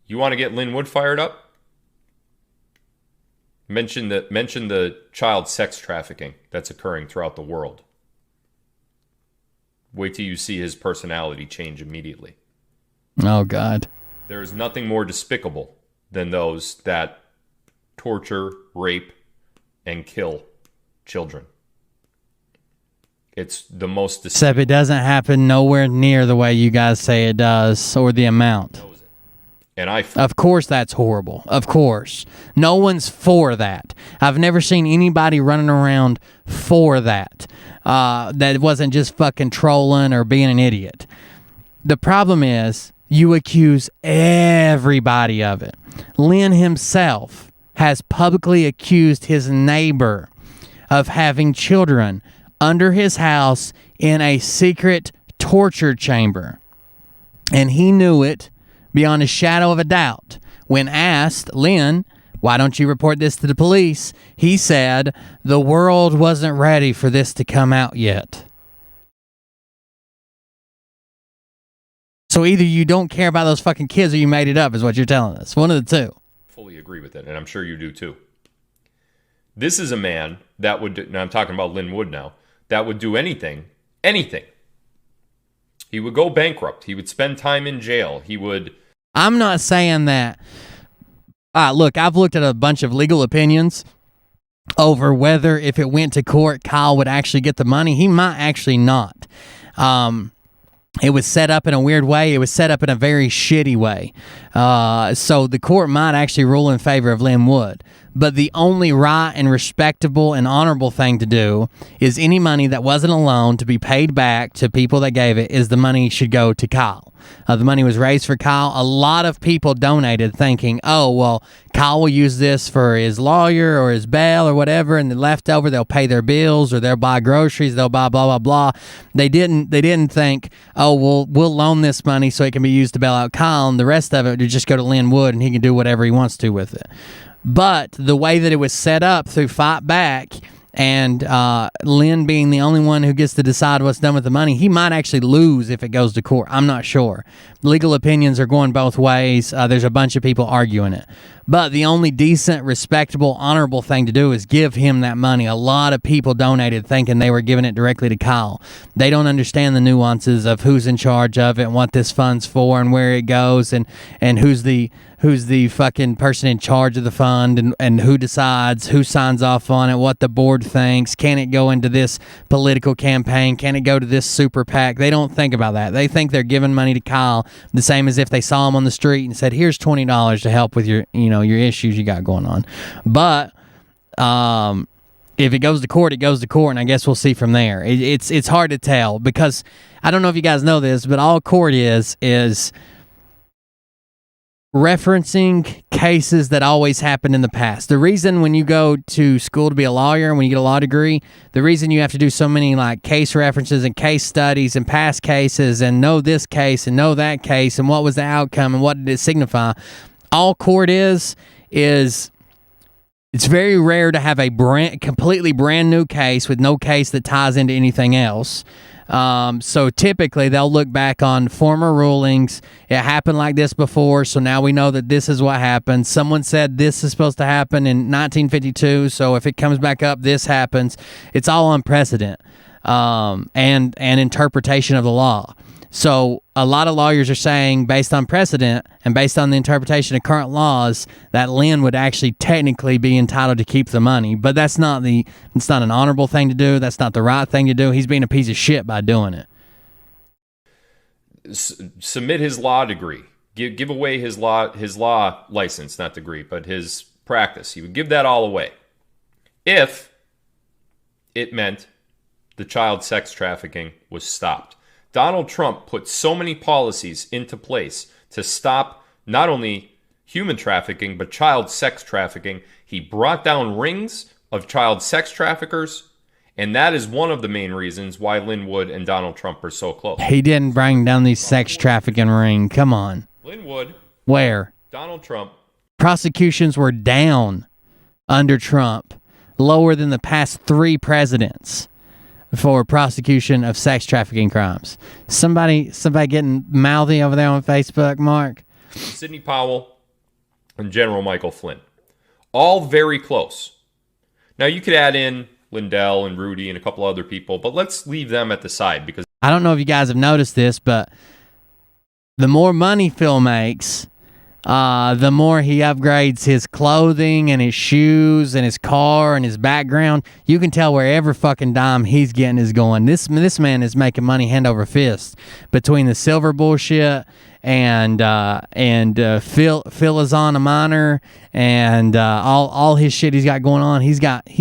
You want to get Lynn Wood fired up? Mention the child sex trafficking that's occurring throughout the world. Wait till you see his personality change immediately. Oh, God. There is nothing more despicable than those that torture, rape, and kill children. It's the most Except it doesn't happen nowhere near the way you guys say it does, or the amount. And of course that's horrible. Of course. No one's for that. I've never seen anybody running around for that. That wasn't just fucking trolling or being an idiot. The problem is, you accuse everybody of it. Lynn himself has publicly accused his neighbor of having children under his house in a secret torture chamber. And he knew it beyond a shadow of a doubt. When asked, Lynn, why don't you report this to the police? He said, the world wasn't ready for this to come out yet. So either you don't care about those fucking kids or you made it up, is what you're telling us. One of the two. Fully agree with it, and I'm sure you do too. This is a man that would, and I'm talking about Lynn Wood now, that would do anything. He would go bankrupt. He would spend time in jail. He would... I'm not saying that. Look, I've looked at a bunch of legal opinions over whether if it went to court, Kyle would actually get the money. He might actually not. It was set up in a weird way. It was set up in a very shitty way. So the court might actually rule in favor of Lynn Wood. But the only right and respectable and honorable thing to do is any money that wasn't a loan to be paid back to people that gave it is the money should go to Kyle. The money was raised for Kyle. A lot of people donated thinking, oh, well, Kyle will use this for his lawyer or his bail or whatever, and the leftover, they'll pay their bills or they'll buy groceries, they'll buy blah, blah, blah. They didn't think, oh, we'll loan this money so it can be used to bail out Kyle, and the rest of it would just go to Lynn Wood and he can do whatever he wants to with it. But the way that it was set up through Fight Back and Lynn being the only one who gets to decide what's done with the money, he might actually lose if it goes to court. I'm not sure. Legal opinions are going both ways. There's a bunch of people arguing it. But the only decent, respectable, honorable thing to do is give him that money. A lot of people donated thinking they were giving it directly to Kyle. They don't understand the nuances of who's in charge of it and what this fund's for and where it goes and who's the fucking person in charge of the fund and who decides, who signs off on it, what the board thinks. Can it go into this political campaign? Can it go to this super PAC? They don't think about that. They think they're giving money to Kyle the same as if they saw him on the street and said, here's $20 to help with your issues you got going on. But if it goes to court, it goes to court, and I guess we'll see from there. It's hard to tell because I don't know if you guys know this, but all court is referencing cases that always happened in the past. The reason when you go to school to be a lawyer and when you get a law degree, the reason you have to do so many like case references and case studies and past cases and know this case and know that case and what was the outcome and what did it signify, all court is it's very rare to have a completely brand new case with no case that ties into anything else. So typically they'll look back on former rulings. It happened like this before, so now we know that this is what happened. Someone said this is supposed to happen in 1952, so if it comes back up, this happens. It's all on precedent and interpretation of the law. So a lot of lawyers are saying, based on precedent and based on the interpretation of current laws, that Lynn would actually technically be entitled to keep the money. But it's not an honorable thing to do. That's not the right thing to do. He's being a piece of shit by doing it. Submit his law degree. Give away his law license, not degree, but his practice. He would give that all away if it meant the child sex trafficking was stopped. Donald Trump put so many policies into place to stop not only human trafficking, but child sex trafficking. He brought down rings of child sex traffickers, and that is one of the main reasons why Lynn Wood and Donald Trump are so close. He didn't bring down these sex trafficking ring. Come on. Lynn Wood. Where? Donald Trump. Prosecutions were down under Trump, lower than the past 3 presidents. For prosecution of sex trafficking crimes. Somebody getting mouthy over there on Facebook, Mark? Sidney Powell and General Michael Flynn. All very close. Now, you could add in Lindell and Rudy and a couple other people, but let's leave them at the side because... I don't know if you guys have noticed this, but the more money Phil makes, the more he upgrades his clothing and his shoes and his car and his background. You can tell where every fucking dime he's getting is going. This man is making money hand over fist between the silver bullshit and Phil is on a minor and all his shit he's got going on. He's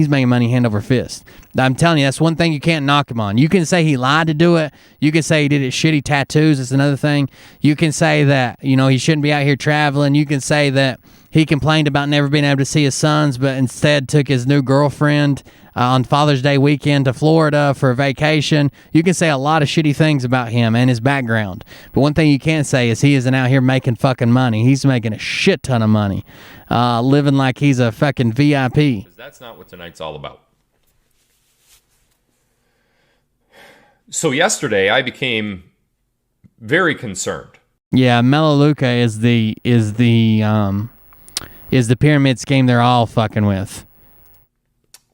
making money hand over fist. I'm telling you, that's one thing you can't knock him on. You can say he lied to do it. You can say he did it shitty tattoos. That's another thing. You can say that, he shouldn't be out here traveling. You can say that he complained about never being able to see his sons, but instead took his new girlfriend on Father's Day weekend to Florida for a vacation. You can say a lot of shitty things about him and his background. But one thing you can't say is he isn't out here making fucking money. He's making a shit ton of money, living like he's a fucking VIP. Because that's not what tonight's all about. So yesterday, I became very concerned. Yeah, Melaleuca is the pyramid scheme they're all fucking with.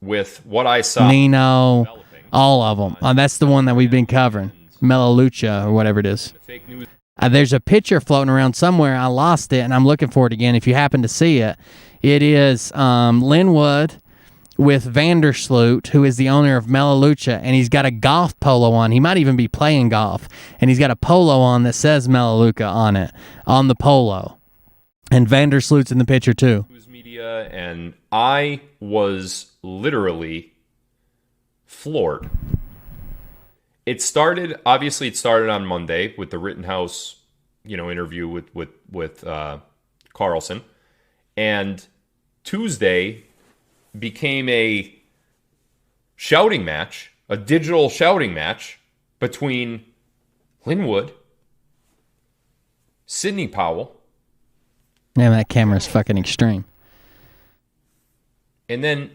with what I saw. Nino, all of them. That's the one that we've been covering. Melaleuca or whatever it is. Fake news. There's a picture floating around somewhere. I lost it, and I'm looking for it again. If you happen to see it, it is Linwood with Vandersloot, who is the owner of Melaleuca, and he's got a golf polo on. He might even be playing golf, and he's got a polo on that says Melaleuca on it, on the polo. And Vandersloot's in the picture, too. News media, and I was literally floored. It started on Monday with the Rittenhouse, interview with Carlson, and Tuesday became a shouting match, a digital shouting match between Linwood, Sidney Powell. Man, that camera's fucking extreme. And then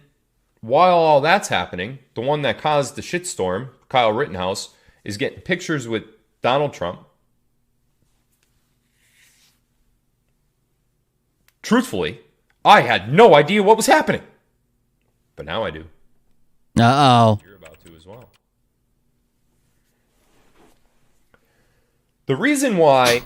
while all that's happening, the one that caused the shitstorm, Kyle Rittenhouse, is getting pictures with Donald Trump. Truthfully, I had no idea what was happening. But now I do. Uh-oh. You're about to as well. The reason why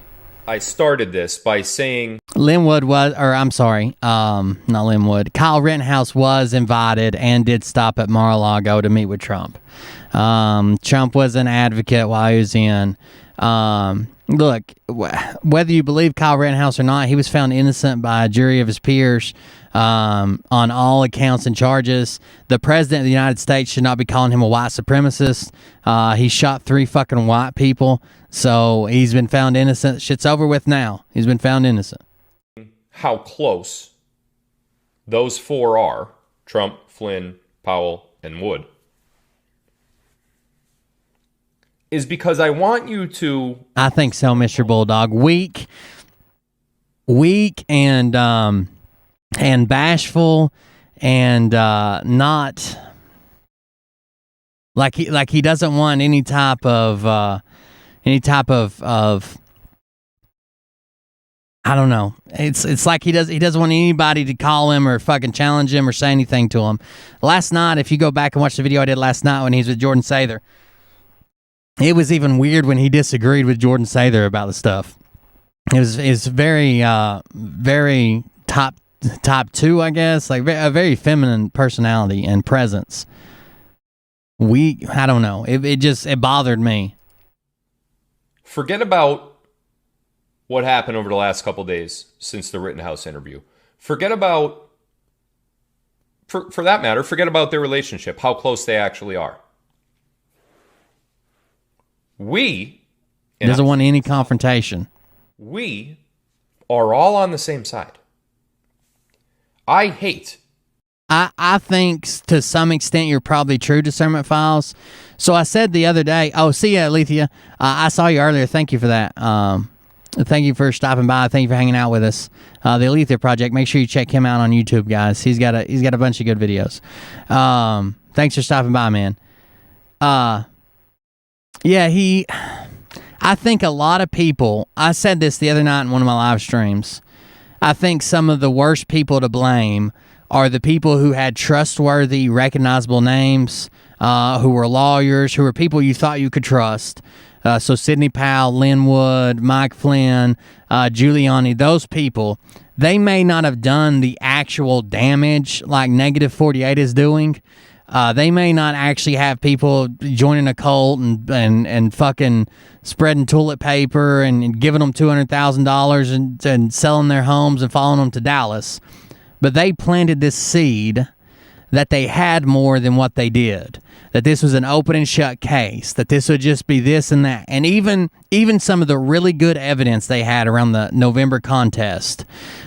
I started this by saying Linwood was, or I'm sorry, not Linwood. Kyle Rittenhouse was invited and did stop at Mar-a-Lago to meet with Trump. Trump was an advocate while he was in. Look, whether you believe Kyle Rittenhouse or not, he was found innocent by a jury of his peers on all accounts and charges. The president of the United States should not be calling him a white supremacist. He shot 3 fucking white people, so he's been found innocent. Shit's over with now. He's been found innocent. how close those 4 are: Trump, Flynn, Powell, and Wood, is because I want you to... I think so, Mr. Bulldog. Weak and bashful and not like he doesn't want any type of I don't know. It's like he doesn't want anybody to call him or fucking challenge him or say anything to him. Last night, if you go back and watch the video I did last night when he was with Jordan Sather, it was even weird when he disagreed with Jordan Sather about the stuff. It was very very top 2, I guess, like a very feminine personality and presence. I don't know. It bothered me. Forget about what happened over the last couple days since the Rittenhouse interview. Forget about, for that matter, forget about their relationship, how close they actually are. We... Doesn't want any confrontation. We are all on the same side. I hate... I think to some extent you're probably true, Discernment Files. So I said the other day, see ya, Alethea. I saw you earlier. Thank you for that. Thank you for stopping by. Thank you for hanging out with us. The Alethea Project. Make sure you check him out on YouTube, guys. He's got a bunch of good videos. Thanks for stopping by, man. I think a lot of people, I said this the other night in one of my live streams, I think some of the worst people to blame are the people who had trustworthy, recognizable names, who were lawyers, who were people you thought you could trust. So Sidney Powell, Linwood, Mike Flynn, Giuliani, those people, they may not have done the actual damage like Negative 48 is doing. They may not actually have people joining a cult and fucking spreading toilet paper and giving them $200,000 and selling their homes and following them to Dallas. But they planted this seed that they had more than what they did. That this was an open and shut case. That this would just be this and that. And even some of the really good evidence they had around the November contest,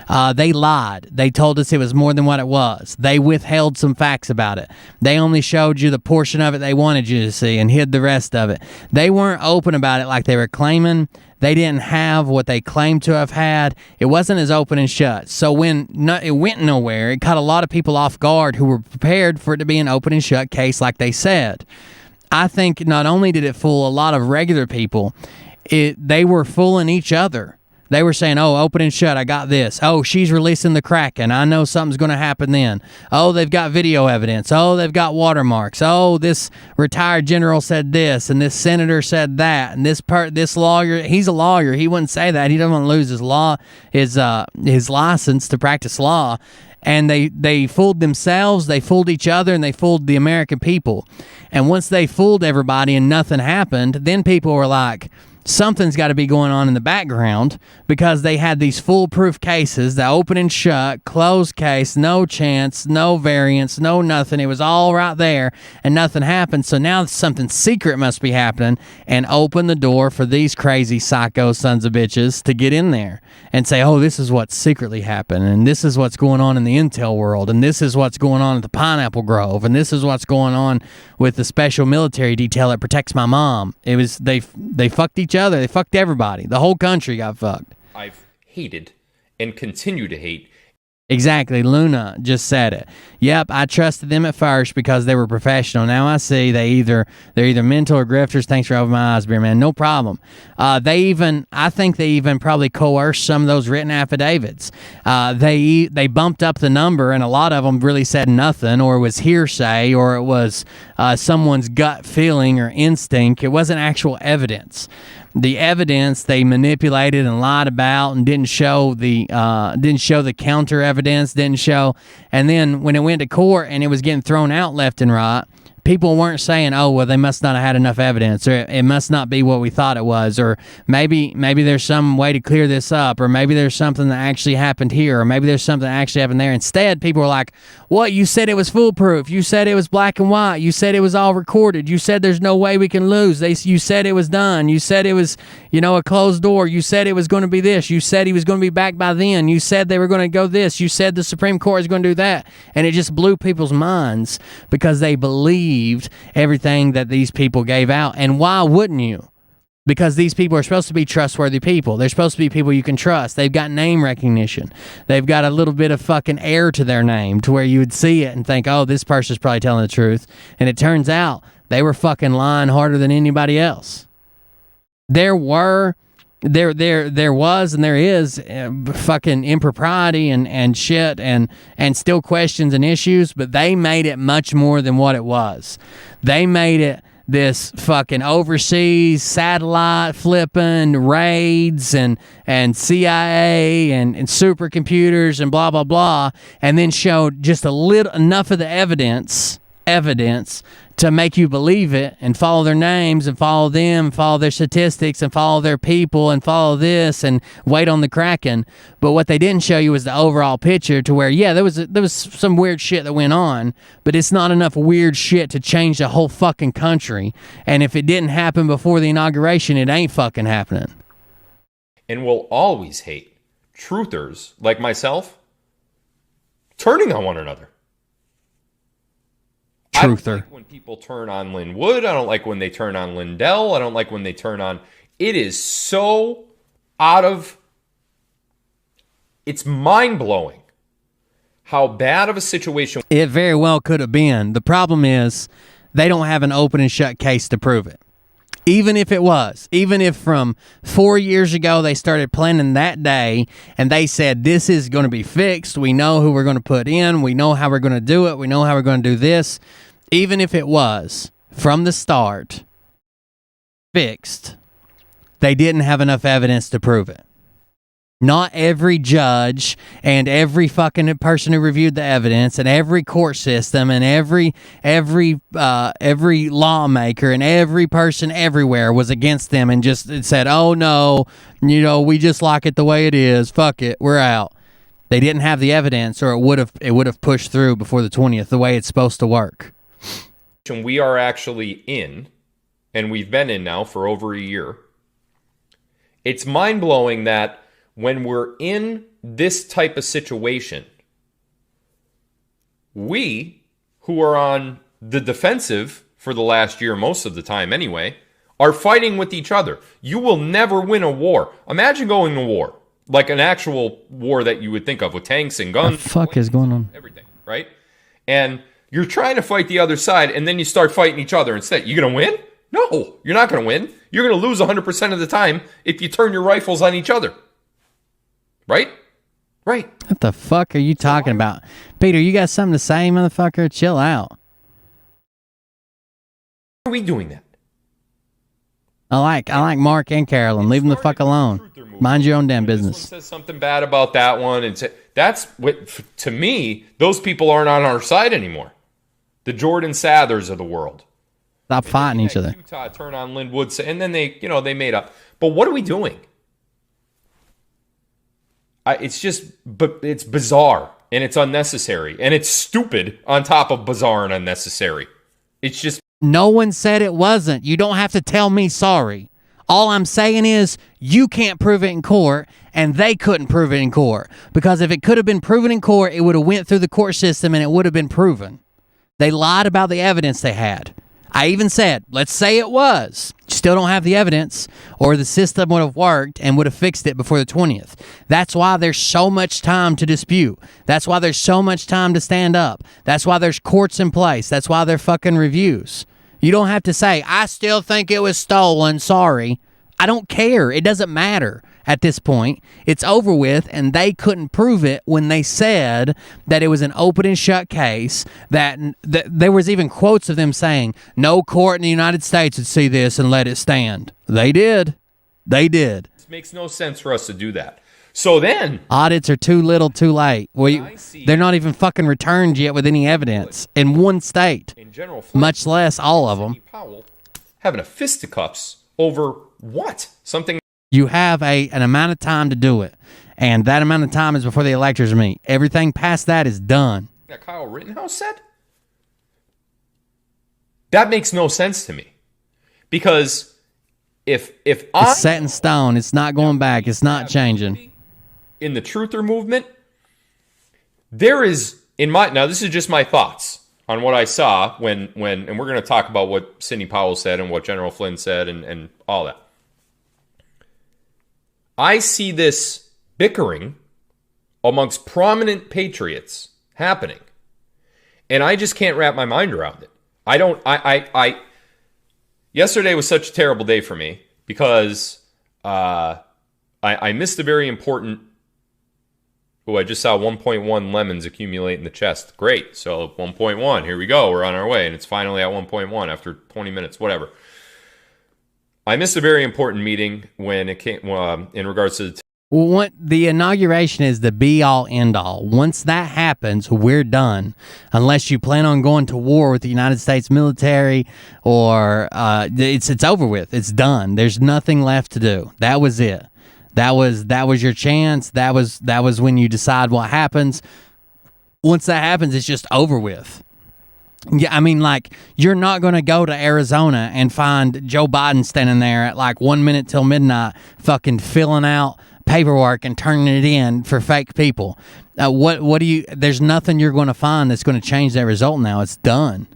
they lied. They told us it was more than what it was. They withheld some facts about it. They only showed you the portion of it they wanted you to see and hid the rest of it. They weren't open about it like they were claiming. They didn't have what they claimed to have had. It wasn't as open and shut. So when it went nowhere, it caught a lot of people off guard who were prepared for it to be an open and shut case like they said. I think not only did it fool a lot of regular people, they were fooling each other. They were saying, oh, open and shut, I got this. Oh, she's releasing the Kraken. I know something's going to happen then. Oh, they've got video evidence. Oh, they've got watermarks. Oh, this retired general said this, and this senator said that, and this lawyer, he's a lawyer. He wouldn't say that. He doesn't want to lose his license to practice law. And they fooled themselves, they fooled each other, and they fooled the American people. And once they fooled everybody and nothing happened, then people were like, something's got to be going on in the background, because they had these foolproof cases, the open and shut, closed case, no chance, no variance, no nothing. It was all right there, and nothing happened. So now something secret must be happening, and open the door for these crazy psycho sons of bitches to get in there and say, oh, this is what secretly happened, and this is what's going on in the intel world, and this is what's going on at the Pineapple Grove, and this is what's going on with the special military detail that protects my mom. It was they fucked each other. They fucked everybody. The whole country got fucked. I've hated and continue to hate. Exactly. Luna just said it. Yep, I trusted them at first because they were professional. Now I see they're either mental or grifters. Thanks for opening my eyes, Beer Man. No problem. I think they even probably coerced some of those written affidavits. They bumped up the number, and a lot of them really said nothing, or it was hearsay, or it was someone's gut feeling or instinct. It wasn't actual evidence. The evidence they manipulated and lied about, and didn't show the counter evidence, and then when it went to court and it was getting thrown out left and right, people weren't saying, oh, well, they must not have had enough evidence, or it must not be what we thought it was, or maybe there's some way to clear this up, or maybe there's something that actually happened here, or maybe there's something that actually happened there. Instead, people were like, what? You said it was foolproof. You said it was black and white. You said it was all recorded. You said there's no way we can lose. You said it was done. You said it was, a closed door. You said it was going to be this. You said he was going to be back by then. You said they were going to go this. You said the Supreme Court is going to do that. And it just blew people's minds because they believed everything that these people gave out. And why wouldn't you? Because these people are supposed to be trustworthy people. They're supposed to be people you can trust. They've got name recognition. They've got a little bit of fucking air to their name to where you would see it and think, oh, this person's probably telling the truth. And it turns out they were fucking lying harder than anybody else. There was and there is fucking impropriety and shit and still questions and issues, but they made it much more than what it was. They made it this fucking overseas satellite flipping raids and CIA and supercomputers and blah blah blah, and then showed just enough of the evidence to make you believe it and follow their names and follow them, follow their statistics and follow their people and follow this and wait on the Kraken. But what they didn't show you was the overall picture to where, yeah, there was some weird shit that went on, but it's not enough weird shit to change the whole fucking country. And if it didn't happen before the inauguration, it ain't fucking happening. And will always hate truthers like myself turning on one another. Truther. I don't like when people turn on Lynn Wood. I don't like when they turn on Lindell. I don't like when they turn on... It is so it's mind-blowing how bad of a situation... It very well could have been. The problem is they don't have an open and shut case to prove it. Even if from 4 years ago they started planning that day and they said, this is going to be fixed, we know who we're going to put in, we know how we're going to do it, we know how we're going to do this. Even if it was, from the start, fixed, they didn't have enough evidence to prove it. Not every judge and every fucking person who reviewed the evidence and every court system and every lawmaker and every person everywhere was against them and just said, oh no, we just like it the way it is. Fuck it, we're out. They didn't have the evidence, or it would have pushed through before the 20th the way it's supposed to work. We are actually in, and we've been in now for over a year. It's mind-blowing that when we're in this type of situation, we, who are on the defensive for the last year, most of the time anyway, are fighting with each other. You will never win a war. Imagine going to war, like an actual war that you would think of with tanks and guns. What the fuck is going on? Everything, right? And you're trying to fight the other side, and then you start fighting each other instead. You going to win? No, you're not going to win. You're going to lose 100% of the time if you turn your rifles on each other. right? Right. What the fuck are you talking about? Peter, you got something to say, motherfucker? Chill out. Why are we doing that? I like Mark and Carolyn. Leave them the fuck alone. Mind your own damn This one business. says something bad about that one, and that's what, to me, those people aren't on our side anymore. The Jordan Sathers of the world. Stop fighting each other. Utah turn on Linwood, and then they made up. But what are we doing? It's bizarre and it's unnecessary and it's stupid on top of bizarre and unnecessary. It's just. No one said it wasn't. You don't have to tell me sorry. All I'm saying is you can't prove it in court, and they couldn't prove it in court. Because if it could have been proven in court, it would have went through the court system and it would have been proven. They lied about the evidence they had. I even said, let's say it was. You still don't have the evidence, or the system would have worked and would have fixed it before the 20th. That's why there's so much time to dispute. That's why there's so much time to stand up. That's why there's courts in place. That's why they're fucking reviews. You don't have to say, I still think it was stolen, sorry. I don't care. It doesn't matter at this point. It's over with, and they couldn't prove it when they said that it was an open and shut case, that there was even quotes of them saying, no court in the United States would see this and let it stand. They did. They did. It makes no sense for us to do that. So then. Audits are too little too late. They're not even fucking returned yet with any evidence in one state, In General Flynn, much less all of them. Powell having a fisticuffs over what? Something. You have an amount of time to do it, and that amount of time is before the electors meet. Everything past that is done. That Kyle Rittenhouse said? That makes no sense to me. Because if It's set in stone. It's not going back. It's not changing. In the truther movement, there is, now this is just my thoughts on what I saw when and we're going to talk about what Sidney Powell said and what General Flynn said and all that. I see this bickering amongst prominent patriots happening, and I just can't wrap my mind around it. Yesterday was such a terrible day for me because I missed a very important. Oh, I just saw 1.1 lemons accumulate in the chest. Great. So 1.1, here we go. We're on our way, and it's finally at 1.1 after 20 minutes, whatever. I missed a very important meeting when it came in regards to The inauguration is the be-all, end-all. Once that happens, we're done. Unless you plan on going to war with the United States military, or it's over with. It's done. There's nothing left to do. That was it. That was your chance. That was when you decide what happens. Once that happens, it's just over with. Yeah, I mean, like, you're not going to go to Arizona and find Joe Biden standing there at like 1 minute till midnight fucking filling out paperwork and turning it in for fake people. There's nothing you're going to find that's going to change that result now. It's done.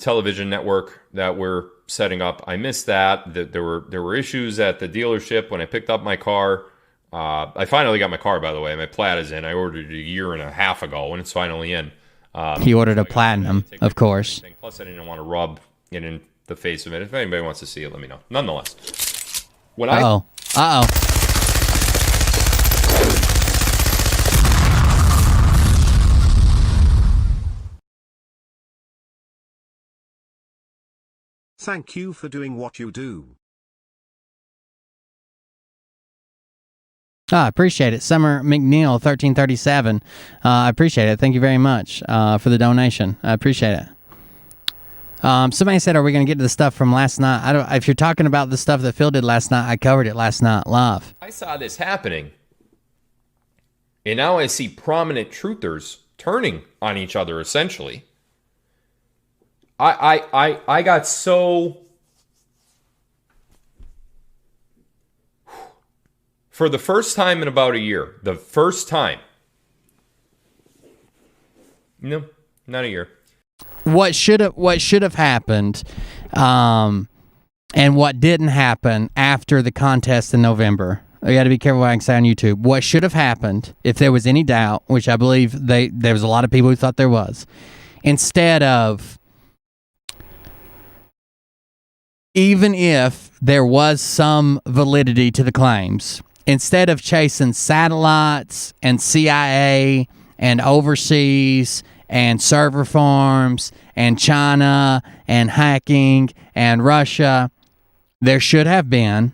Television network that we're setting up. I missed that. There were issues at the dealership when I picked up my car. I finally got my car, by the way. My Plaid is in. I ordered it a year and a half ago, and it's finally in. He ordered a platinum, of course. Plus, I didn't want to rub it in the face of it. If anybody wants to see it, let me know. Nonetheless, Uh-oh. Thank you for doing what you do. I appreciate it. Summer McNeil, 1337. I appreciate it. Thank you very much for the donation. I appreciate it. Somebody said, are we going to get to the stuff from last night? If you're talking about the stuff that Phil did last night, I covered it last night live. I saw this happening, and now I see prominent truthers turning on each other, essentially. I got so... For the first time in about a year, the first time. No, not a year. What should have happened, and what didn't happen after the contest in November. You got to be careful what I can say on YouTube. What should have happened, if there was any doubt, which I believe there was a lot of people who thought there was, instead of, even if there was some validity to the claims, instead of chasing satellites and CIA and overseas and server farms and China and hacking and Russia, there should have been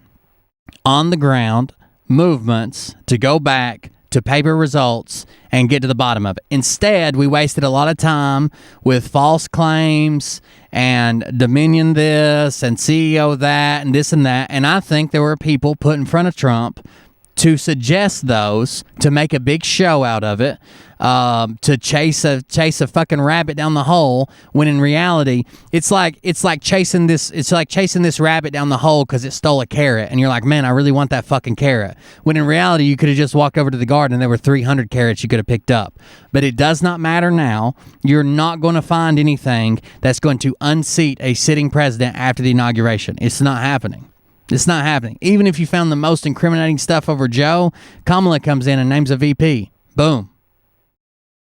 on the ground movements to go back to paper results and get to the bottom of it. Instead, we wasted a lot of time with false claims and Dominion this and CEO that and this and that. And I think there were people put in front of Trump to suggest those, to make a big show out of it, to chase a fucking rabbit down the hole, when in reality it's like chasing this rabbit down the hole because it stole a carrot, and you're like, man, I really want that fucking carrot, when in reality you could have just walked over to the garden and there were 300 carrots you could have picked up. But it does not matter now. You're not going to find anything that's going to unseat a sitting president after the inauguration. It's not happening. It's not happening. Even if you found the most incriminating stuff over Joe, Kamala comes in and names a VP. Boom.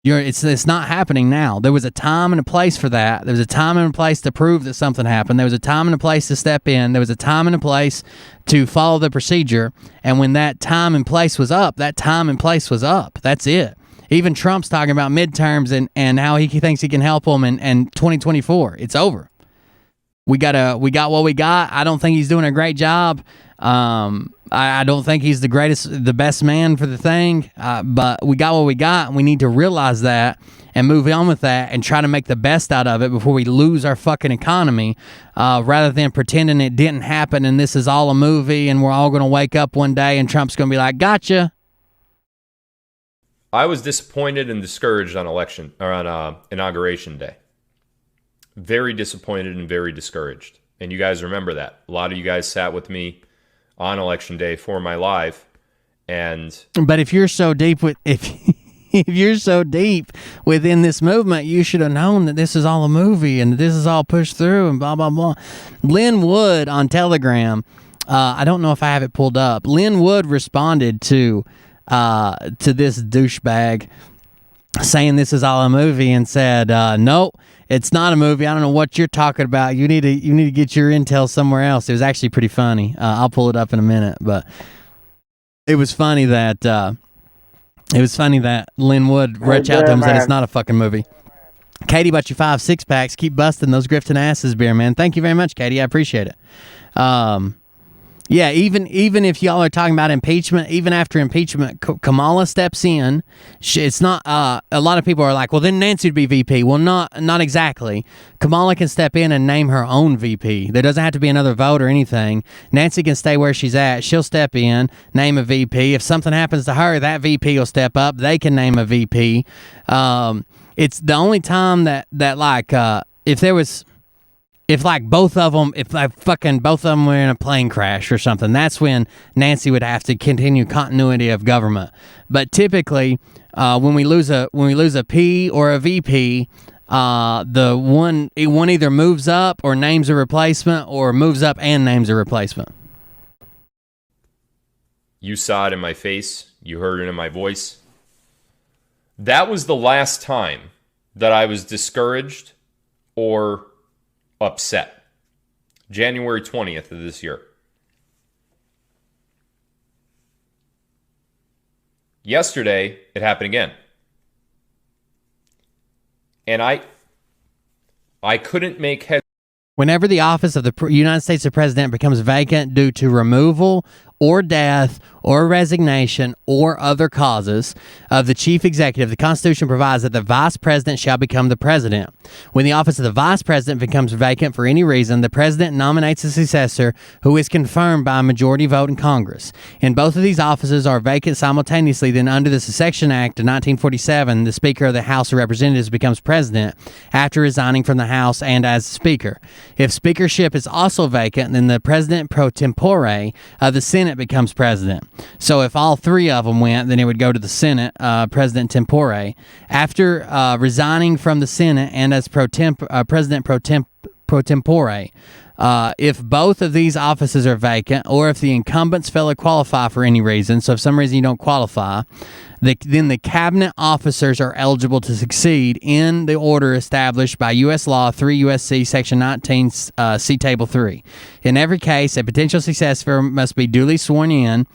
It's not happening now. There was a time and a place for that. There was a time and a place to prove that something happened. There was a time and a place to step in. There was a time and a place to follow the procedure. And when that time and place was up, that time and place was up. That's it. Even Trump's talking about midterms and how he thinks he can help them in 2024. It's over. We got what we got. I don't think he's doing a great job. I don't think he's the best man for the thing. But we got what we got, and we need to realize that and move on with that and try to make the best out of it before we lose our fucking economy, rather than pretending it didn't happen and this is all a movie and we're all going to wake up one day and Trump's going to be like, gotcha. I was disappointed and discouraged on inauguration day. Very disappointed and very discouraged. And you guys remember that. A lot of you guys sat with me on election day for my live. But if you're so deep if you're so deep within this movement, you should have known that this is all a movie and this is all pushed through and blah, blah, blah. Lynn Wood on Telegram, I don't know if I have it pulled up. Lynn Wood responded to this douchebag saying this is all a movie and said, nope, it's not a movie. I don't know what you're talking about. You need to get your intel somewhere else. It was actually pretty funny. I'll pull it up in a minute, but it was funny that Lynn Wood reached out to him and said it's not a fucking movie. Katie bought you 5 6-packs. Keep busting those Grifton asses beer, man. Thank you very much, Katie. I appreciate it. Yeah, even if y'all are talking about impeachment, even after impeachment, Kamala steps in. It's not. A lot of people are like, well, then Nancy would be VP. Well, not exactly. Kamala can step in and name her own VP. There doesn't have to be another vote or anything. Nancy can stay where she's at. She'll step in, name a VP. If something happens to her, that VP will step up. They can name a VP. It's the only time that like if both of them were in a plane crash or something, that's when Nancy would have to continue continuity of government. But typically, when we lose a P or a VP, the one either moves up or names a replacement, or moves up and names a replacement. You saw it in my face. You heard it in my voice. That was the last time that I was discouraged or upset. January 20th of this year. Yesterday, it happened again. And I couldn't make head. Whenever the office of the United States President becomes vacant due to removal or death or resignation or other causes of the chief executive, the Constitution provides that the vice president shall become the president. When the office of the vice president becomes vacant for any reason, the president nominates a successor who is confirmed by a majority vote in Congress. And both of these offices are vacant simultaneously. Then under the Succession Act of 1947, the Speaker of the House of Representatives becomes president after resigning from the House and as Speaker. If speakership is also vacant, then the president pro tempore of the Senate becomes president. So if all three of them went, then it would go to the Senate, president tempore. After resigning from the Senate and as president pro tempore, if both of these offices are vacant, or if the incumbents fail to qualify for any reason, so if some reason you don't qualify, then the cabinet officers are eligible to succeed in the order established by U.S. Law 3 U.S.C. Section 19, see Table 3. In every case, a potential successor must be duly sworn in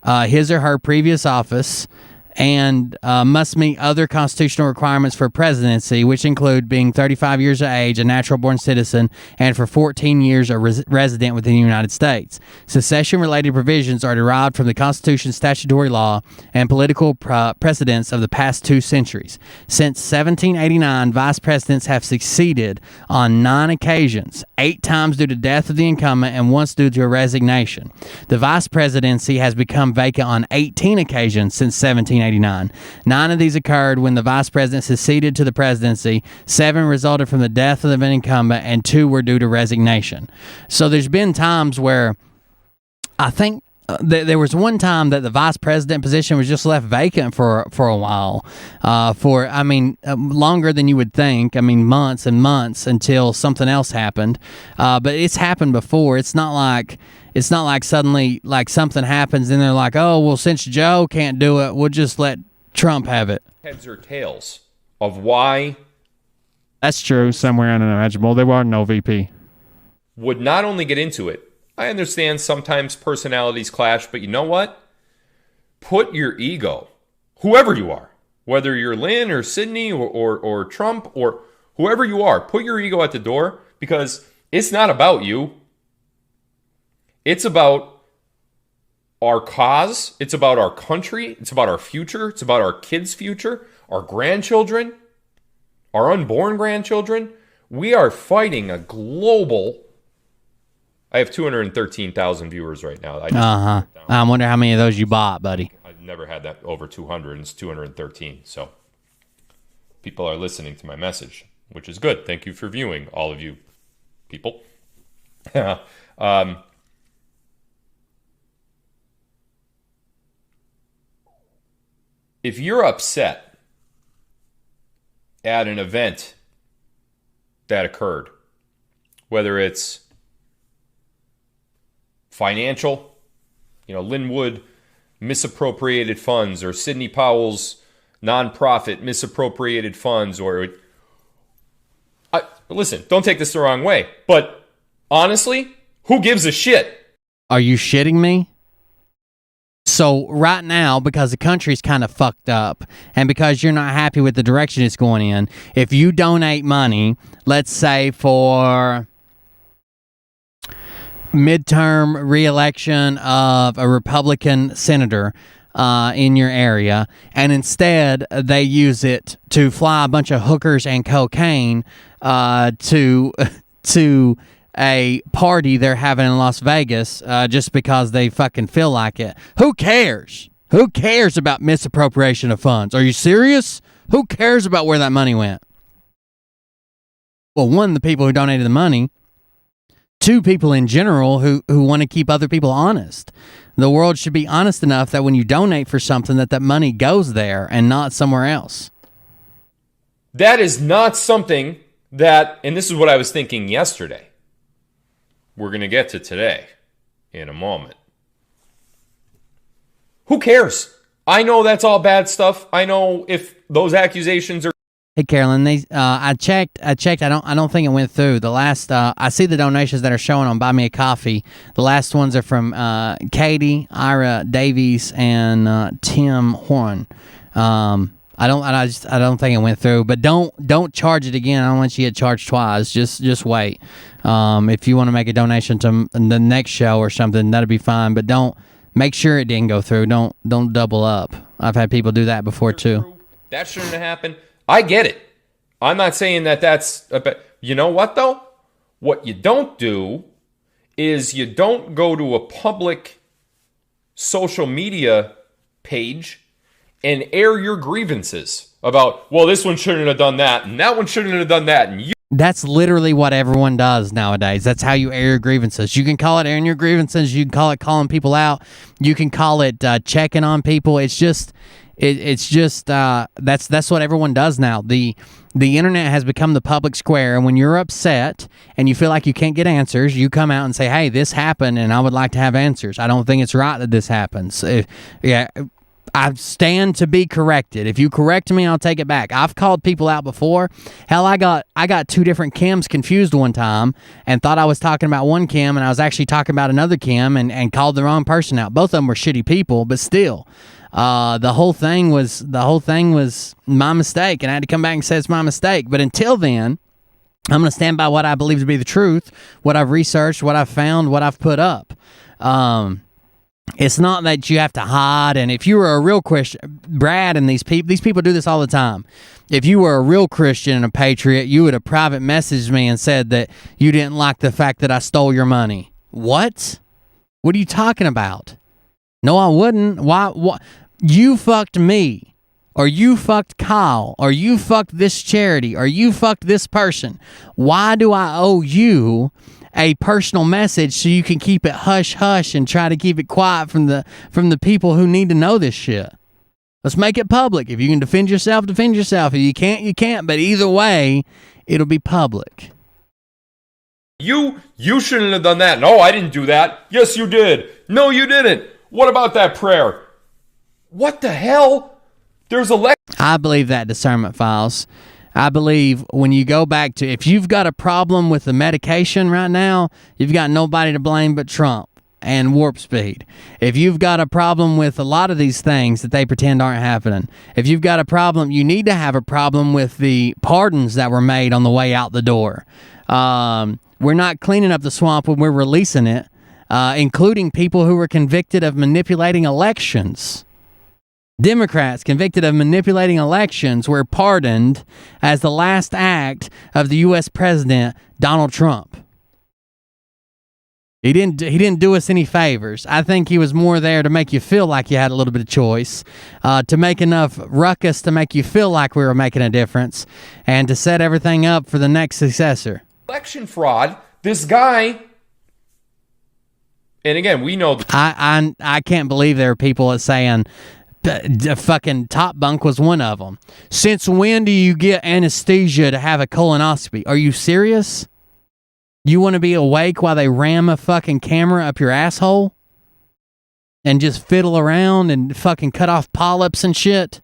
his or her previous office and must meet other constitutional requirements for presidency, which include being 35 years of age, a natural-born citizen, and for 14 years a resident within the United States. Secession-related provisions are derived from the Constitution's statutory law and political precedents of the past 2 centuries. Since 1789, vice presidents have succeeded on 9 occasions, 8 times due to death of the incumbent and once due to a resignation. The vice presidency has become vacant on 18 occasions since 1789. 9 of these occurred when the vice president succeeded to the presidency, 7 resulted from the death of the incumbent, and 2 were due to resignation. So there's been times where I think there was one time that the vice president position was just left vacant for a while, longer than you would think. I mean, months and months until something else happened. But it's happened before. It's not like suddenly like something happens and they're like, oh, well, since Joe can't do it, we'll just let Trump have it. Heads or tails of why That's true. Somewhere unimaginable. They were no VP. would not only get into it. I understand sometimes personalities clash, but you know what? Put your ego, whoever you are, whether you're Lynn or Sidney or Trump or whoever you are, put your ego at the door, because it's not about you. It's about our cause. It's about our country. It's about our future. It's about our kids' future, our grandchildren, our unborn grandchildren. We are fighting a global... I have 213,000 viewers right now. I wonder how many of those you bought, buddy. I've never had that over 200, and it's 213. So people are listening to my message, which is good. Thank you for viewing, all of you people. If you're upset at an event that occurred, whether it's financial, Linwood misappropriated funds, or Sidney Powell's nonprofit misappropriated funds, listen, don't take this the wrong way, but honestly, who gives a shit? Are you shitting me? So right now, because the country's kind of fucked up, and because you're not happy with the direction it's going in, if you donate money, let's say for midterm re-election of a Republican senator in your area, and instead they use it to fly a bunch of hookers and cocaine to a party they're having in Las Vegas just because they fucking feel like it. Who cares? Who cares about misappropriation of funds? Are you serious? Who cares about where that money went? Well, one, the people who donated the money. 2, people in general who want to keep other people honest. The world should be honest enough that when you donate for something, that money goes there and not somewhere else. That is not something that, and this is what I was thinking yesterday. We're going to get to today in a moment. Who cares? I know that's all bad stuff. I know if those accusations are... Hey Carolyn, I checked. I don't think it went through. The last I see the donations that are showing on Buy Me a Coffee. The last ones are from Katie, Ira Davies, and Tim Horn. I don't think it went through. But don't charge it again. I don't want you to get charged twice. Just wait. If you want to make a donation to the next show or something, that'd be fine. But don't make sure it didn't go through. Don't double up. I've had people do that before too. That shouldn't have happened. I get it. I'm not saying that's... But you know what, though? What you don't do is you don't go to a public social media page and air your grievances about, well, this one shouldn't have done that, and that one shouldn't have done that, and you... That's literally what everyone does nowadays. That's how you air your grievances. You can call it airing your grievances. You can call it calling people out. You can call it checking on people. It's just... that's what everyone does now. The internet has become the public square, and when you're upset and you feel like you can't get answers, you come out and say, hey, this happened and I would like to have answers. I don't think it's right that this happens. I stand to be corrected. If you correct me, I'll take it back. I've called people out before. Hell, I got two different Kims confused one time and thought I was talking about one Kim and I was actually talking about another Kim and called the wrong person out. Both of them were shitty people, but still, the whole thing was my mistake, and I had to come back and say it's my mistake. But until then, I'm going to stand by what I believe to be the truth, what I've researched, what I've found, what I've put up. It's not that you have to hide, and if you were a real Christian, Brad and these people do this all the time. If you were a real Christian and a patriot, you would have private messaged me and said that you didn't like the fact that I stole your money. What? What are you talking about? No, I wouldn't. Why? You fucked me, or you fucked Kyle, or you fucked this charity, or you fucked this person. Why do I owe you a personal message so you can keep it hush hush and try to keep it quiet from the people who need to know this shit? Let's make it public. If you can defend yourself, defend yourself. If you can't, you can't. But either way, it'll be public. You shouldn't have done that. No, I didn't do that. Yes, you did. No, you didn't. What about that prayer? What the hell? There's a I believe that, Discernment Files. I believe when you go back to, if you've got a problem with the medication right now, you've got nobody to blame but Trump and warp speed. If you've got a problem with a lot of these things that they pretend aren't happening, if you've got a problem, you need to have a problem with the pardons that were made on the way out the door. We're not cleaning up the swamp when we're releasing it, including people who were convicted of manipulating elections. Democrats convicted of manipulating elections were pardoned as the last act of the U.S. President, Donald Trump. He didn't do us any favors. I think he was more there to make you feel like you had a little bit of choice, to make enough ruckus to make you feel like we were making a difference, and to set everything up for the next successor. election fraud. This guy... And again, we know... I can't believe there are people that saying... The fucking Top Bunk was one of them. Since when do you get anesthesia to have a colonoscopy? Are you serious? You want to be awake while they ram a fucking camera up your asshole? And just fiddle around and fucking cut off polyps and shit?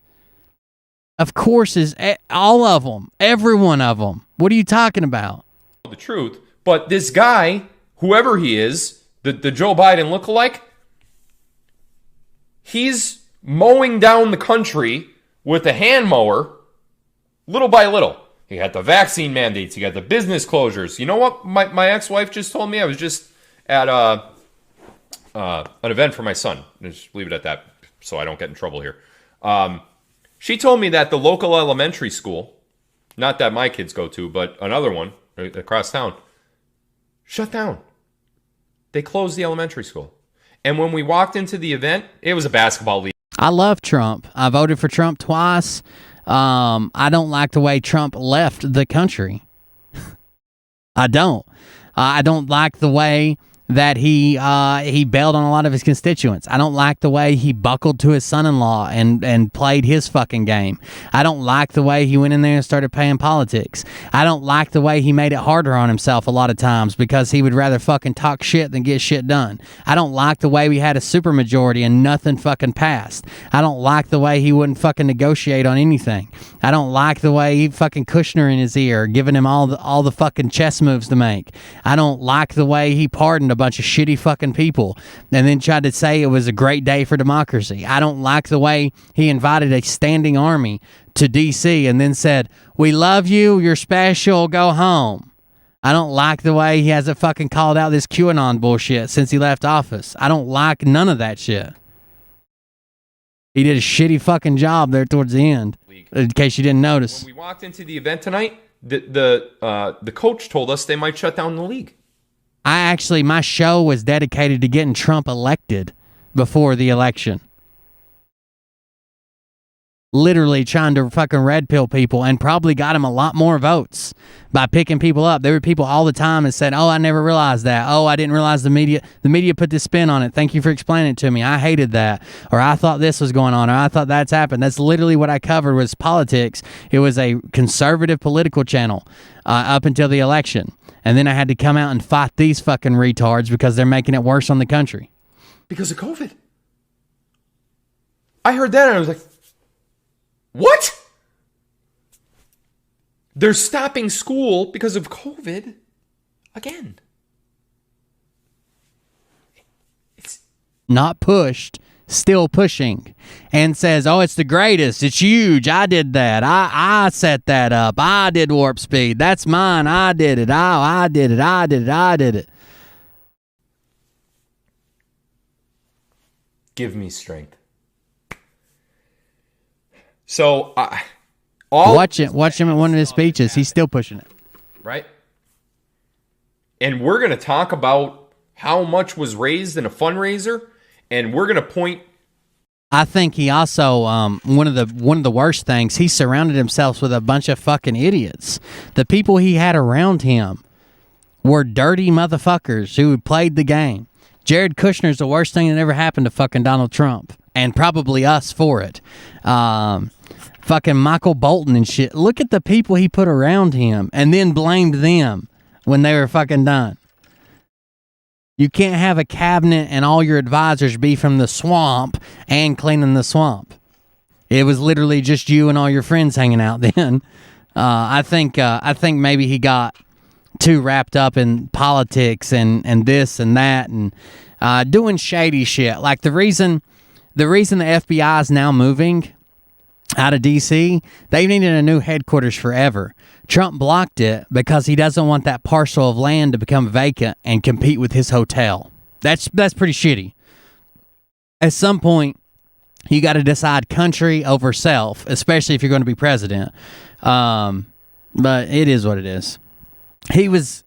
Of course, is all of them. Every one of them. What are you talking about? The truth. But this guy, whoever he is, the Joe Biden lookalike, he's mowing down the country with a hand mower, little by little. You got the vaccine mandates, you got the business closures. You know what my ex-wife just told me? I was just at an event for my son. Just leave it at that so I don't get in trouble here. She told me that the local elementary school, not that my kids go to, but another one right across town, shut down. They closed the elementary school. And when we walked into the event, it was a basketball league. I love Trump. I voted for Trump twice. I don't like the way Trump left the country. I don't. I don't like the way that he bailed on a lot of his constituents. I don't like the way he buckled to his son-in-law and played his fucking game. I don't like the way he went in there and started paying politics. I don't like the way he made it harder on himself a lot of times because he would rather fucking talk shit than get shit done. I don't like the way we had a supermajority and nothing fucking passed. I don't like the way he wouldn't fucking negotiate on anything. I don't like the way he fucking Kushner in his ear, giving him all the fucking chess moves to make. I don't like the way he pardoned a bunch of shitty fucking people and then tried to say it was a great day for democracy. I don't like the way he invited a standing army to D.C. and then said, "We love you, you're special, go home." I don't like the way he hasn't fucking called out this QAnon bullshit since he left office. I don't like none of that shit. He did a shitty fucking job there towards the end, in case you didn't notice. When we walked into the event tonight, the coach told us they might shut down the league. My show was dedicated to getting Trump elected before the election. Literally trying to fucking red pill people and probably got him a lot more votes by picking people up. There were people all the time that said, "Oh, I never realized that. Oh, I didn't realize the media put this spin on it. Thank you for explaining it to me. I hated that." Or "I thought this was going on," or "I thought that's happened." That's literally what I covered was politics. It was a conservative political channel up until the election. And then I had to come out and fight these fucking retards because they're making it worse on the country. Because of COVID. I heard that and I was like, what? They're stopping school because of COVID again. Not pushed, still pushing, and says, oh, it's the greatest, it's huge, I did that, I set that up, I did warp speed, that's mine, I did it, I did it, I did it, I did it. Give me strength. So, watch him at one of his speeches, he's still pushing it. Right? And we're going to talk about how much was raised in a fundraiser, and we're going to point. I think he also one of the worst things, he surrounded himself with a bunch of fucking idiots. The people he had around him were dirty motherfuckers who played the game. Jared Kushner's the worst thing that ever happened to fucking Donald Trump, and probably us for it. Fucking Michael Bolton and shit. Look at the people he put around him and then blamed them when they were fucking done. You can't have a cabinet and all your advisors be from the swamp and cleaning the swamp. It was literally just you and all your friends hanging out then. I think maybe he got too wrapped up in politics and this and that and doing shady shit. Like the reason the FBI is now moving out of D.C., they needed a new headquarters forever. Trump blocked it because he doesn't want that parcel of land to become vacant and compete with his hotel. That's pretty shitty. At some point, you got to decide country over self, especially if you're going to be president. But it is what it is. He was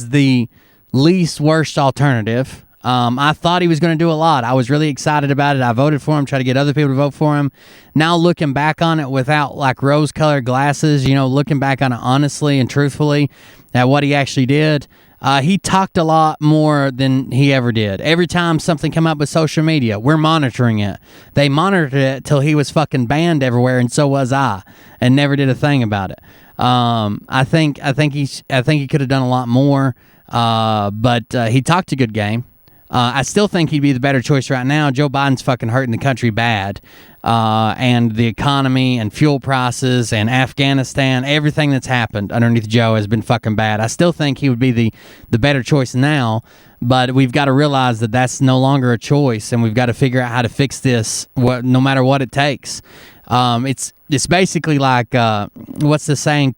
the least worst alternative. I thought he was going to do a lot. I was really excited about it. I voted for him, tried to get other people to vote for him. Now looking back on it without like rose-colored glasses, looking back on it honestly and truthfully at what he actually did, he talked a lot more than he ever did. Every time something come up with social media, we're monitoring it. They monitored it till he was fucking banned everywhere, and so was I, and never did a thing about it. I think he could have done a lot more, but he talked a good game. I still think he'd be the better choice right now. Joe Biden's fucking hurting the country bad. And the economy and fuel prices and Afghanistan, everything that's happened underneath Joe has been fucking bad. I still think he would be the better choice now, but we've got to realize that that's no longer a choice, and we've got to figure out how to fix this no matter what it takes. It's basically like, what's the saying?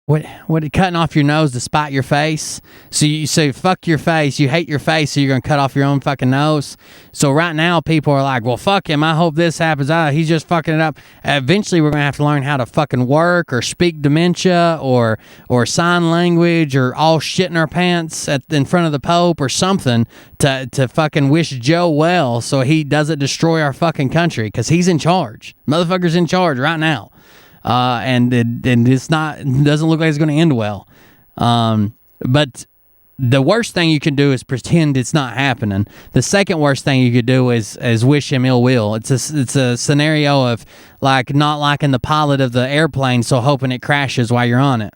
What cutting off your nose to spite your face? So you say fuck your face, you hate your face, so you're gonna cut off your own fucking nose. So right now people are like, well, fuck him, I hope this happens. He's just fucking it up. Eventually we're gonna have to learn how to fucking work or speak dementia or sign language or all shit in our pants in front of the Pope or something to fucking wish Joe well so he doesn't destroy our fucking country, because he's in charge. Motherfucker's in charge right now. And it's doesn't look like it's going to end well. But the worst thing you can do is pretend it's not happening. The second worst thing you could do is wish him ill will. It's a scenario of like not liking the pilot of the airplane, so hoping it crashes while you're on it.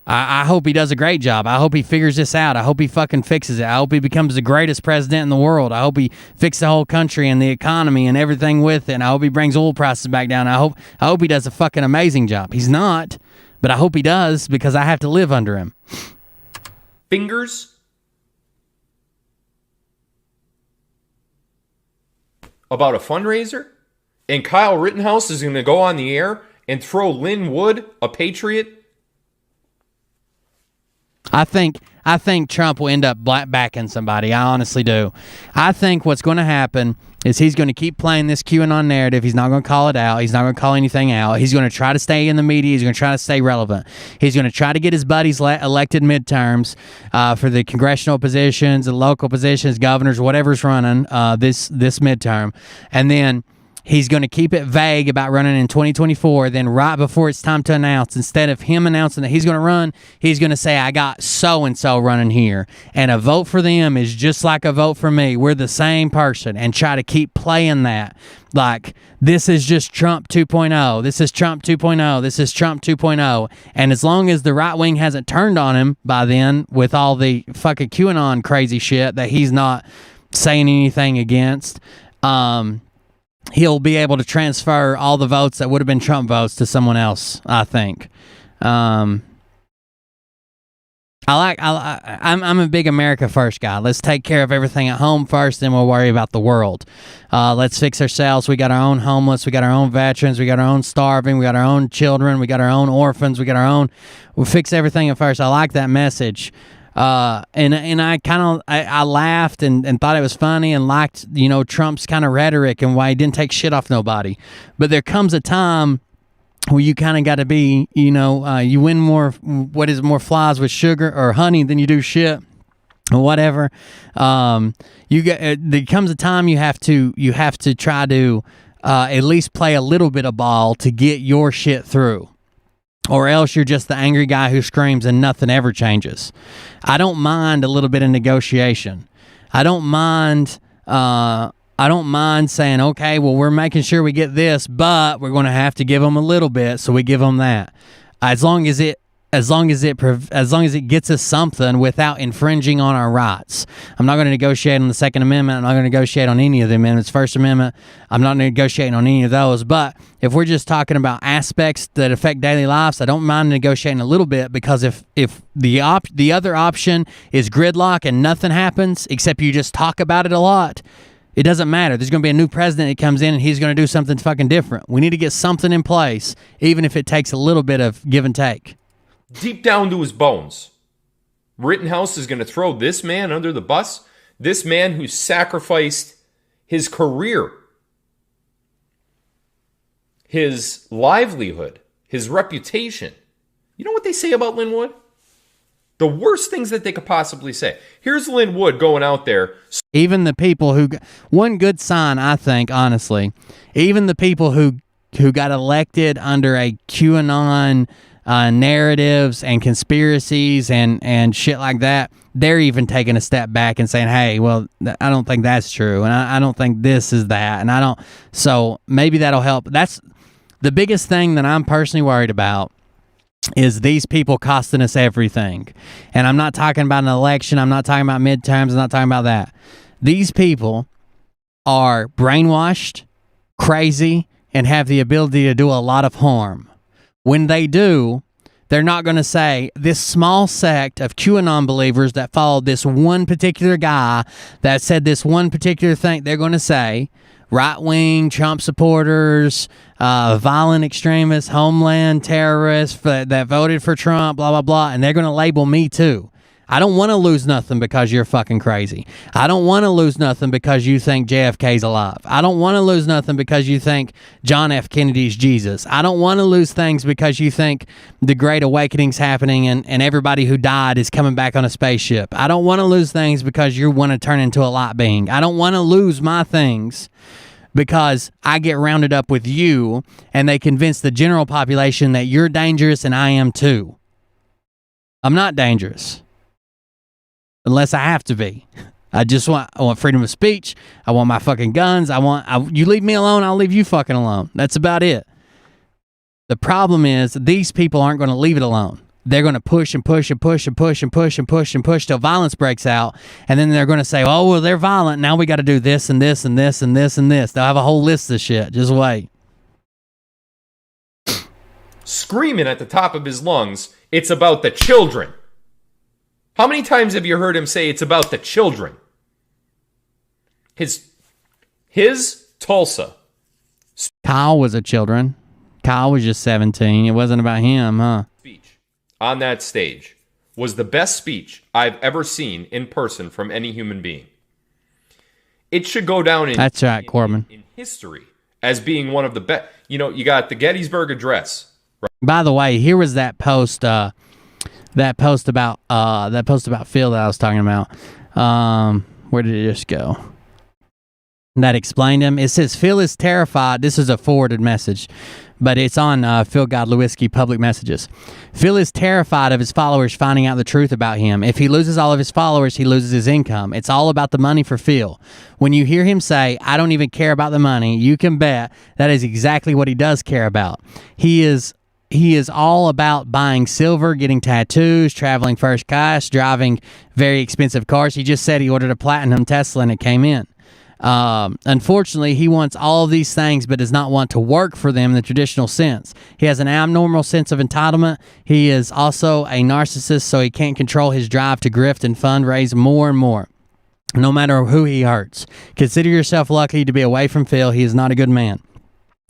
I hope he does a great job. I hope he figures this out. I hope he fucking fixes it. I hope he becomes the greatest president in the world. I hope he fixes the whole country and the economy and everything with it. And I hope he brings oil prices back down. I hope he does a fucking amazing job. He's not, but I hope he does, because I have to live under him. Fingers about a fundraiser, and Kyle Rittenhouse is going to go on the air and throw Lynn Wood, a patriot. I think Trump will end up backing somebody. I honestly do. I think what's going to happen is he's going to keep playing this QAnon narrative. He's not going to call it out. He's not going to call anything out. He's going to try to stay in the media. He's going to try to stay relevant. He's going to try to get his buddies elected midterms for the congressional positions, the local positions, governors, whatever's running this midterm. And then he's going to keep it vague about running in 2024. Then right before it's time to announce, instead of him announcing that he's going to run, he's going to say, I got so-and-so running here. And a vote for them is just like a vote for me. We're the same person. And try to keep playing that. Like, this is just Trump 2.0. This is Trump 2.0. This is Trump 2.0. And as long as the right wing hasn't turned on him by then with all the fucking QAnon crazy shit that he's not saying anything against, he'll be able to transfer all the votes that would have been Trump votes to someone else, I think. I'm a big America first guy. Let's take care of everything at home first, then we'll worry about the world. Let's fix ourselves. We got our own homeless. We got our own veterans. We got our own starving. We got our own children. We got our own orphans. We got our own. We'll fix everything at first. I like that message. And I kind of I laughed and thought it was funny and liked, you know, Trump's kind of rhetoric and why he didn't take shit off nobody. But there comes a time where you kind of got to be, you know, you win more flies with sugar or honey than you do shit or whatever. There comes a time you have to try to at least play a little bit of ball to get your shit through. Or else you're just the angry guy who screams and nothing ever changes. I don't mind a little bit of negotiation. I don't mind saying, okay, well, we're making sure we get this, but we're going to have to give them a little bit, so we give them that. As long as it gets us something without infringing on our rights. I'm not going to negotiate on the Second Amendment. I'm not going to negotiate on any of the amendments. First Amendment, I'm not negotiating on any of those. But if we're just talking about aspects that affect daily lives, I don't mind negotiating a little bit, because if the other option is gridlock and nothing happens except you just talk about it a lot, it doesn't matter. There's going to be a new president that comes in and he's going to do something fucking different. We need to get something in place, even if it takes a little bit of give and take. Deep down to his bones, Rittenhouse is going to throw this man under the bus. This man who sacrificed his career, his livelihood, his reputation. You know what they say about Lin Wood? The worst things that they could possibly say. Here's Lin Wood going out there. Even the people who... One good sign, I think, honestly, even the people who got elected under a QAnon... narratives and conspiracies and shit like that, they're even taking a step back and saying, hey, well, I don't think that's true, and I don't think this is that, and I don't, so maybe that'll help. That's the biggest thing that I'm personally worried about, is these people costing us everything. And I'm not talking about an election, I'm not talking about midterms, I'm not talking about that. These people are brainwashed, crazy, and have the ability to do a lot of harm. When they do, they're not going to say, this small sect of QAnon believers that followed this one particular guy that said this one particular thing, they're going to say, right-wing Trump supporters, violent extremists, homeland terrorists that voted for Trump, blah, blah, blah, and they're going to label me too. I don't want to lose nothing because you're fucking crazy. I don't want to lose nothing because you think JFK's alive. I don't want to lose nothing because you think John F. Kennedy's Jesus. I don't want to lose things because you think the Great Awakening's happening and everybody who died is coming back on a spaceship. I don't want to lose things because you want to turn into a light being. I don't want to lose my things because I get rounded up with you and they convince the general population that you're dangerous and I am too. I'm not dangerous. Unless I have to be. I want freedom of speech. I want my fucking guns. You leave me alone, I'll leave you fucking alone. That's about it. The problem is these people aren't going to leave it alone. They're going to push and push and push and push and push and push and push till violence breaks out. And then they're going to say, oh, well, they're violent. Now we got to do this and this and this and this and this. They'll have a whole list of shit. Just wait. Screaming at the top of his lungs, it's about the children. How many times have you heard him say it's about the children? His Tulsa. Kyle was a children. Kyle was just 17. It wasn't about him, huh? Speech on that stage was the best speech I've ever seen in person from any human being. It should go down in, That's right, Corbin. in history as being one of the best. You know, you got the Gettysburg Address. Right? By the way, here was that post about Phil that I was talking about. Where did it just go? That explained him. It says Phil is terrified. This is a forwarded message, but it's on Phil Godlewski public messages. Phil is terrified of his followers finding out the truth about him. If he loses all of his followers, he loses his income. It's all about the money for Phil. When you hear him say, I don't even care about the money, you can bet that is exactly what he does care about. He is he is all about buying silver, getting tattoos, traveling first class, driving very expensive cars. He just said he ordered a platinum Tesla and it came in. Unfortunately, he wants all of these things, but does not want to work for them in the traditional sense. He has an abnormal sense of entitlement. He is also a narcissist, so he can't control his drive to grift and fundraise more and more, no matter who he hurts. Consider yourself lucky to be away from Phil. He is not a good man.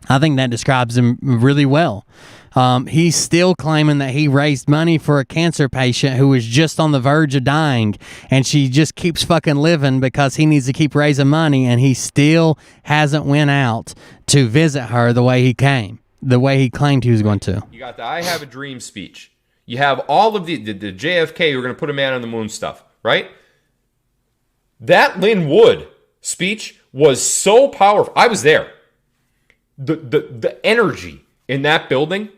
I think that describes him really well. He's still claiming that he raised money for a cancer patient who was just on the verge of dying, and she just keeps fucking living because he needs to keep raising money, and he still hasn't went out to visit her the way he claimed he was going to. You got the I Have a Dream speech. You have all of the JFK, we're going to put a man on the moon stuff, right? That Lynn Wood speech was so powerful. I was there. The energy in that building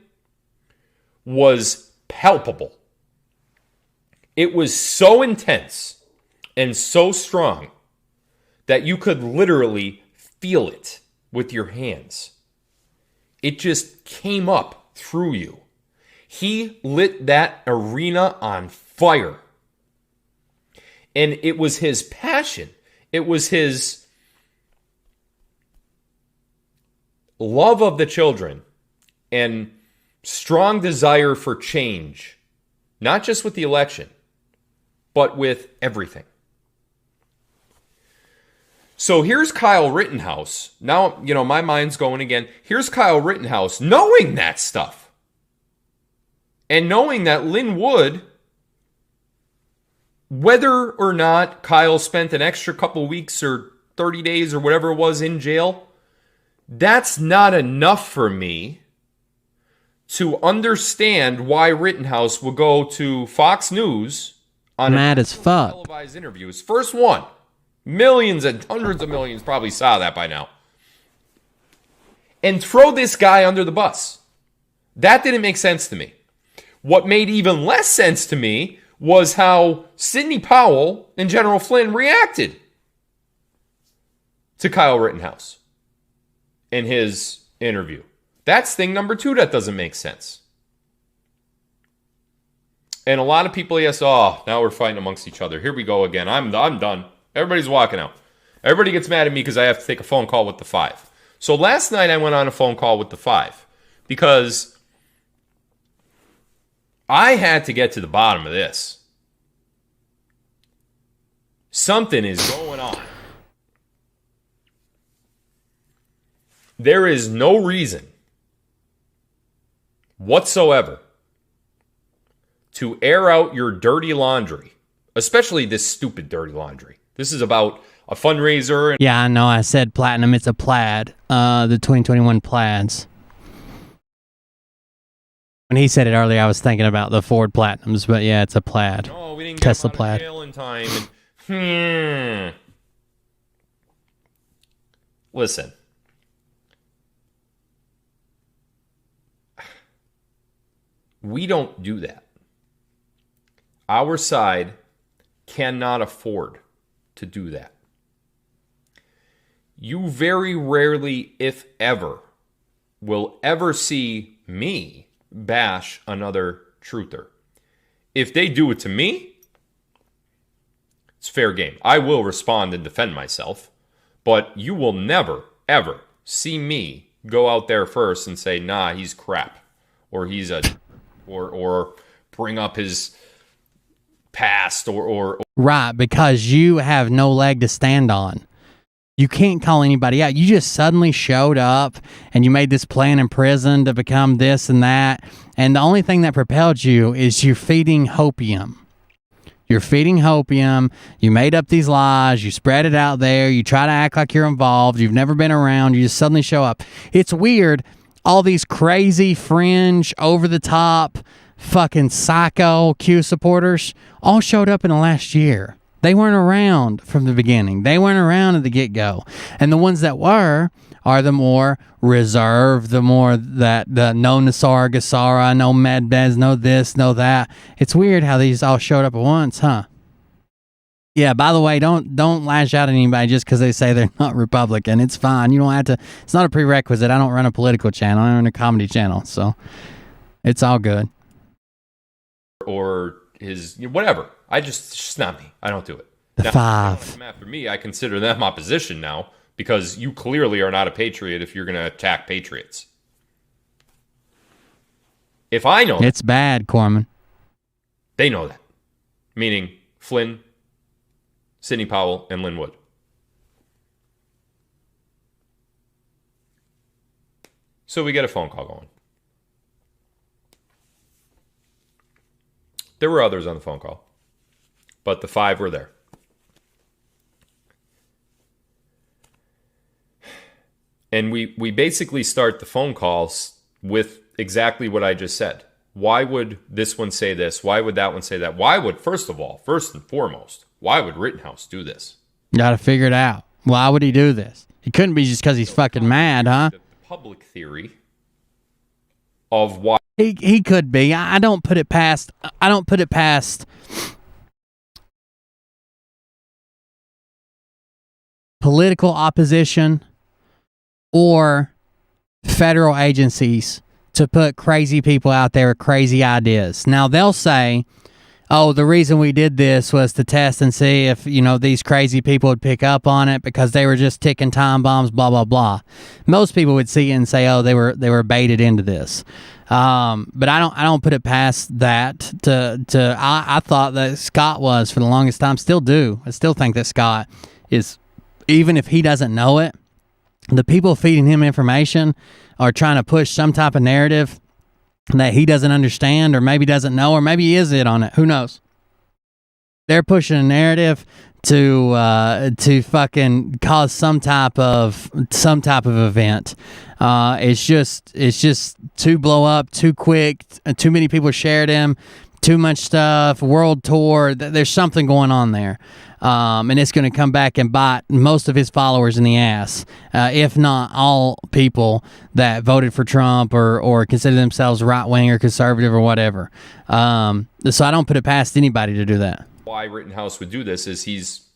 was palpable. It was so intense and so strong that you could literally feel it with your hands. It just came up through you. He lit that arena on fire. And it was his passion. It was his love of the children and strong desire for change, not just with the election, but with everything. So here's Kyle Rittenhouse. Now, my mind's going again. Here's Kyle Rittenhouse knowing that stuff. And knowing that Lynn Wood, whether or not Kyle spent an extra couple weeks or 30 days or whatever it was in jail, that's not enough for me to understand why Rittenhouse will go to Fox News on mad as fuck televised interviews. First one. Millions and hundreds of millions probably saw that by now. And throw this guy under the bus. That didn't make sense to me. What made even less sense to me was how Sidney Powell and General Flynn reacted to Kyle Rittenhouse in his interview. That's thing number 2 that doesn't make sense. And a lot of people, yes, now we're fighting amongst each other. Here we go again. I'm done. Everybody's walking out. Everybody gets mad at me because I have to take a phone call with the 5. So last night I went on a phone call with the 5 because I had to get to the bottom of this. Something is going on. There is no reason whatsoever to air out your dirty laundry, especially this stupid dirty laundry. This is about a fundraiser. Yeah, I know. I said platinum. It's a plaid. The 2021 plaids. When he said it earlier, I was thinking about the Ford Platinums, but yeah, it's a plaid. No, we didn't Tesla get him out plaid. of jail in time. And, Listen. We don't do that. Our side cannot afford to do that. You very rarely, if ever, will ever see me bash another truther. If they do it to me, it's fair game. I will respond and defend myself, but you will never, ever see me go out there first and say, nah, he's crap, or he's a... Or bring up his past or Right, because you have no leg to stand on. You can't call anybody out. You just suddenly showed up and you made this plan in prison to become this and that. And the only thing that propelled you is you're feeding hopium. You're feeding hopium. You made up these lies. You spread it out there. You try to act like you're involved. You've never been around. You just suddenly show up. It's weird. All these crazy, fringe, over-the-top, fucking psycho Q supporters all showed up in the last year. They weren't around from the beginning. They weren't around at the get-go. And the ones that were are the more reserved, the more that the no Nasara Gasara, no Medbez, no this, no that. It's weird how these all showed up at once, huh? Yeah, by the way, don't lash out at anybody just because they say they're not Republican. It's fine. You don't have to. It's not a prerequisite. I don't run a political channel. I run a comedy channel. So It's all good. Or his whatever. It's just not me. I don't do it. The Now, five. come after me, I consider them opposition now because you clearly are not a patriot if you're going to attack patriots. If I know It's bad, Corman. they know that. Meaning Flynn, Sidney Powell, and Lynn Wood. So we get a phone call going. There were others on the phone call, but the 5 were there. And we basically start the phone calls with exactly what I just said. Why would this one say this? Why would that one say that? Why would, first and foremost, why would Rittenhouse do this? Gotta figure it out. Why would he do this? He couldn't be just because he's fucking mad, huh? The public theory of why. He could be. I don't put it past. Political opposition or federal agencies to put crazy people out there with crazy ideas. Now they'll say, "Oh, the reason we did this was to test and see if these crazy people would pick up on it because they were just ticking time bombs." Blah blah blah. Most people would see it and say, "Oh, they were baited into this." But I don't put it past that. I thought that Scott was for the longest time. Still do. I still think that Scott is, even if he doesn't know it. The people feeding him information are trying to push some type of narrative that he doesn't understand or maybe doesn't know or maybe he is it on it. Who knows? They're pushing a narrative to fucking cause some type of event. It's just too blow up, too quick, too many people shared him, too much stuff, world tour. There's something going on there. And it's going to come back and bite most of his followers in the ass, if not all people that voted for Trump or consider themselves right-wing or conservative or whatever. So I don't put it past anybody to do that. Why Rittenhouse would do this is he's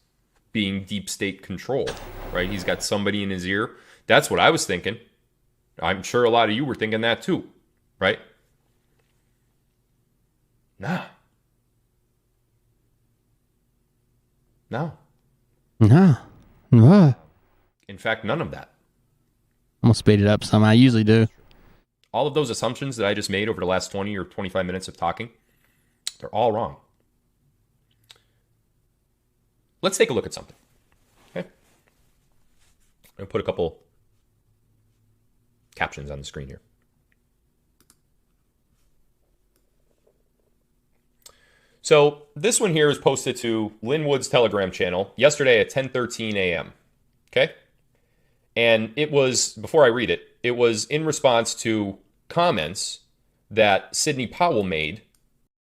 being deep state controlled, right? He's got somebody in his ear. That's what I was thinking. I'm sure a lot of you were thinking that too, right? Nah. No. No. No. In fact, none of that. I'm going to speed it up some. I usually do. All of those assumptions that I just made over the last 20 or 25 minutes of talking, they're all wrong. Let's take a look at something. Okay? I'm going to put a couple captions on the screen here. So this one here is posted to Lynn Wood's Telegram channel yesterday at 10:13 a.m. Okay? And it was, before I read it, it was in response to comments that Sidney Powell made.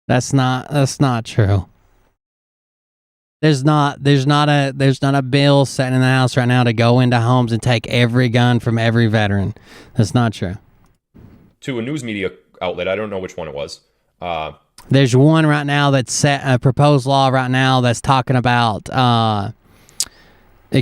That's not true. There's not a bill sitting in the House right now to go into homes and take every gun from every veteran. That's not true. To a news media outlet, I don't know which one it was. There's one right now that's set a proposed law right now that's talking about a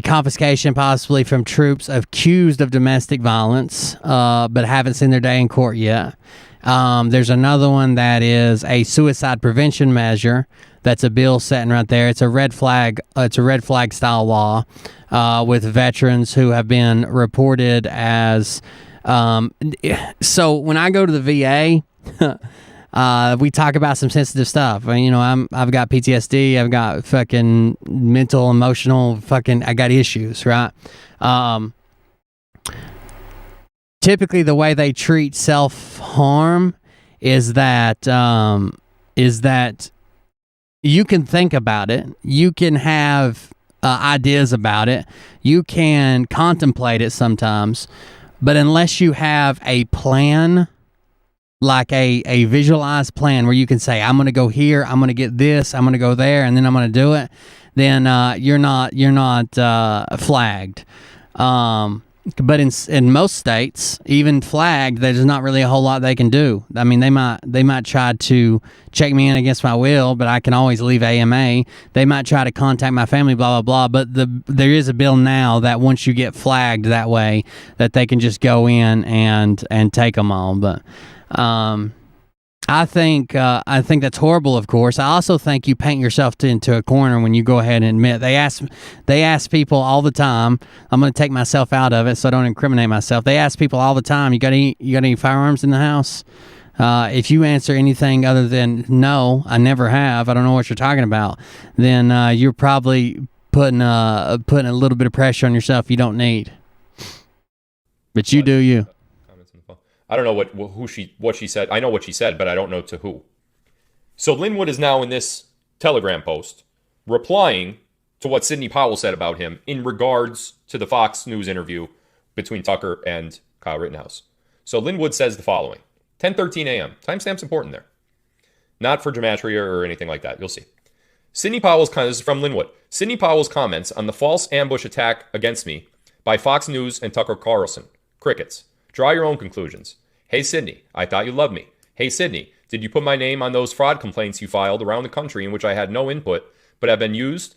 confiscation possibly from troops accused of domestic violence, but haven't seen their day in court yet. There's another one that is a suicide prevention measure. That's a bill sitting right there. It's a red flag. It's a red flag style law with veterans who have been reported as. So when I go to the VA. We talk about some sensitive stuff. I've got PTSD. I've got fucking mental, emotional, I got issues, right? Typically, the way they treat self-harm is that you can think about it. You can have ideas about it. You can contemplate it sometimes. But unless you have a plan, like a visualized plan where you can say, I'm going to go here, I'm going to get this, I'm going to go there, and then I'm going to do it, then you're not flagged. But in most states, even flagged, there's not really a whole lot they can do. I mean, they might try to check me in against my will, but I can always leave AMA. They might try to contact my family, blah, blah, blah. But there is a bill now that once you get flagged that way, that they can just go in and take them all. But I think that's horrible. Of course, I also think you paint yourself into a corner when you go ahead and admit. They ask people all the time. I'm going to take myself out of it so I don't incriminate myself. They ask people all the time. You got any firearms in the house? If you answer anything other than no, I never have. I don't know what you're talking about. Then you're probably putting a little bit of pressure on yourself you don't need. But you do you. I don't know what she said. I know what she said, but I don't know to who. So Linwood is now in this Telegram post replying to what Sidney Powell said about him in regards to the Fox News interview between Tucker and Kyle Rittenhouse. So Linwood says the following. 10:13 a.m. Timestamp's important there. Not for gematria or anything like that. You'll see. This is from Linwood. Sidney Powell's comments on the false ambush attack against me by Fox News and Tucker Carlson. Crickets. Draw your own conclusions. Hey, Sidney, I thought you loved me. Hey, Sidney, did you put my name on those fraud complaints you filed around the country in which I had no input, but have been used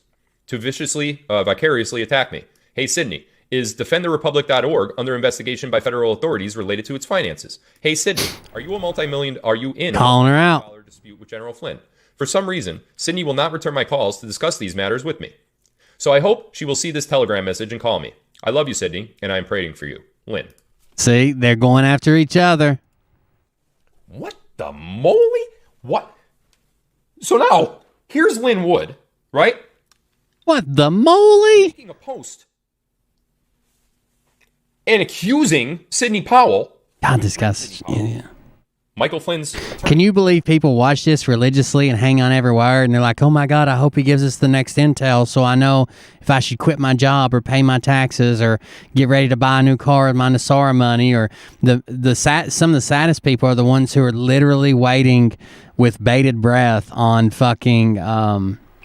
to vicariously attack me? Hey, Sidney, is defendtherepublic.org under investigation by federal authorities related to its finances? Hey, Sidney, are you in calling her out $1 dispute with General Flynn? For some reason, Sidney will not return my calls to discuss these matters with me. So I hope she will see this Telegram message and call me. I love you, Sidney, and I am praying for you. Lynn. See, they're going after each other. What the moly? What? So now, here's Lynn Wood, right? What the moly? Making a post and accusing Sidney Powell. God, this guy's... Yeah. Michael Flynn's attorney. Can you believe people watch this religiously and hang on every word, and they're like, oh my God, I hope he gives us the next intel so I know if I should quit my job or pay my taxes or get ready to buy a new car with my Nasara money. Or some of the saddest people are the ones who are literally waiting with bated breath on fucking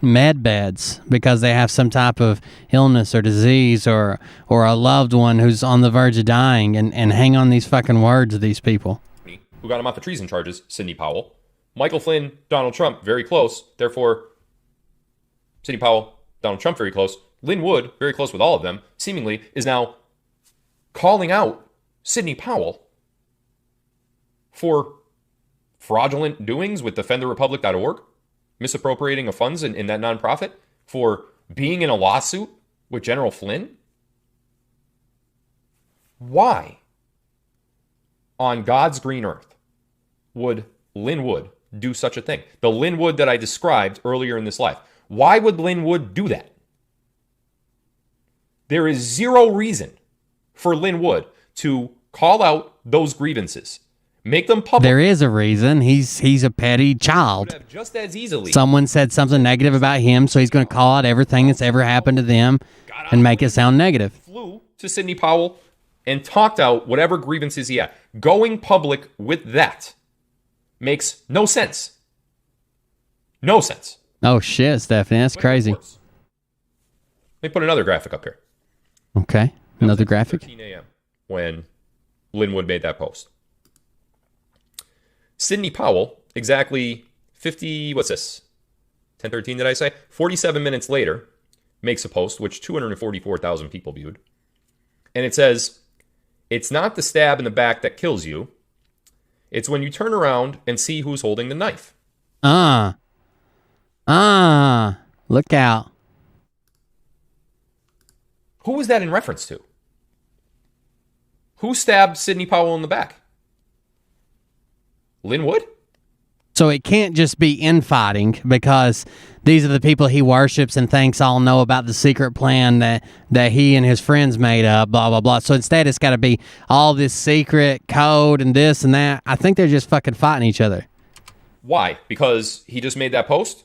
med beds because they have some type of illness or disease or a loved one who's on the verge of dying, and hang on these fucking words of these people. Who got him off the treason charges, Sidney Powell. Michael Flynn, Donald Trump, very close. Therefore, Sidney Powell, Donald Trump, very close. Lynn Wood, very close with all of them, seemingly is now calling out Sidney Powell for fraudulent doings with defendtherepublic.org, misappropriating of funds in that nonprofit, for being in a lawsuit with General Flynn. Why on God's green earth would Lynn Wood do such a thing? The Lynn Wood that I described earlier in this life. Why would Lynn Wood do that? There is zero reason for Lynn Wood to call out those grievances, make them public. There is a reason. He's a petty child. Just as easily. Someone said something negative about him, so he's going to call out everything that's ever happened to them and make it sound negative. Flew to Sidney Powell and talked out whatever grievances he had. Going public with that makes no sense. No sense. Oh, shit, Stephanie. That's crazy. Let me put another graphic up here. Okay. Another graphic. 13 a.m. when Lynn Wood made that post. Sidney Powell, exactly 50, what's this? 10:13, did I say? 47 minutes later, makes a post, which 244,000 people viewed. And it says, it's not the stab in the back that kills you. It's when you turn around and see who's holding the knife. Look out. Who was that in reference to? Who stabbed Sidney Powell in the back? Lynn Wood? So it can't just be infighting because these are the people he worships and thinks all know about the secret plan that he and his friends made up, blah, blah, blah. So instead it's got to be all this secret code and this and that. I think they're just fucking fighting each other. Why? Because he just made that post?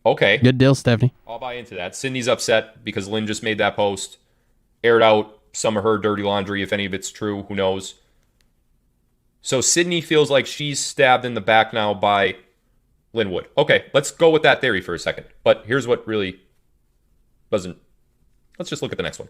Okay. Good deal, Stephanie. I'll buy into that. Sydney's upset because Lynn just made that post, aired out some of her dirty laundry, if any of it's true, who knows. So Sydney feels like she's stabbed in the back now by Lynn Wood. Okay, let's go with that theory for a second. But here's what really doesn't... Let's just look at the next one.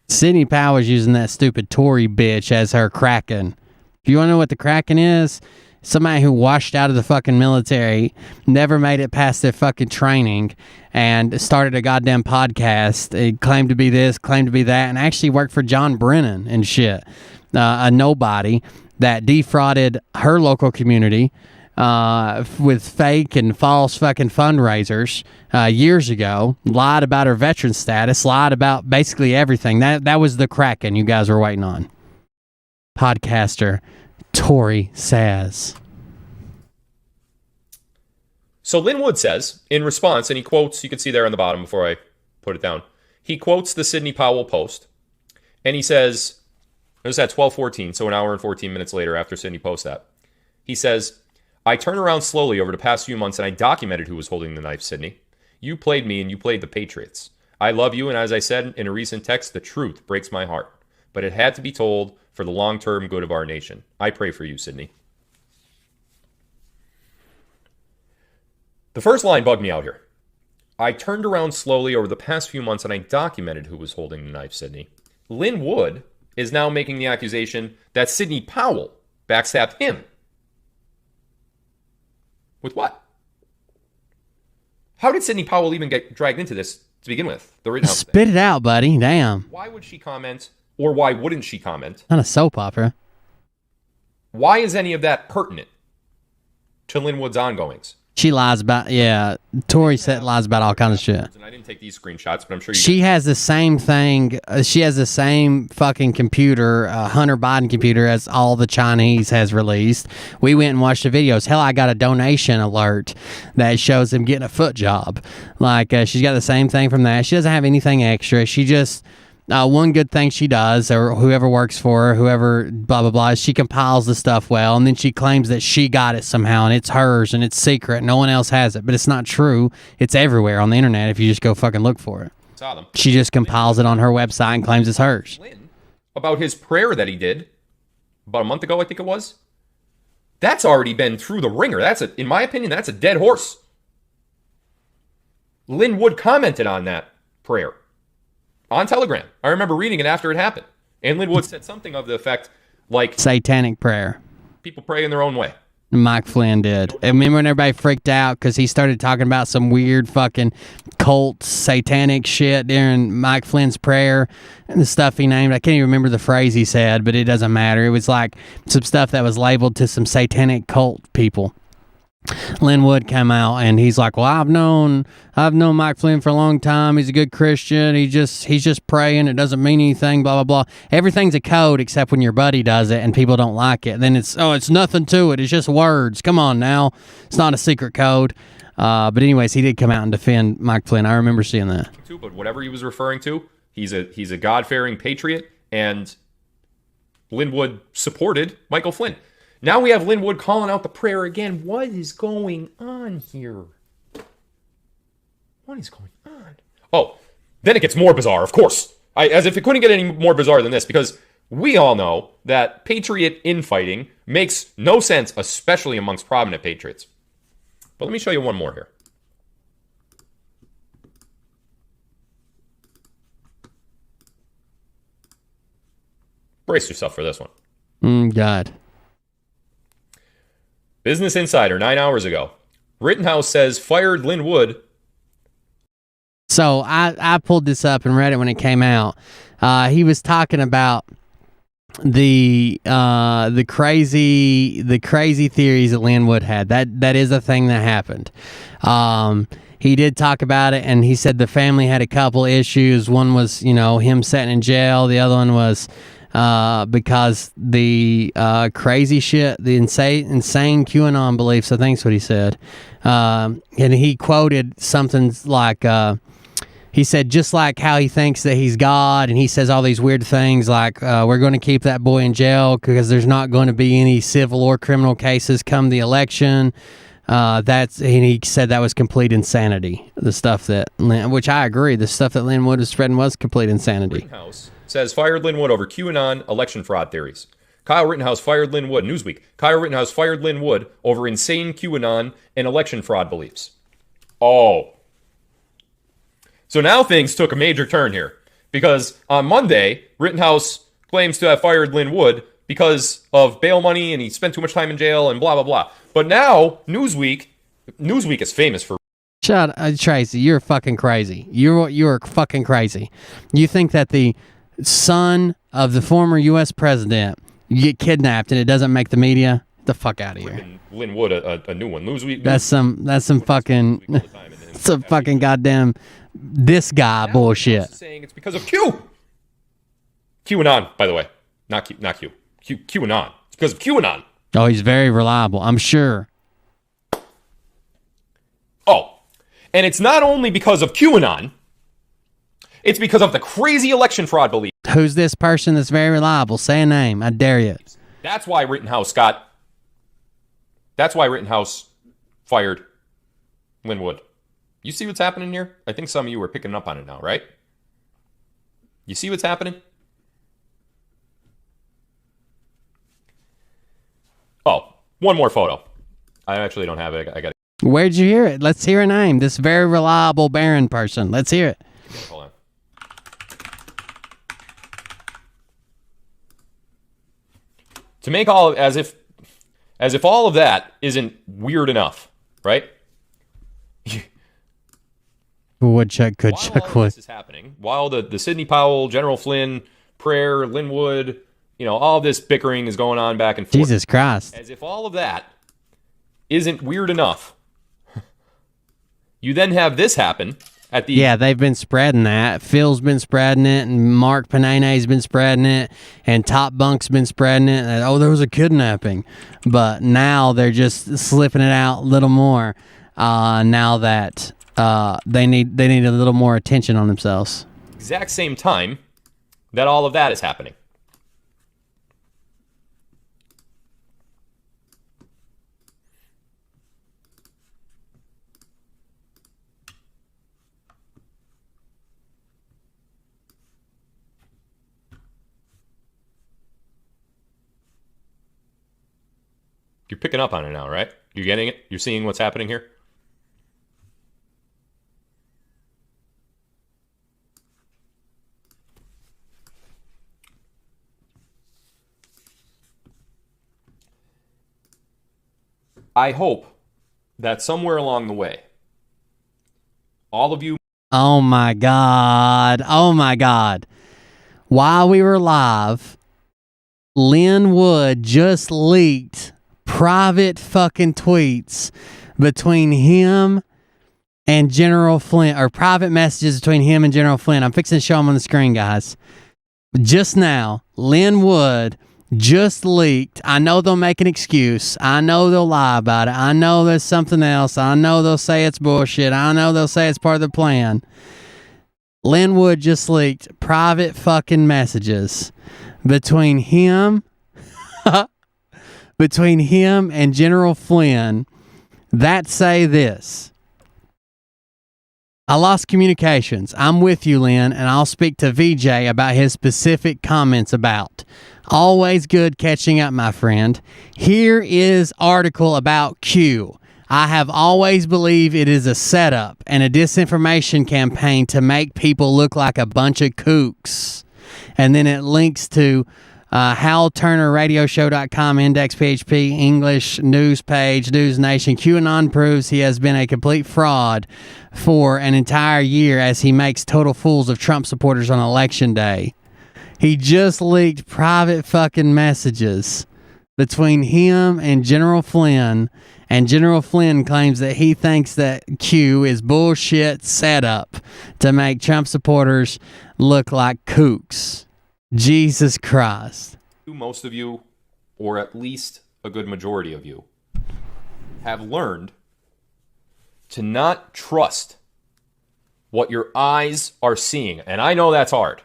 Sidney Powell's using that stupid Tory bitch as her Kraken. If you want to know what the Kraken is, somebody who washed out of the fucking military, never made it past their fucking training, and started a goddamn podcast. It claimed to be this, claimed to be that, and actually worked for John Brennan and shit. A nobody that defrauded her local community with fake and false fucking fundraisers years ago, lied about her veteran status, lied about basically everything. That was the Kraken you guys were waiting on. Podcaster Tori says. So Lynn Wood says, in response, and he quotes, you can see there on the bottom before I put it down, he quotes the Sidney Powell post, and he says, it was at 12:14, so an hour and 14 minutes later after Sidney posts that. He says, I turned around slowly over the past few months and I documented who was holding the knife, Sidney. You played me and you played the Patriots. I love you, and as I said in a recent text, the truth breaks my heart. But it had to be told for the long-term good of our nation. I pray for you, Sidney. The first line bugged me out here. I turned around slowly over the past few months and I documented who was holding the knife, Sidney. Lynn Wood is now making the accusation that Sidney Powell backstabbed him. With what? How did Sidney Powell even get dragged into this to begin with? The Rittenhouse Spit it out, buddy. Damn. Why would she comment, or why wouldn't she comment? Not a soap opera. Why is any of that pertinent to Lynn Wood's ongoings? She lies about, Tori said lies about all kinds of shit. And I didn't take these screenshots, but I'm sure you She has the same thing. She has the same fucking computer, Hunter Biden computer, as all the Chinese has released. We went and watched the videos. Hell, I got a donation alert that shows them getting a foot job. Like, she's got the same thing from that. She doesn't have anything extra. She just... one good thing she does, or whoever works for her, whoever blah, blah, blah, is she compiles the stuff well, and then she claims that she got it somehow, and it's hers, and it's secret. No one else has it. But it's not true. It's everywhere on the internet if you just go fucking look for it. saw them. She just compiles it on her website and claims it's hers. Lynn, about his prayer that he did about a month ago, I think it was. That's already been through the ringer. In my opinion, that's a dead horse. Lynn Wood commented on that prayer on Telegram. I remember reading it after it happened. And Lynn Wood said something of the effect like... Satanic prayer. People pray in their own way. Mike Flynn did. And remember when everybody freaked out because he started talking about some weird fucking cult satanic shit during Mike Flynn's prayer and the stuff he named. I can't even remember the phrase he said, but it doesn't matter. It was like some stuff that was labeled to some satanic cult people. Lynn Wood came out and he's like, well, I've known Mike Flynn for a long time. He's a good Christian. He's just praying. It doesn't mean anything, blah, blah, blah. Everything's a code except when your buddy does it and people don't like it. Then it's nothing to it. It's just words. Come on now. It's not a secret code. But anyways, he did come out and defend Mike Flynn. I remember seeing that. But whatever he was referring to, he's a God-fearing patriot, and Lynn Wood supported Michael Flynn. Now we have Lynn Wood calling out the prayer again. What is going on here? What is going on? Oh, then it gets more bizarre, of course. As if it couldn't get any more bizarre than this, because we all know that patriot infighting makes no sense, especially amongst prominent patriots. But let me show you one more here. Brace yourself for this one. God. Business Insider, 9 hours ago. Rittenhouse says fired Lynn Wood. So I pulled this up and read it when it came out. He was talking about the crazy theories that Lynn Wood had. That is a thing that happened. He did talk about it, and he said the family had a couple issues. One was, him sitting in jail. The other one was because the crazy shit, the insane QAnon beliefs, I think is what he said. And he quoted something like, he said, just like how he thinks that he's God, and he says all these weird things like, we're going to keep that boy in jail because there's not going to be any civil or criminal cases come the election. And he said that was complete insanity. The stuff that which I agree, the stuff that Lynn Wood was spreading was complete insanity. Rittenhouse says fired Lynn Wood over QAnon election fraud theories. Kyle Rittenhouse fired Lynn Wood. Newsweek. Kyle Rittenhouse fired Lynn Wood over insane QAnon and election fraud beliefs. Oh. So now things took a major turn here. Because on Monday, Rittenhouse claims to have fired Lynn Wood because of bail money and he spent too much time in jail and blah, blah, blah. But now, Newsweek is famous for... Shut up, Tracy, you're fucking crazy. You're fucking crazy. You think that the son of the former U.S. president You get kidnapped and it doesn't make the media. Get the fuck out of here. Freaking Linwood, a new one. That's some fucking some fucking goddamn this guy bullshit. Saying it's because of Q. QAnon, by the way, not Q. QAnon. It's because of QAnon. Oh, he's very reliable, I'm sure. Oh, and it's not only because of QAnon. It's because of the crazy election fraud belief. Who's this person that's very reliable? Say a name. I dare you. That's why Rittenhouse fired Linwood. You see what's happening here? I think some of you are picking up on it now, right? You see what's happening? Oh, one more photo. I actually don't have it. I got it. Where'd you hear it? Let's hear a name. This very reliable Barron person. Let's hear it. Hold on. To make all as if all of that isn't weird enough, right? Woodchuck could While chuck all wood. this is happening, while the Sidney Powell, General Flynn, prayer, Linwood, all this bickering is going on back and forth. Jesus Christ. As if all of that isn't weird enough, you then have this happen at the... Yeah, they've been spreading that. Phil's been spreading it, and Mark Panene's been spreading it, and Top Bunk's been spreading it. And, oh, there was a kidnapping. But now they're just slipping it out a little more now that they need a little more attention on themselves. exact same time that all of that is happening. You're picking up on it now, right? You're getting it? You're seeing what's happening here? I hope that somewhere along the way, all of you... Oh my God. Oh my God. While we were live, Lynn Wood just leaked private fucking tweets between him and General Flynn, or private messages between him and General Flynn. I'm fixing to show them on the screen, guys. Just now, Lynn Wood just leaked. I know they'll make an excuse. I know they'll lie about it. I know there's something else. I know they'll say it's bullshit. I know they'll say it's part of the plan. Lynn Wood just leaked private fucking messages between him and General Flynn that say this: I lost communications. I'm with you, Lynn, and I'll speak to VJ about his specific comments about. Always good catching up, my friend. Here is article about Q. I have always believed it is a setup and a disinformation campaign to make people look like a bunch of kooks. And then it links to HalTurnerRadioshow.com, Index PHP, English news page, News Nation. QAnon proves he has been a complete fraud for an entire year as he makes total fools of Trump supporters on Election Day. He just leaked private fucking messages between him and General Flynn, and General Flynn claims that he thinks that Q is bullshit setup to make Trump supporters look like kooks. Jesus Christ. Most of you, or at least a good majority of you, have learned to not trust what your eyes are seeing. And I know that's hard.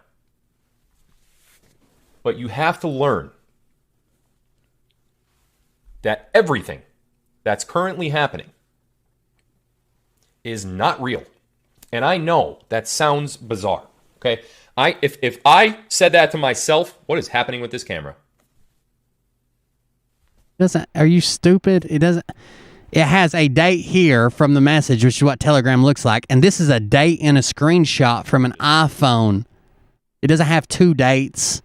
But you have to learn that everything that's currently happening is not real. And I know that sounds bizarre, okay? If I said that to myself, what is happening with this camera? Are you stupid? It doesn't. It has a date here from the message, which is what Telegram looks like, and this is a date in a screenshot from an iPhone. It doesn't have two dates.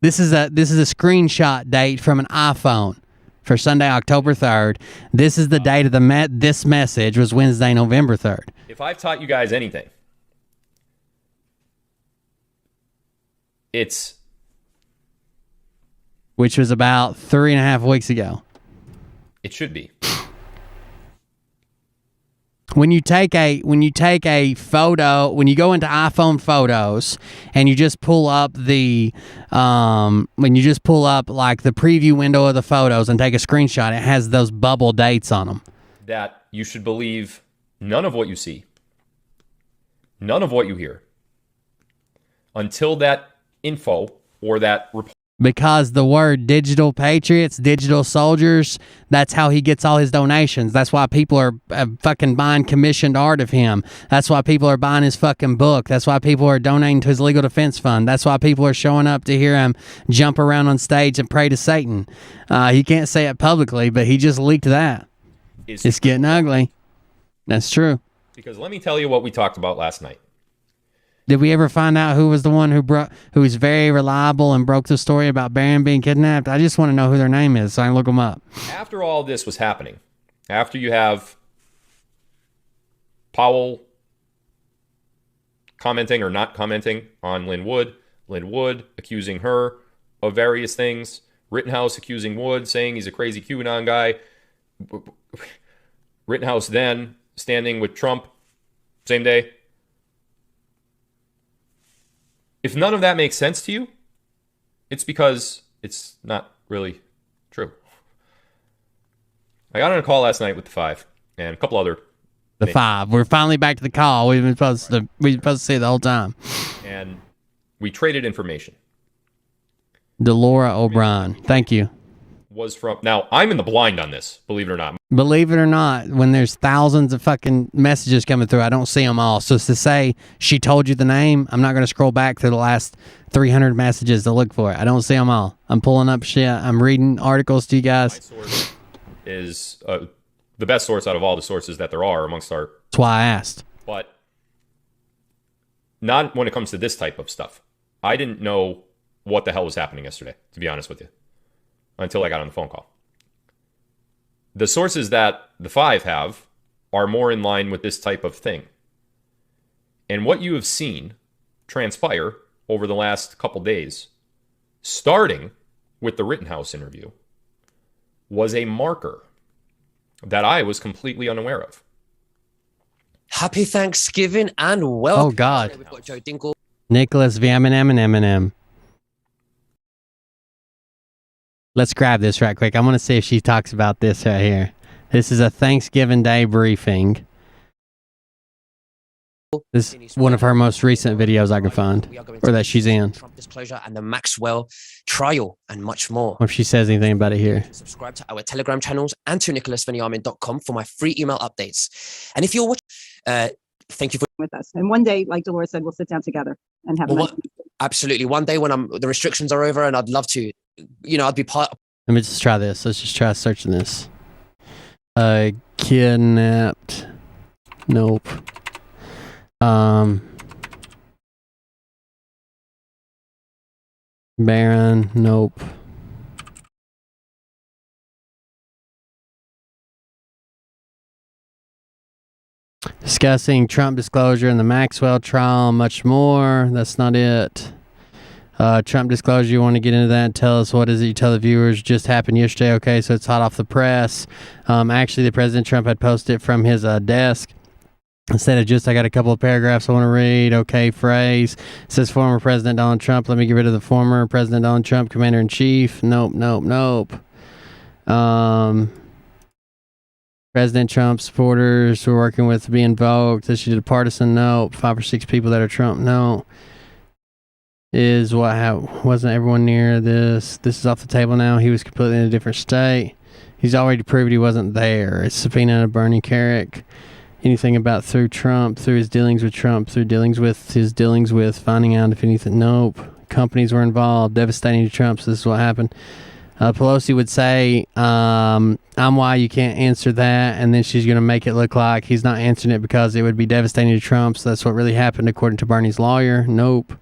This is a screenshot date from an iPhone for Sunday, October 3rd. This is the date of this message was Wednesday, November 3rd. If I've taught you guys anything, it's which was about 3.5 weeks ago. It should be. When you take a photo, when you go into iPhone photos and you just pull up like the preview window of the photos and take a screenshot, it has those bubble dates on them. That you should believe none of what you see, none of what you hear, until that info or that report. Because the word digital patriots, digital soldiers, that's how he gets all his donations. That's why people are fucking buying commissioned art of him. That's why people are buying his fucking book. That's why people are donating to his legal defense fund. That's why people are showing up to hear him jump around on stage and pray to Satan. He can't say it publicly, but he just leaked that. It's getting ugly. That's true. Because let me tell you what we talked about last night. Did we ever find out who was the one who was very reliable and broke the story about Barron being kidnapped? I just want to know who their name is so I can look them up. After all this was happening, after you have Powell commenting or not commenting on Lynn Wood accusing her of various things, Rittenhouse accusing Wood, saying he's a crazy QAnon guy, Rittenhouse then standing with Trump, same day. If none of that makes sense to you, it's because it's not really true. I got on a call last night with the 5 and a couple other. The 5. We're finally back to the call. We've been supposed to say the whole time. And we traded information. Delora O'Brien. Thank you. Was from, now I'm in the blind on this, believe it or not. Believe it or not, when there's thousands of fucking messages coming through, I don't see them all. So to say she told you the name, I'm not going to scroll back to the last 300 messages to look for it. I don't see them all. I'm pulling up shit. I'm reading articles to you guys. My source is the best source out of all the sources that there are amongst our. That's why I asked. But not when it comes to this type of stuff. I didn't know what the hell was happening yesterday, to be honest with you, until I got on the phone call. The sources that the 5 have are more in line with this type of thing. And what you have seen transpire over the last couple days, starting with the Rittenhouse interview, was a marker that I was completely unaware of. Happy Thanksgiving and welcome. Oh, God. We've got Joe Dinkle. Nicholas V. Eminem. Let's grab this right quick. I want to see if she talks about this right here. This is a Thanksgiving Day briefing. This is one of her most recent videos I can find, or that she's in. Trump disclosure and the Maxwell trial and much more. Or if she says anything about it here. Subscribe to our Telegram channels and to nicholasveniamin.com for my free email updates. And if you're watching, thank you for with us. And one day, like Dolores said, we'll sit down together and have a nice meeting. Absolutely. One day when the restrictions are over, and I'd love to, I'd be part of. Let me just try this. Let's just try searching this. Kidnapped. Nope. Barron. Nope. Discussing Trump disclosure and the Maxwell trial, much more. That's not it. Trump disclosure, you want to get into that and tell us what is it you tell the viewers just happened yesterday? Okay, so it's hot off the press. Actually, the President Trump had posted it from his desk. Instead of just, I got a couple of paragraphs I want to read. Okay, phrase. It says former President Donald Trump. Let me get rid of the former President Donald Trump, Commander-in-Chief. Nope. President Trump supporters who are working with to be invoked. This is a partisan. Nope. 5 or 6 people that are Trump. No. Is what wasn't everyone near this? This is off the table now. He was completely in a different state. He's already proved he wasn't there. It's subpoena of Bernie Carrick. Anything about through Trump, through his dealings with Trump, through his dealings with finding out if anything. Nope. Companies were involved. Devastating to Trump. So this is what happened. Pelosi would say, I'm why you can't answer that. And then she's going to make it look like he's not answering it because it would be devastating to Trump. So that's what really happened according to Bernie's lawyer. Nope.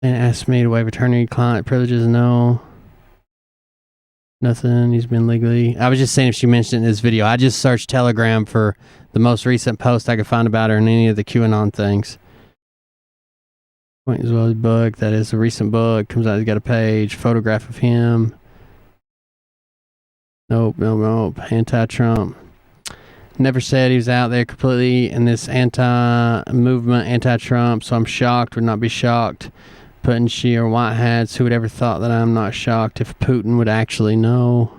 And asked me to waive attorney-client privileges. No. Nothing. He's been legally. I was just saying if she mentioned it in this video. I just searched Telegram for the most recent post I could find about her and any of the QAnon things. Point as well as book. That is a recent book. Comes out. He's got a page. Photograph of him. Nope. Anti-Trump. Never said he was out there completely in this anti-movement, anti-Trump. So I'm shocked. Would not be shocked. Putting she or white hats. Who would ever thought that I'm not shocked if Putin would actually know?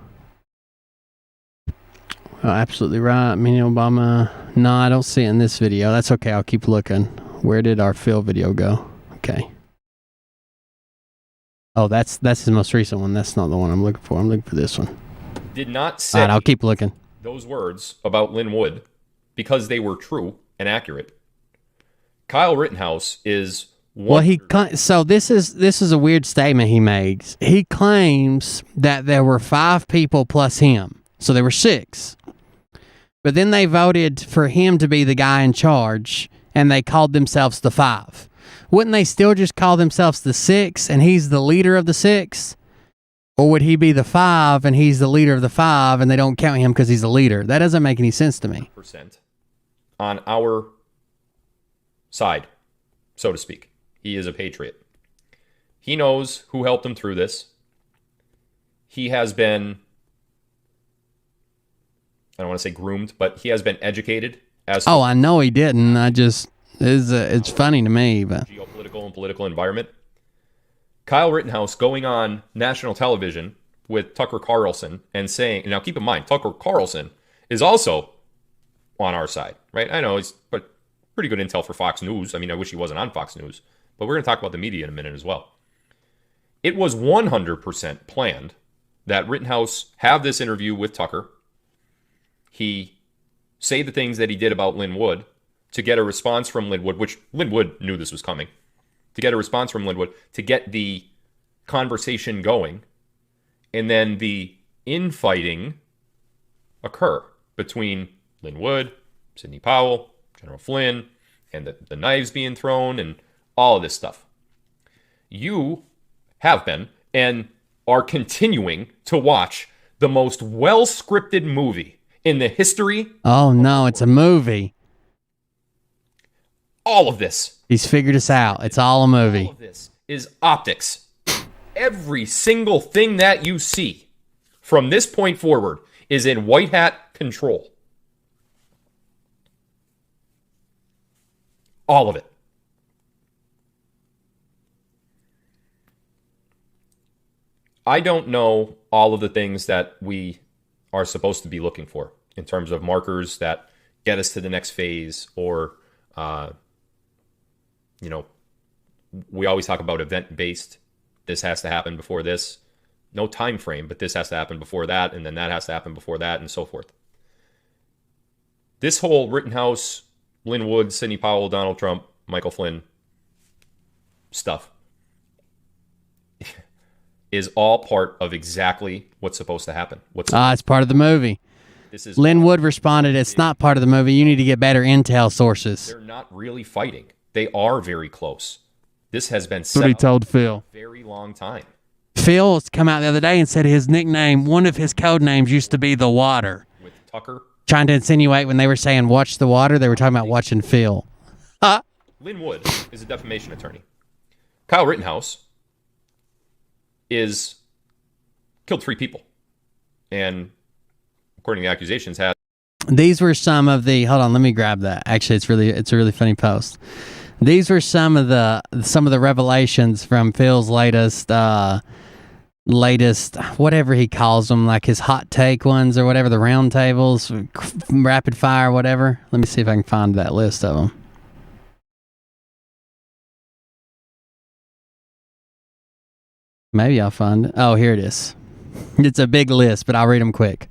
Oh, absolutely right. Mini Obama. No, I don't see it in this video. That's okay. I'll keep looking. Where did our Phil video go? Okay. Oh, that's his most recent one. That's not the one I'm looking for. I'm looking for this one. Did not say All right, I'll keep looking. Those words about Lynn Wood because they were true and accurate. Kyle Rittenhouse is one. Well, so this is a weird statement he makes. He claims that there were 5 people plus him, so there were 6. But then they voted for him to be the guy in charge, and they called themselves the 5. Wouldn't they still just call themselves the 6, and he's the leader of the 6? Or would he be the 5, and he's the leader of the 5, and they don't count him because he's the leader? That doesn't make any sense to me. % on our side, so to speak. He is a patriot. He knows who helped him through this. He has been, I don't want to say groomed, but he has been educated as Oh, I know he didn't. It's funny to me, but geopolitical and political environment. Kyle Rittenhouse going on national television with Tucker Carlson and saying, now keep in mind, Tucker Carlson is also on our side, right? I know but pretty good intel for Fox News. I mean, I wish he wasn't on Fox News, but we're going to talk about the media in a minute as well. It was 100% planned that Rittenhouse have this interview with Tucker. He say the things that he did about Lynn Wood to get a response from Lynn Wood, which Lynn Wood knew this was coming, to get a response from Lynn Wood, to get the conversation going, and then the infighting occur between Lynn Wood, Sidney Powell, General Flynn, and the knives being thrown and all of this stuff. You have been and are continuing to watch the most well-scripted movie in the history. Oh, no, it's a movie. All of this. He's figured us out. It's all a movie. All of this is optics. Every single thing that you see from this point forward is in white hat control. All of it. I don't know all of the things that we are supposed to be looking for in terms of markers that get us to the next phase, or, we always talk about event-based. This has to happen before this. No time frame, but this has to happen before that, and then that has to happen before that, and so forth. This whole Rittenhouse, Lynn Wood, Sidney Powell, Donald Trump, Michael Flynn stuff is all part of exactly what's supposed to happen. It's part of the movie. Lynn Wood responded, it's not part of the movie. You need to get better intel sources. They're not really fighting. They are very close. This has been That's what he told Phil. For a very long time. Phil's come out the other day and said his nickname, one of his code names used to be The Water. With Tucker? Trying to insinuate when they were saying watch the water, they were talking about watching Phil. Lynn Wood is a defamation attorney. Kyle Rittenhouse killed 3 people. And according to the accusations, these were some of the, hold on, let me grab that. Actually, it's a really funny post. These were some of the revelations from Phil's latest whatever he calls them, like his hot take ones or whatever, the round tables, rapid fire, whatever. Let me see if I can find that list of them. Maybe I'll find it. Oh, here it is. It's a big list, but I'll read them quick.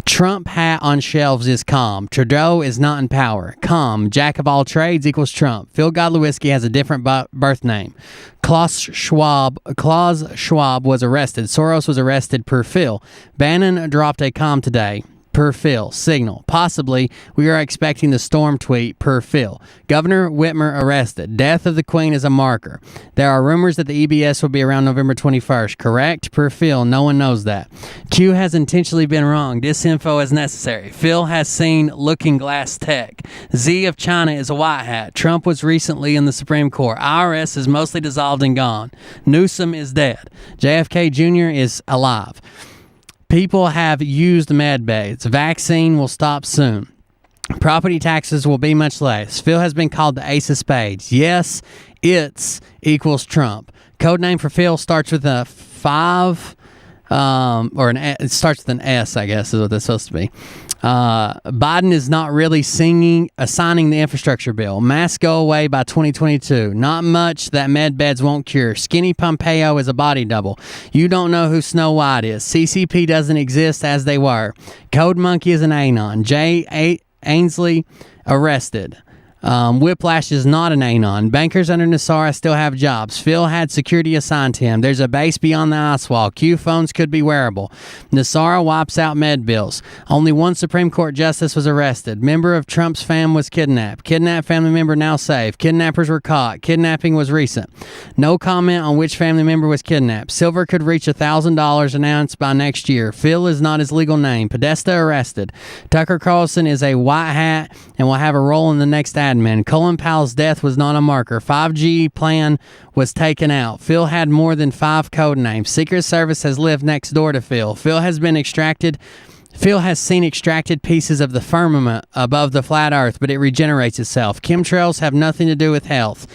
Trump hat on shelves is calm. Trudeau is not in power. Calm. Jack of all trades equals Trump. Phil Godlewski has a different birth name. Klaus Schwab was arrested. Soros was arrested per Phil. Bannon dropped a calm today. per Phil. Signal. Possibly, we are expecting the storm tweet per Phil. Governor Whitmer arrested. Death of the Queen is a marker. There are rumors that the EBS will be around November 21st. Correct? Per Phil. No one knows that. Q has intentionally been wrong. Disinfo is necessary. Phil has seen Looking Glass Tech. Z of China is a white hat. Trump was recently in the Supreme Court. IRS is mostly dissolved and gone. Newsom is dead. JFK Jr. is alive. People have used med beds. Vaccine will stop soon. Property taxes will be much less. Phil has been called the ace of spades. Yes, it's equals Trump. Code name for Phil starts with a 5, it starts with an S, I guess, is what that's supposed to be. Biden is not really assigning the infrastructure bill. Masks go away by 2022. Not much that med beds won't cure. Skinny Pompeo is a body double. You don't know who Snow White is. CCP doesn't exist as they were. Code Monkey is an anon. Ainsley arrested. Whiplash is not an anon. Bankers under Nassara still have jobs. Phil had security assigned to him. There's a base beyond the ice wall. Q phones could be wearable. Nassara wipes out med bills. Only one Supreme Court justice was arrested. Member of Trump's fam was kidnapped. Kidnapped family member now safe. Kidnappers were caught. Kidnapping was recent. No comment on which family member was kidnapped. Silver could reach $1,000 announced by next year. Phil is not his legal name. Podesta arrested. Tucker Carlson is a white hat and will have a role in the next admin. Colin Powell's death was not a marker. 5G plan was taken out. Phil had more than 5 code names. Secret Service has lived next door to Phil. Phil has seen extracted pieces of the firmament above the flat earth, but it regenerates itself. Chemtrails have nothing to do with health.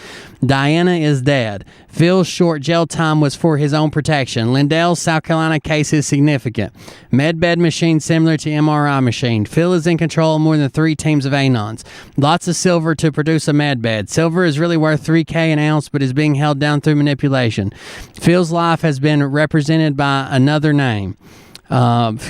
Diana is dead. Phil's short jail time was for his own protection. Lindell's South Carolina case is significant. Medbed machine similar to MRI machine. Phil is in control of more than 3 teams of anons. Lots of silver to produce a medbed. Silver is really worth $3K an ounce, but is being held down through manipulation. Phil's life has been represented by another name.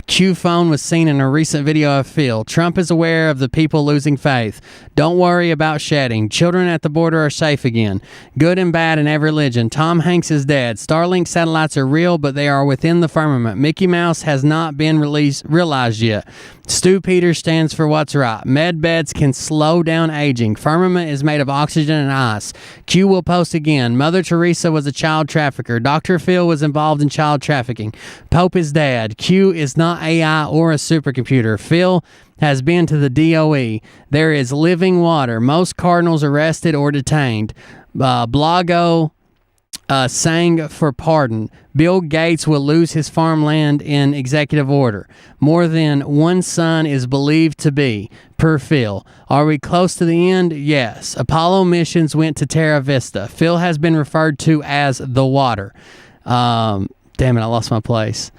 Q phone was seen in a recent video of Phil. Trump is aware of the people losing faith. Don't worry about shedding. Children at the border are safe again. Good and bad in every religion. Tom Hanks is dead. Starlink satellites are real, but they are within the firmament. Mickey Mouse has not been realized yet. Stu Peters stands for what's right. Med beds can slow down aging. Firmament is made of oxygen and ice. Q will post again. Mother Teresa was a child trafficker. Dr. Phil was involved in child trafficking. Pope is dad. Q is not AI or a supercomputer. Phil has been to the DOE. There is living water. Most cardinals arrested or detained. Blago sang for pardon. Bill Gates will lose his farmland in executive order. More than one son is believed to be, per Phil. Are we close to the end? Yes. Apollo missions went to Terra Vista. Phil has been referred to as the water. Damn it, I lost my place.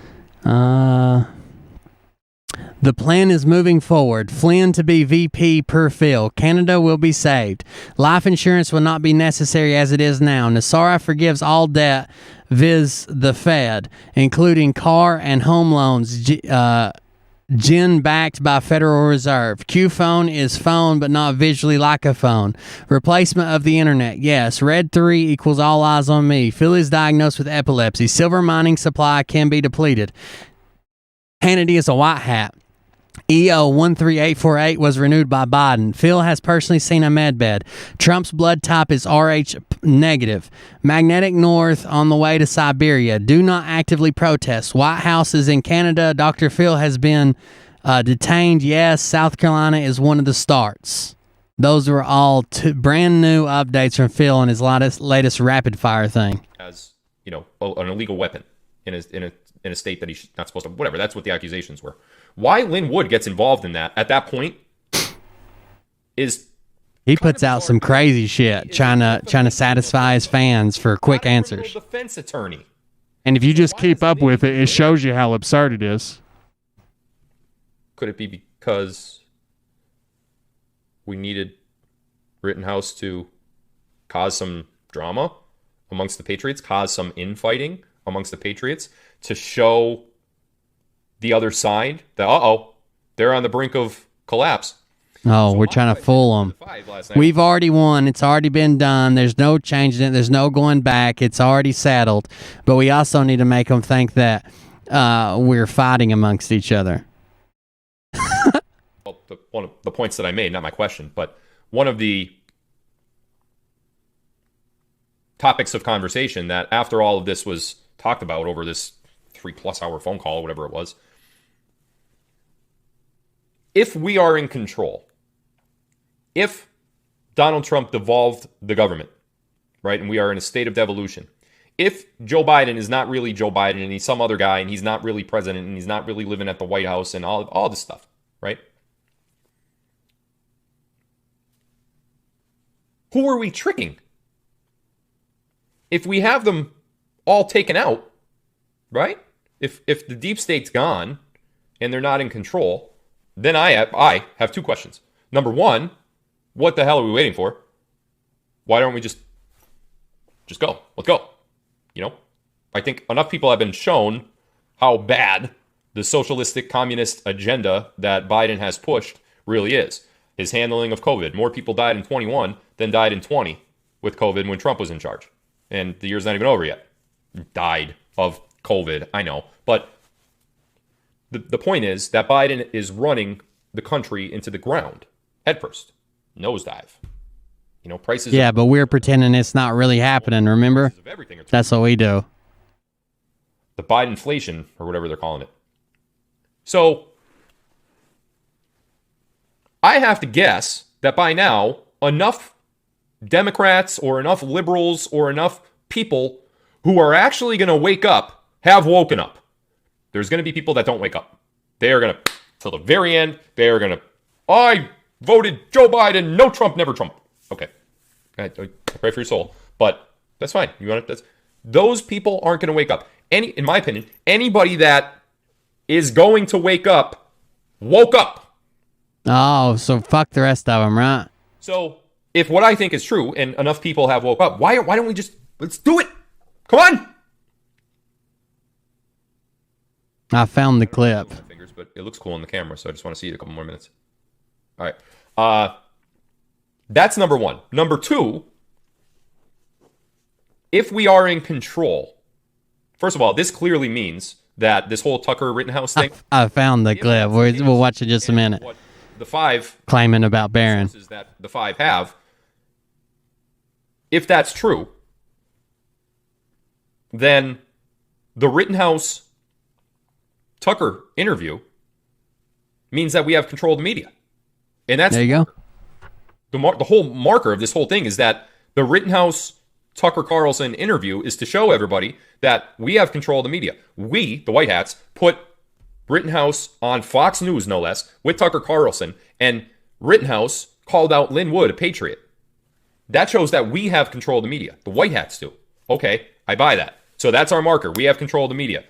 The plan is moving forward. Flynn to be VP per Phil. Canada will be saved. Life insurance will not be necessary as it is now. Nassara forgives all debt, viz. the Fed, including car and home loans, Gin backed by Federal Reserve. Q phone is phone, but not visually like a phone. Replacement of the internet. Yes. Red 3 equals all eyes on me. Phil is diagnosed with epilepsy. Silver mining supply can be depleted. Hannity is a white hat. EO 13848 was renewed by Biden. Phil has personally seen a medbed. Trump's blood type is RH negative. Magnetic North on the way to Siberia. Do not actively protest. White House is in Canada. Dr. Phil has been detained. Yes, South Carolina is one of the starts. Those were all brand new updates from Phil and his latest rapid fire thing. As you know, an illegal weapon in a state that he's not supposed to. Whatever. That's what the accusations were. Why Lynn Wood gets involved in that at that point is he puts out some crazy shit trying to satisfy his fans for quick answers. Defense attorney. And if you just keep up with it, it shows you how absurd it is. Could it be because we needed Rittenhouse to cause some drama amongst the Patriots, cause some infighting amongst the Patriots to show the other side that, they're on the brink of collapse? Oh, we're trying to fool them. We've already won. It's already been done. There's no changing it. There's no going back. It's already settled. But we also need to make them think that we're fighting amongst each other. well, one of the points that I made, not my question, but one of the topics of conversation that after all of this was talked about over this 3+ hour phone call, or whatever it was, if we are in control, if Donald Trump devolved the government, right, and we are in a state of devolution, if Joe Biden is not really Joe Biden and he's some other guy and he's not really president and he's not really living at the White House and all this stuff, right? Who are we tricking? If we have them all taken out, right? If the deep state's gone and they're not in control, then I have two questions. Number one, what the hell are we waiting for? Why don't we just go? Let's go. You know, I think enough people have been shown how bad the socialistic communist agenda that Biden has pushed really is. His handling of COVID. More people died in 21 than died in 20 with COVID when Trump was in charge. And the year's not even over yet. Died of COVID, I know. But the point is that Biden is running the country into the ground. Headfirst. Nosedive. You know, prices. Yeah, but we're pretending it's not really happening, remember? That's what we do. The Bidenflation, or whatever they're calling it. So, I have to guess that by now, enough Democrats or enough liberals or enough people who are actually going to wake up have woken up. There's going to be people that don't wake up. They are going to, till the very end, they are going to, I voted Joe Biden, no Trump, never Trump. Okay. I pray for your soul. But that's fine. Those people aren't going to wake up. In my opinion, anybody that is going to wake up, woke up. Oh, so fuck the rest of them, right? So if what I think is true and enough people have woke up, why don't we just, let's do it. Come on. I found the clip. Fingers, but it looks cool on the camera, so I just want to see it a couple more minutes. All right. That's number one. Number two, if we are in control, first of all, this clearly means that this whole Tucker Rittenhouse thing. I found the clip. We'll watch it just a minute. What the five claiming about Barron. That the five have. If that's true, then the Rittenhouse Tucker interview means that we have control of the media. And that's there you go. The whole marker of this whole thing is that the Rittenhouse Tucker Carlson interview is to show everybody that we have control of the media. We, the White Hats, put Rittenhouse on Fox News, no less, with Tucker Carlson, and Rittenhouse called out Lynn Wood a patriot. That shows that we have control of the media. The White Hats do. Okay, I buy that. So that's our marker. We have control of the media.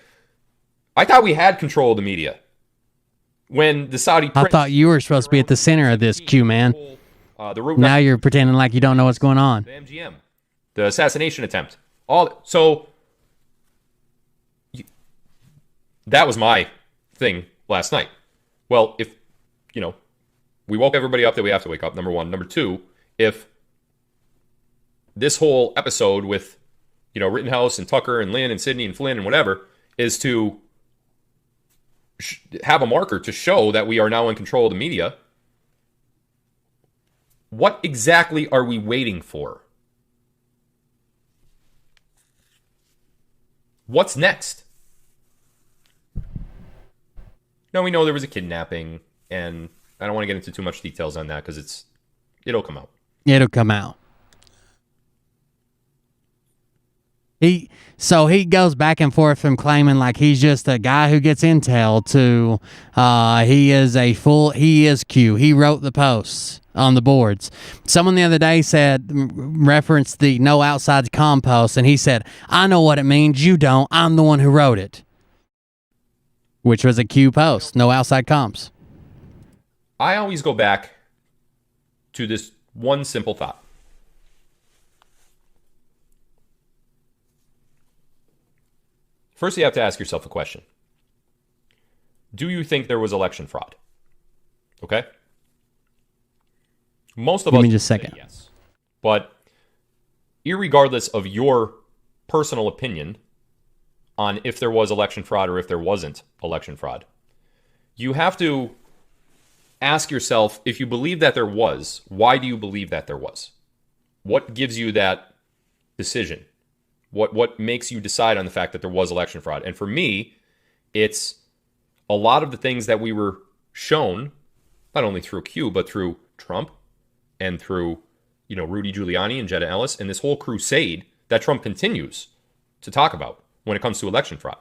I thought we had control of the media when the Saudi I thought you were supposed to be at the center of this, Q man. Now you're pretending like you don't know what's going on. The MGM, the assassination attempt, that was my thing last night. Well, if we woke everybody up that we have to wake up. Number one. Number two, if this whole episode with Rittenhouse and Tucker and Lynn and Sidney and Flynn and whatever is to have a marker to show that we are now in control of the media. What exactly are we waiting for? What's next? Now we know there was a kidnapping, and I don't want to get into too much details on that because it'll come out. It'll come out. He goes back and forth from claiming like he's just a guy who gets intel to he is Q. He wrote the posts on the boards. Someone the other day referenced the no outside comm post, and he said, I know what it means, you don't. I'm the one who wrote it. Which was a Q post, no outside comms. I always go back to this one simple thought. First, you have to ask yourself a question. Do you think there was election fraud? Okay? Most of us just a second. say yes. But irregardless of your personal opinion on if there was election fraud or if there wasn't election fraud, you have to ask yourself, if you believe that there was, why do you believe that there was? What gives you that decision? What makes you decide on the fact that there was election fraud? And for me, it's a lot of the things that we were shown, not only through Q, but through Trump and through, Rudy Giuliani and Jetta Ellis and this whole crusade that Trump continues to talk about when it comes to election fraud.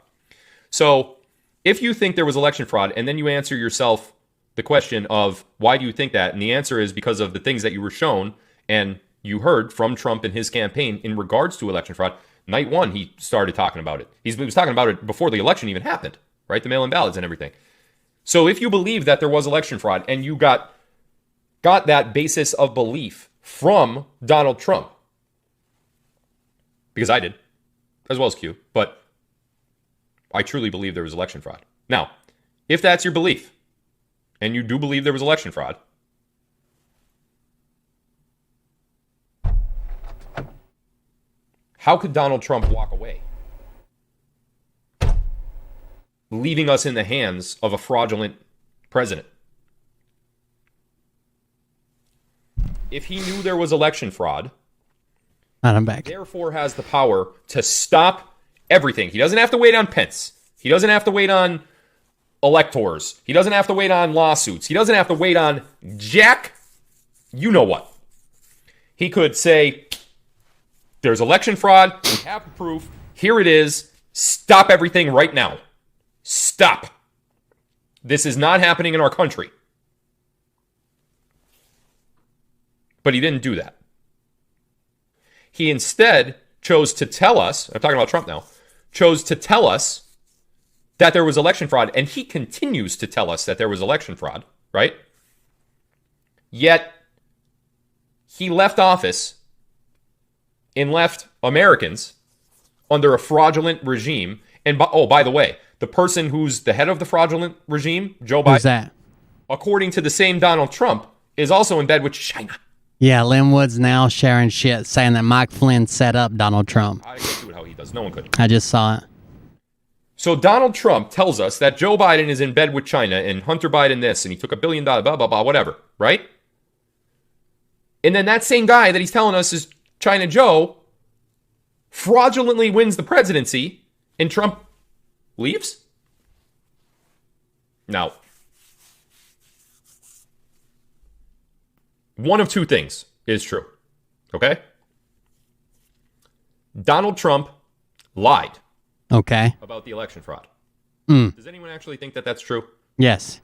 So if you think there was election fraud and then you answer yourself the question of why do you think that? And the answer is because of the things that you were shown and you heard from Trump and his campaign in regards to election fraud. Night one, he started talking about it. He was talking about it before the election even happened, right? The mail-in ballots and everything. So if you believe that there was election fraud and you got that basis of belief from Donald Trump, because I did, as well as Q, but I truly believe there was election fraud. Now, if that's your belief, and you do believe there was election fraud, how could Donald Trump walk away, leaving us in the hands of a fraudulent president? If he knew there was election fraud, and I'm back. Therefore has the power to stop everything. He doesn't have to wait on Pence. He doesn't have to wait on electors. He doesn't have to wait on lawsuits. He doesn't have to wait on Jack. You know what? He could say, there's election fraud. We have the proof. Here it is. Stop everything right now. Stop. This is not happening in our country. But he didn't do that. He instead chose to tell us, I'm talking about Trump now, chose to tell us that there was election fraud, and he continues to tell us that there was election fraud, right? Yet, he left office and left Americans under a fraudulent regime. And, by the way, the person who's the head of the fraudulent regime, Joe Biden, Who's that? According to the same Donald Trump, is also in bed with China. Yeah, Lynn Wood's now sharing shit saying that Mike Flynn set up Donald Trump. I can't do it how he does. No one could. I just saw it. So Donald Trump tells us that Joe Biden is in bed with China and Hunter Biden this, and he took $1 billion, blah, blah, blah, whatever, right? And then that same guy that he's telling us is China Joe fraudulently wins the presidency and Trump leaves? Now, one of two things is true, okay? Donald Trump lied. Okay. About the election fraud. Mm. Does anyone actually think that that's true? Yes.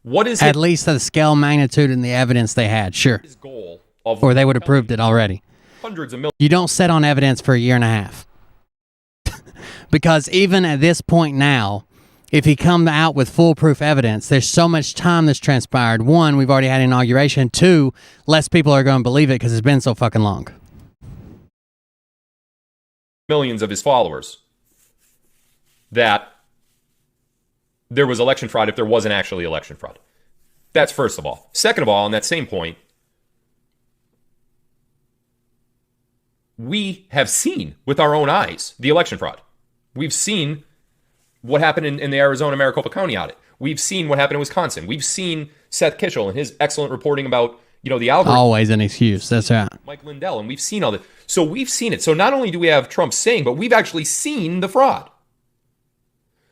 What is at least the scale, magnitude, and the evidence they had? Sure. His goal of or they would have proved it already. Hundreds of millions. You don't sit on evidence for a year and a half. Because even at this point now, if he come out with foolproof evidence, there's so much time that's transpired. One, we've already had inauguration. Two, less people are going to believe it because it's been so fucking long. Millions of his followers that there was election fraud if there wasn't actually election fraud. That's first of all. Second of all, on that same point, we have seen with our own eyes the election fraud. We've seen what happened in the Arizona Maricopa County audit. We've seen what happened in Wisconsin. We've seen Seth Kitchell and his excellent reporting about, the algorithm. Always an excuse. That's right. Mike Lindell, and we've seen all this. So we've seen it. So not only do we have Trump saying, but we've actually seen the fraud.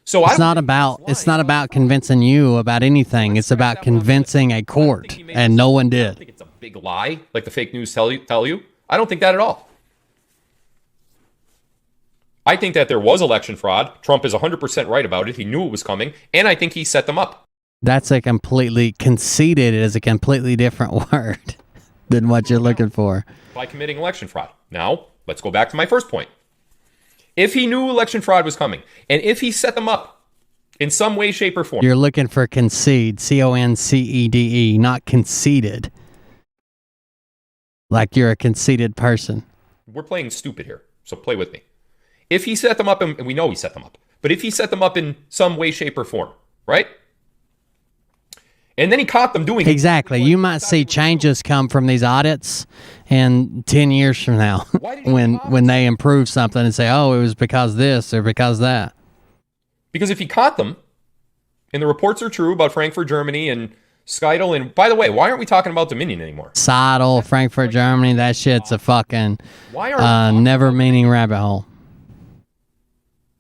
So it's not about convincing you about anything. It's about convincing a court, and no one did. I don't think it's a big lie, like the fake news tell you. I don't think that at all. I think that there was election fraud. Trump is 100% right about it. He knew it was coming, and I think he set them up. That's a completely conceited is a completely different word than what you're looking for. By committing election fraud. Now, let's go back to my first point. If he knew election fraud was coming, and if he set them up in some way, shape, or form. You're looking for concede, C-O-N-C-E-D-E, not conceited. Like you're a conceited person. We're playing stupid here, so play with me. If he set them up, and we know he set them up, but if he set them up in some way, shape, or form, right? And then he caught them doing exactly. You might see changes come from these audits in 10 years from now when they improve something and say, oh, it was because this or because that. Because if he caught them, and the reports are true about Frankfurt, Germany, and Skeidel, and by the way, why aren't we talking about Dominion anymore? Seidel, Frankfurt, Germany, that shit's a fucking Why aren't never-meaning rabbit hole.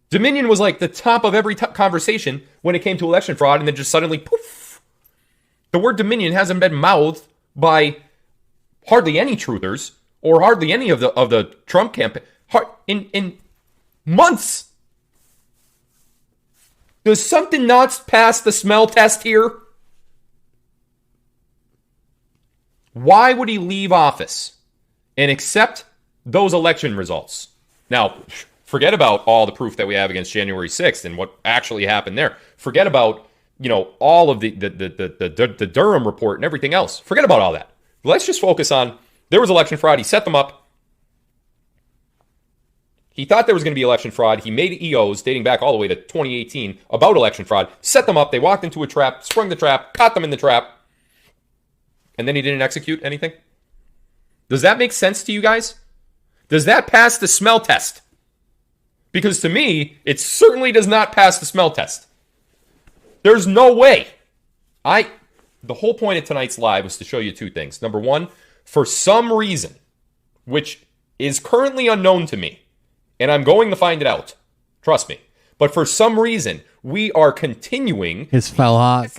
Dominion was like the top of every conversation when it came to election fraud, and then just suddenly, poof. The word Dominion hasn't been mouthed by hardly any truthers or hardly any of the Trump campaign in months. Does something not pass the smell test here? Why would he leave office and accept those election results? Now, forget about all the proof that we have against January 6th and what actually happened there. Forget about, all of the Durham report and everything else. Forget about all that. Let's just focus on, there was election fraud. He set them up. He thought there was going to be election fraud. He made EOs dating back all the way to 2018 about election fraud, set them up. They walked into a trap, sprung the trap, caught them in the trap. And then he didn't execute anything? Does that make sense to you guys? Does that pass the smell test? Because to me, it certainly does not pass the smell test. There's no way. The whole point of tonight's live was to show you two things. Number one, for some reason, which is currently unknown to me, and I'm going to find it out. Trust me. But for some reason, we are continuing his faux hawk.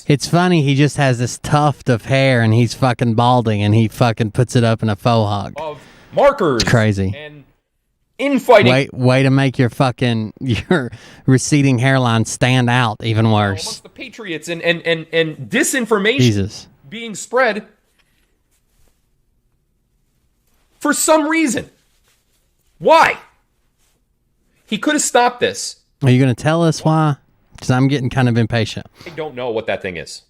It's funny, he just has this tuft of hair and he's fucking balding and he fucking puts it up in a faux hawk. Of markers. It's crazy. And infighting. Way to make your receding hairline stand out even worse. Amongst the patriots and disinformation being spread for some reason. Why? He could have stopped this. Are you going to tell us why? Because I'm getting kind of impatient. I don't know what that thing is.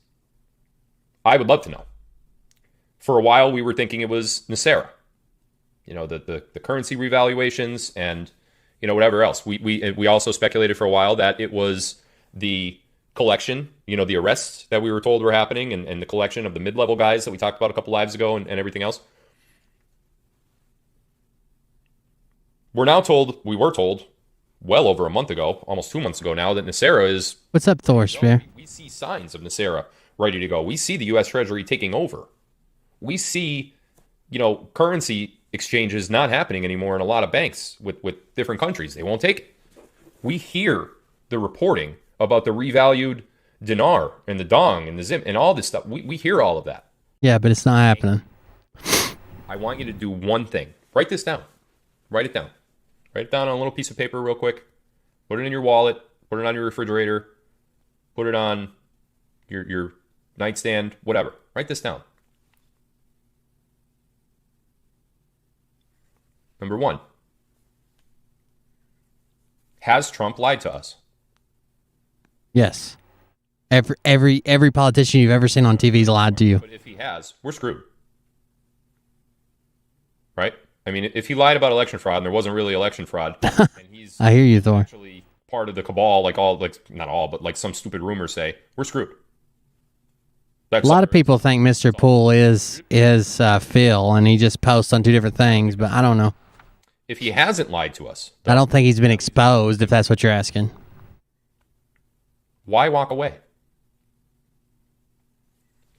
I would love to know. For a while, we were thinking it was NESARA. The currency revaluations and, whatever else. We also speculated for a while that it was the collection, the arrests that we were told were happening and the collection of the mid-level guys that we talked about a couple lives ago and everything else. We were told well over a month ago, almost 2 months ago now, that NESARA is... What's up, Thor Spear? We see signs of NESARA ready to go. We see the U.S. Treasury taking over. We see, currency exchanges not happening anymore in a lot of banks with different countries. They won't take it. We hear the reporting about the revalued dinar and the dong and the zim and all this stuff. We hear all of that. Yeah, but it's not happening. I want you to do one thing. Write this down. Write it down. Write it down on a little piece of paper real quick. Put it in your wallet. Put it on your refrigerator. Put it on your nightstand. Whatever. Write this down. Number one. Has Trump lied to us? Yes. Every politician you've ever seen on TV's lied to you. But if he has, we're screwed. Right? I mean, if he lied about election fraud and there wasn't really election fraud, and he's I hear you, Thor. Actually part of the cabal, not all, but like some stupid rumors say, we're screwed. A lot of people think Mr. Poole is Phil, and he just posts on two different things, but I don't know. If he hasn't lied to us, I don't think he's been exposed, if that's what you're asking. Why walk away?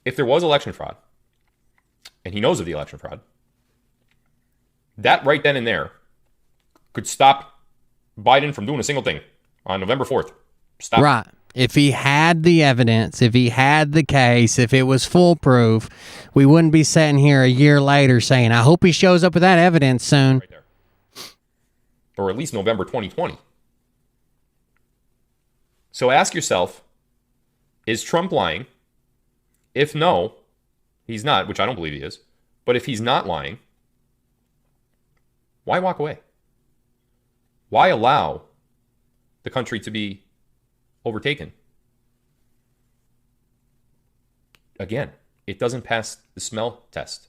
If there was election fraud, and he knows of the election fraud, that right then and there could stop Biden from doing a single thing on November 4th. Stop. Right. If he had the evidence, if he had the case, if it was foolproof, we wouldn't be sitting here a year later saying, I hope he shows up with that evidence soon. Right there. Or at least November 2020. So ask yourself, is Trump lying? If no, he's not, which I don't believe he is. But if he's not lying, why walk away? Why allow the country to be overtaken? Again, it doesn't pass the smell test.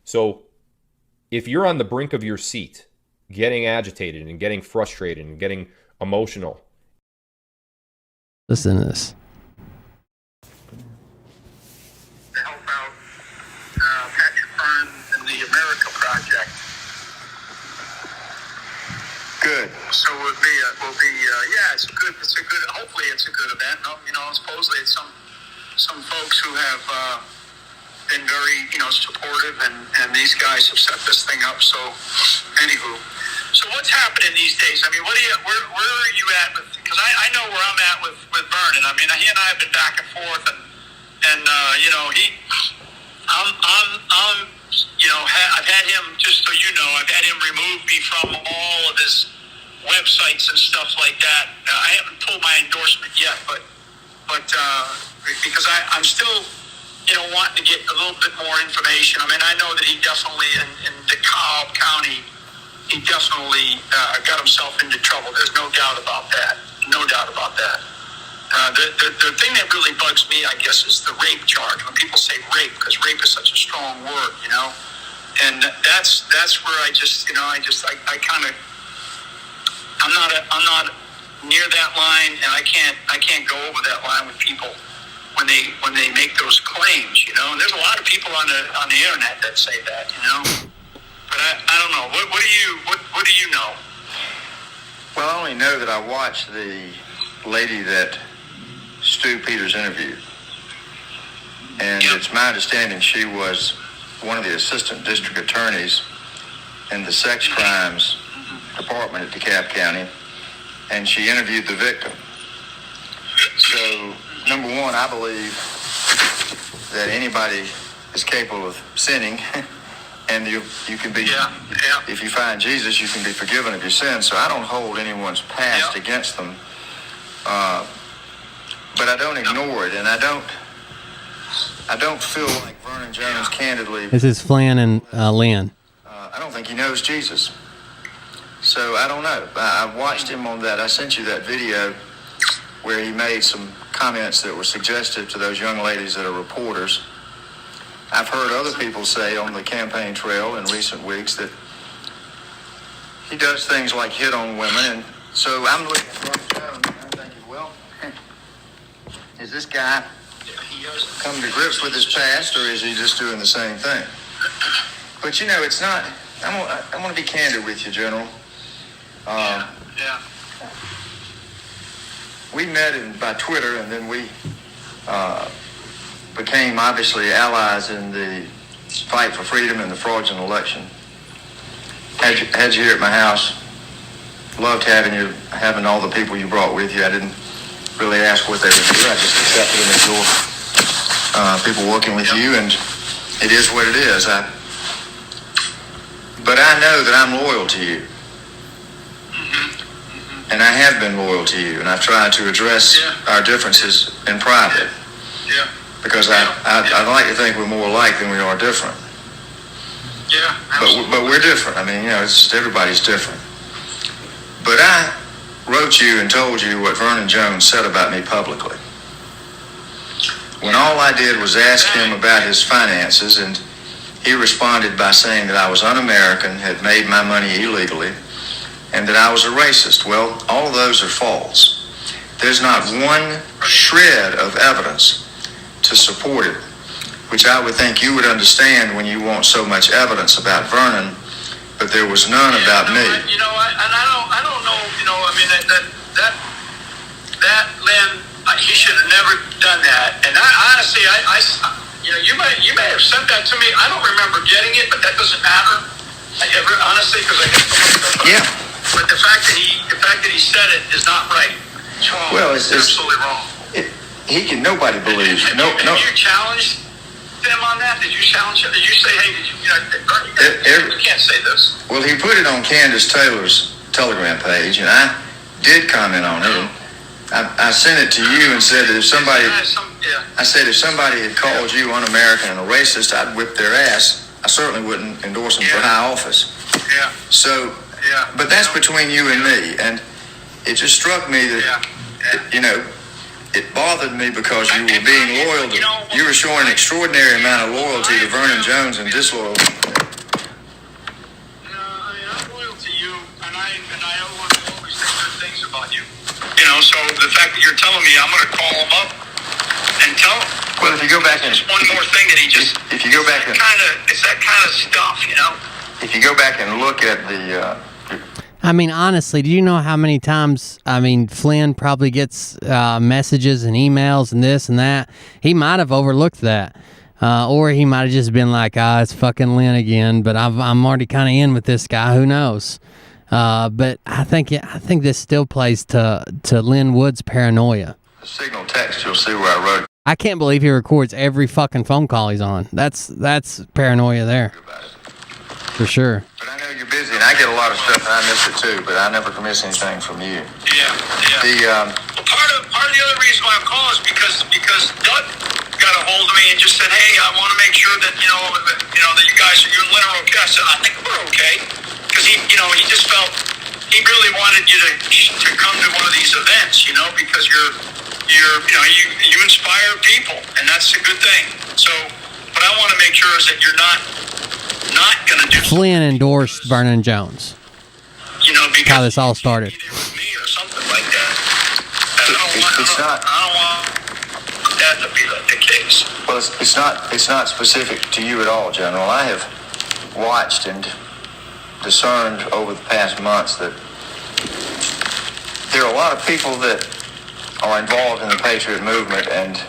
So if you're on the brink of your seat, getting agitated and getting frustrated and getting emotional. Listen to this. To help out Patrick Byrne and the America Project. Good. So we'll be, it's a good, hopefully it's a good event. Supposedly it's some some folks who have been very, supportive, and these guys have set this thing up. So, anywho, so what's happening these days? I mean, where are you at with? Because I know where I'm at with Vernon. I mean, he and I have been back and forth, and I've had him, just so you know, I've had him remove me from all of his websites and stuff like that. I haven't pulled my endorsement yet, but because I'm still, wanting to get a little bit more information. I mean, I know that he definitely, in DeKalb County, he definitely got himself into trouble. There's no doubt about that. No doubt about that. The thing that really bugs me, I guess, is the rape charge. When people say rape, because rape is such a strong word, and that's where I just, I kind of, I'm not near that line, and I can't go over that line with people when they make those claims, And there's a lot of people on the internet that say that, But I don't know. What do you know? Well, I only know that I watched the lady that Stu Peters interviewed, and it's my understanding she was one of the assistant district attorneys in the sex crimes department at DeKalb County, and she interviewed the victim. So, number one, I believe that anybody is capable of sinning, and you can be, if you find Jesus, you can be forgiven of your sins. So I don't hold anyone's past against them, but I don't ignore it, and I don't feel like Vernon Jones, candidly. This is Flynn and Lynn. I don't think he knows Jesus. So I don't know. I watched him on that. I sent you that video where he made some comments that were suggestive to those young ladies that are reporters. I've heard other people say on the campaign trail in recent weeks that he does things like hit on women, and so I'm looking at Vernon Jones and I'm thinking, well, is this guy come to grips with his past, or is he just doing the same thing? But it's not. I'm going to be candid with you, General. We met by Twitter, and then we became obviously allies in the fight for freedom and the fraudulent election. Had you here at my house. Loved having all the people you brought with you. I didn't really ask what they would do. I just accepted them as your people working with you, and it is what it is. But I know that I'm loyal to you. And I have been loyal to you, and I've tried to address our differences in private. Because I'd like to think we're more alike than we are different. But we're different. I mean, everybody's different. But I wrote you and told you what Vernon Jones said about me publicly. When all I did was ask him about his finances, and he responded by saying that I was un-American, had made my money illegally, and that I was a racist. Well, all of those are false. There's not one shred of evidence to support it, which I would think you would understand when you want so much evidence about Vernon, but there was none about me. I don't know, I mean, that Lynn, he should have never done that. And I honestly, you may have sent that to me. I don't remember getting it, but that doesn't matter. Honestly, because I get the stuff. Yeah. But the fact that he said it is not right. It's wrong. Well, it's absolutely wrong. Nobody believes. Have you challenged him on that? Did you challenge him? Did you say, hey, you can't say this? Well, he put it on Candace Taylor's Telegram page, and I did comment on it. And I sent it to you and said that if somebody had called you un-American and a racist, I'd whip their ass. I certainly wouldn't endorse them for high office. Yeah. So, but that's between you and me, and it just struck me that, it bothered me because you were being loyal to, you were showing an extraordinary amount of loyalty to Vernon Jones and disloyal. I'm loyal to you, and I always say good things about you. So the fact that you're telling me, I'm going to call him up and tell him. Well, if you go back and just one more thing that he just. If you go back and it's that kind of stuff, If you go back and look at the. I mean, honestly, do you know how many times, Flynn probably gets messages and emails and this and that? He might have overlooked that. Or he might have just been like, it's fucking Lynn again, but I'm already kind of in with this guy. Who knows? But I think this still plays to Lynn Wood's paranoia. The signal text, you'll see where I wrote. I can't believe he records every fucking phone call he's on. That's paranoia there. For sure. But I know you're busy, and I get a lot of stuff, and I miss it too, but I never can miss anything from you. Yeah. The, part of the other reason why I'm calling is because Doug got a hold of me and just said, hey, I want to make sure that, you know, that you guys, you and Lynn are okay. I said, I think we're okay. Because he just felt, he really wanted you to come to one of these events, because you inspire people, and that's a good thing. So, what I want to make sure is that you're not going to do Flynn endorsed Vernon Jones. Because how this all started. me or something like that. I don't want that to be the case. well, it's not specific to you at all, General. I have watched and discerned over the past months that there are a lot of people that are involved in the Patriot movement, and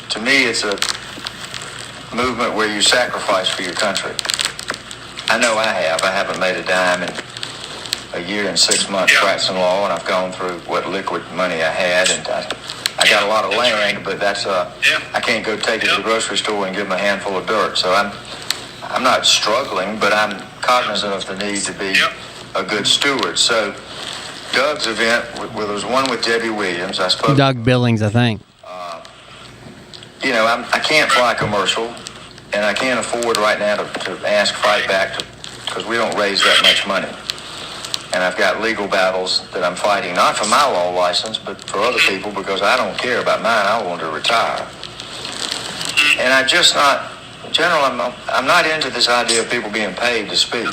to me it's a movement where you sacrifice for your country. I know I have. I haven't made a dime in a year and 6 months practicing law, and I've gone through what liquid money I had, and I got a lot of land, but that's I can't go take it to the grocery store and give them a handful of dirt. So I'm not struggling, but I'm cognizant of the need to be a good steward. So Doug's event, there was one with Debbie Williams. I spoke. Doug Billings, I think. I can't fly commercial, and I can't afford right now to ask Fight Back because we don't raise that much money. And I've got legal battles that I'm fighting, not for my law license, but for other people, because I don't care about mine. I want to retire. And General, I'm not into this idea of people being paid to speak.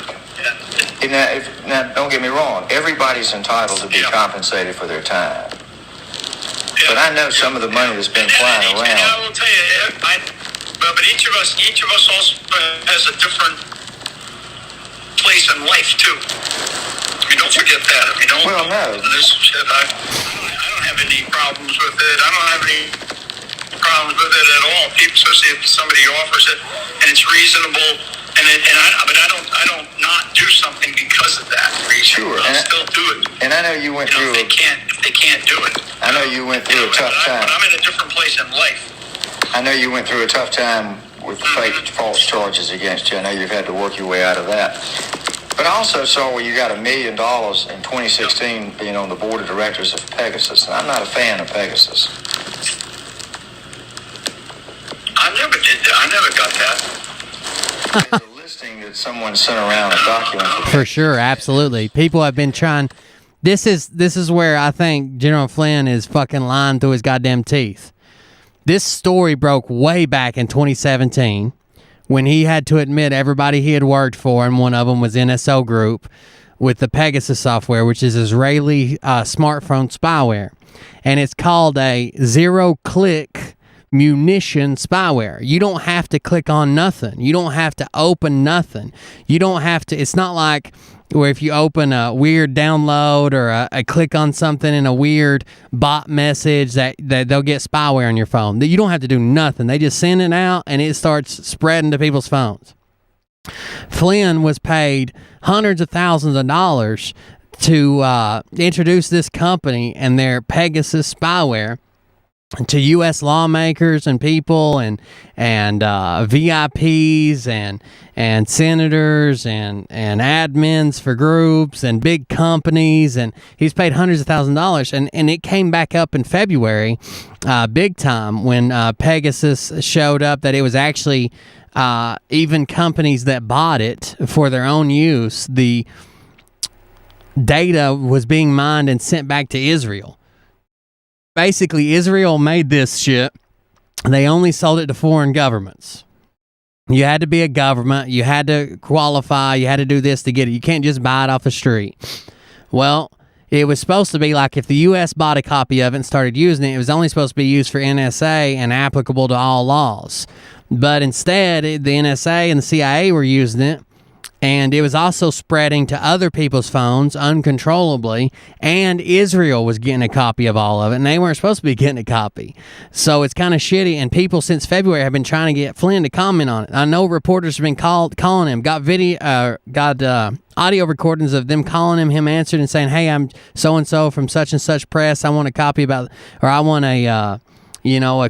Now, don't get me wrong. Everybody's entitled to be compensated for their time. But I know some of the money that's been flying around. And I will tell you, but each of us also has a different place in life too. Don't forget that. Well, no. This shit, I don't have any problems with it. I don't have any problems with it at all. People, especially if somebody offers it and it's reasonable, but I don't not do something because of that reason. Sure. I'll still do it. And I know you went through. If they can't do it. I know you went through a tough time. But I'm in a different place in life. I know you went through a tough time with fake false charges against you. I know you've had to work your way out of that. But I also saw where you got $1 million in 2016 being on the board of directors of Pegasus, and I'm not a fan of Pegasus. I never got that. There's a listing that someone sent around a document. For sure, absolutely. People have been trying. This is where I think General Flynn is fucking lying through his goddamn teeth. This story broke way back in 2017 when he had to admit everybody he had worked for, and one of them was NSO Group with the Pegasus software, which is Israeli smartphone spyware. And it's called a zero-click munition spyware. You don't have to click on nothing. You don't have to open nothing. You don't have to. It's not like where if you open a weird download or a click on something in a weird bot message that they'll get spyware on your phone. You don't have to do nothing. They just send it out and it starts spreading to people's phones. Flynn was paid hundreds of thousands of dollars to introduce this company and their Pegasus spyware to U.S. lawmakers and people and VIPs and senators and admins for groups and big companies, and he's paid hundreds of thousands of dollars, and it came back up in February big time when Pegasus showed up that it was actually even companies that bought it for their own use. The data was being mined and sent back to Israel. Basically, Israel made this shit. They only sold it to foreign governments. You had to be a government. You had to qualify. You had to do this to get it. You can't just buy it off the street. Well, it was supposed to be like if the U.S. bought a copy of it and started using it, it was only supposed to be used for NSA and applicable to all laws. But instead, the NSA and the CIA were using it, And it was also spreading to other people's phones uncontrollably, and Israel was getting a copy of all of it, and they weren't supposed to be getting a copy. So it's kind of shitty, and people since February have been trying to get Flynn to comment on it. I know reporters have been calling him, got audio recordings of them calling him answered and saying, hey, I'm so-and-so from such and such press, I want a copy about, or I want a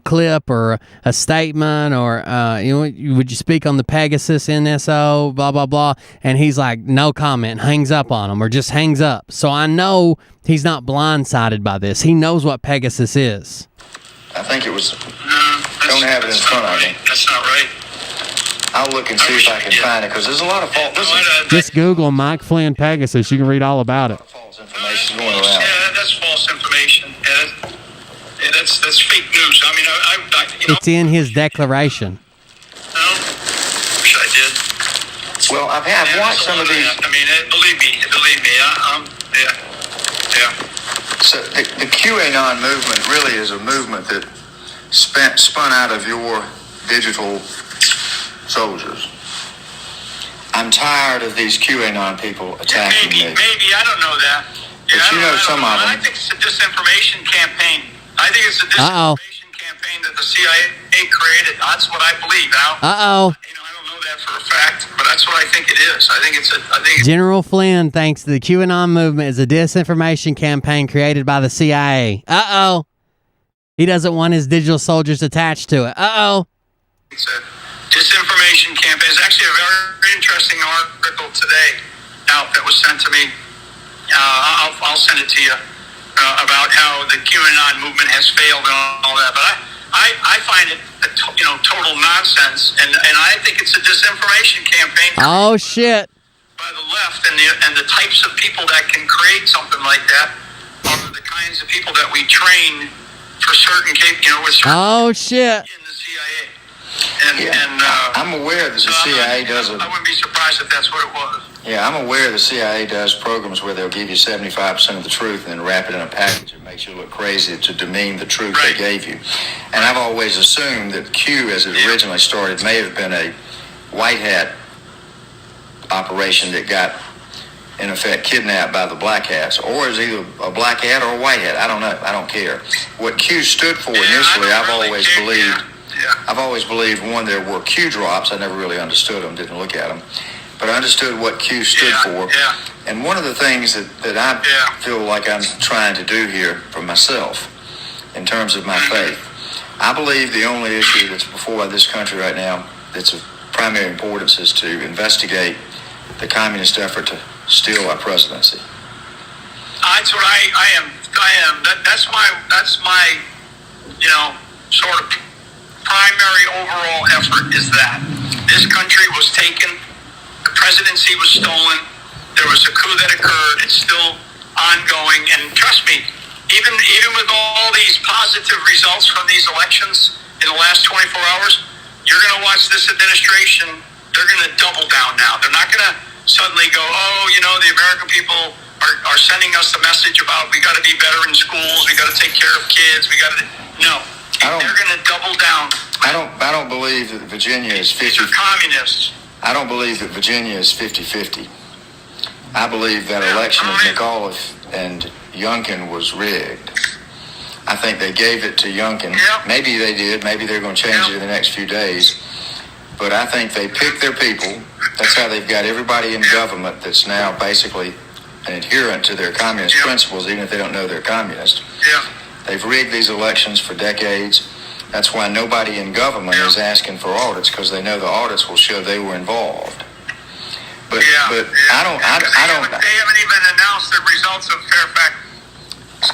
clip or a statement, or would you speak on the Pegasus NSO, blah, blah, blah. And he's like, no comment, hangs up on him, or just hangs up. So I know he's not blindsided by this. He knows what Pegasus is. I think it was, don't have it in front of me. That's not right. I'll look and see if I can find it, because there's a lot of false Just Google Mike Flynn Pegasus. You can read all about it. information going around. Yeah, that's false information. Yeah, that's fake news. I mean, It's in his declaration. Wish I did. Well, I've watched some of these. I mean, believe me. So the QAnon movement really is a movement that spun out of your digital soldiers. I'm tired of these QAnon people attacking me. Maybe, I don't know that. Yeah, But you know some of them. I think it's a disinformation campaign. I think it's a disinformation campaign that the CIA created. That's what I believe now. Uh-oh. I don't know that for a fact, but that's what I think it is. I think it's General Flynn thinks the QAnon movement is a disinformation campaign created by the CIA. Uh-oh. He doesn't want his digital soldiers attached to it. Uh-oh. It's a disinformation campaign. It's actually a very interesting article today out that was sent to me. I'll send it to you about how the QAnon movement has failed and all that. But I find it total nonsense, and I think it's a disinformation campaign. Oh shit! By the left, and the types of people that can create something like that are the kinds of people that we train for certain with certain Oh shit! in the CIA. I'm aware that the CIA does I wouldn't be surprised if that's what it was. Yeah, I'm aware the CIA does programs where they'll give you 75% of the truth and then wrap it in a package that makes you look crazy to demean the truth they gave you. And I've always assumed that Q, as it originally started, may have been a white hat operation that got, in effect, kidnapped by the black hats, or is either a black hat or a white hat. I don't know. I don't care. What Q stood for initially, I've always believed, one, there were Q drops. I never really understood them, didn't look at them. But I understood what Q stood for. And one of the things that I feel like I'm trying to do here for myself, in terms of my faith, I believe the only issue that's before this country right now that's of primary importance is to investigate the communist effort to steal our presidency. That's what I am. That's my sort of primary overall effort is that this country was taken. The presidency was stolen. There was a coup that occurred. It's still ongoing. And trust me, even with all these positive results from these elections in the last 24 hours, you're going to watch this administration. They're going to double down now. They're not going to suddenly go, the American people are sending us a message about we got to be better in schools. We got to take care of kids. No. They're going to double down. I don't believe that Virginia is 50. These are communists. I don't believe that Virginia is 50-50. I believe that election of McAuliffe and Youngkin was rigged. I think they gave it to Youngkin. Maybe they did. Maybe they're going to change it in the next few days. But I think they picked their people. That's how they've got everybody in government that's now basically an adherent to their communist principles, even if they don't know they're communist. They've rigged these elections for decades. That's why nobody in government is asking for audits, because they know the audits will show they were involved. But They haven't even announced the results of Fairfax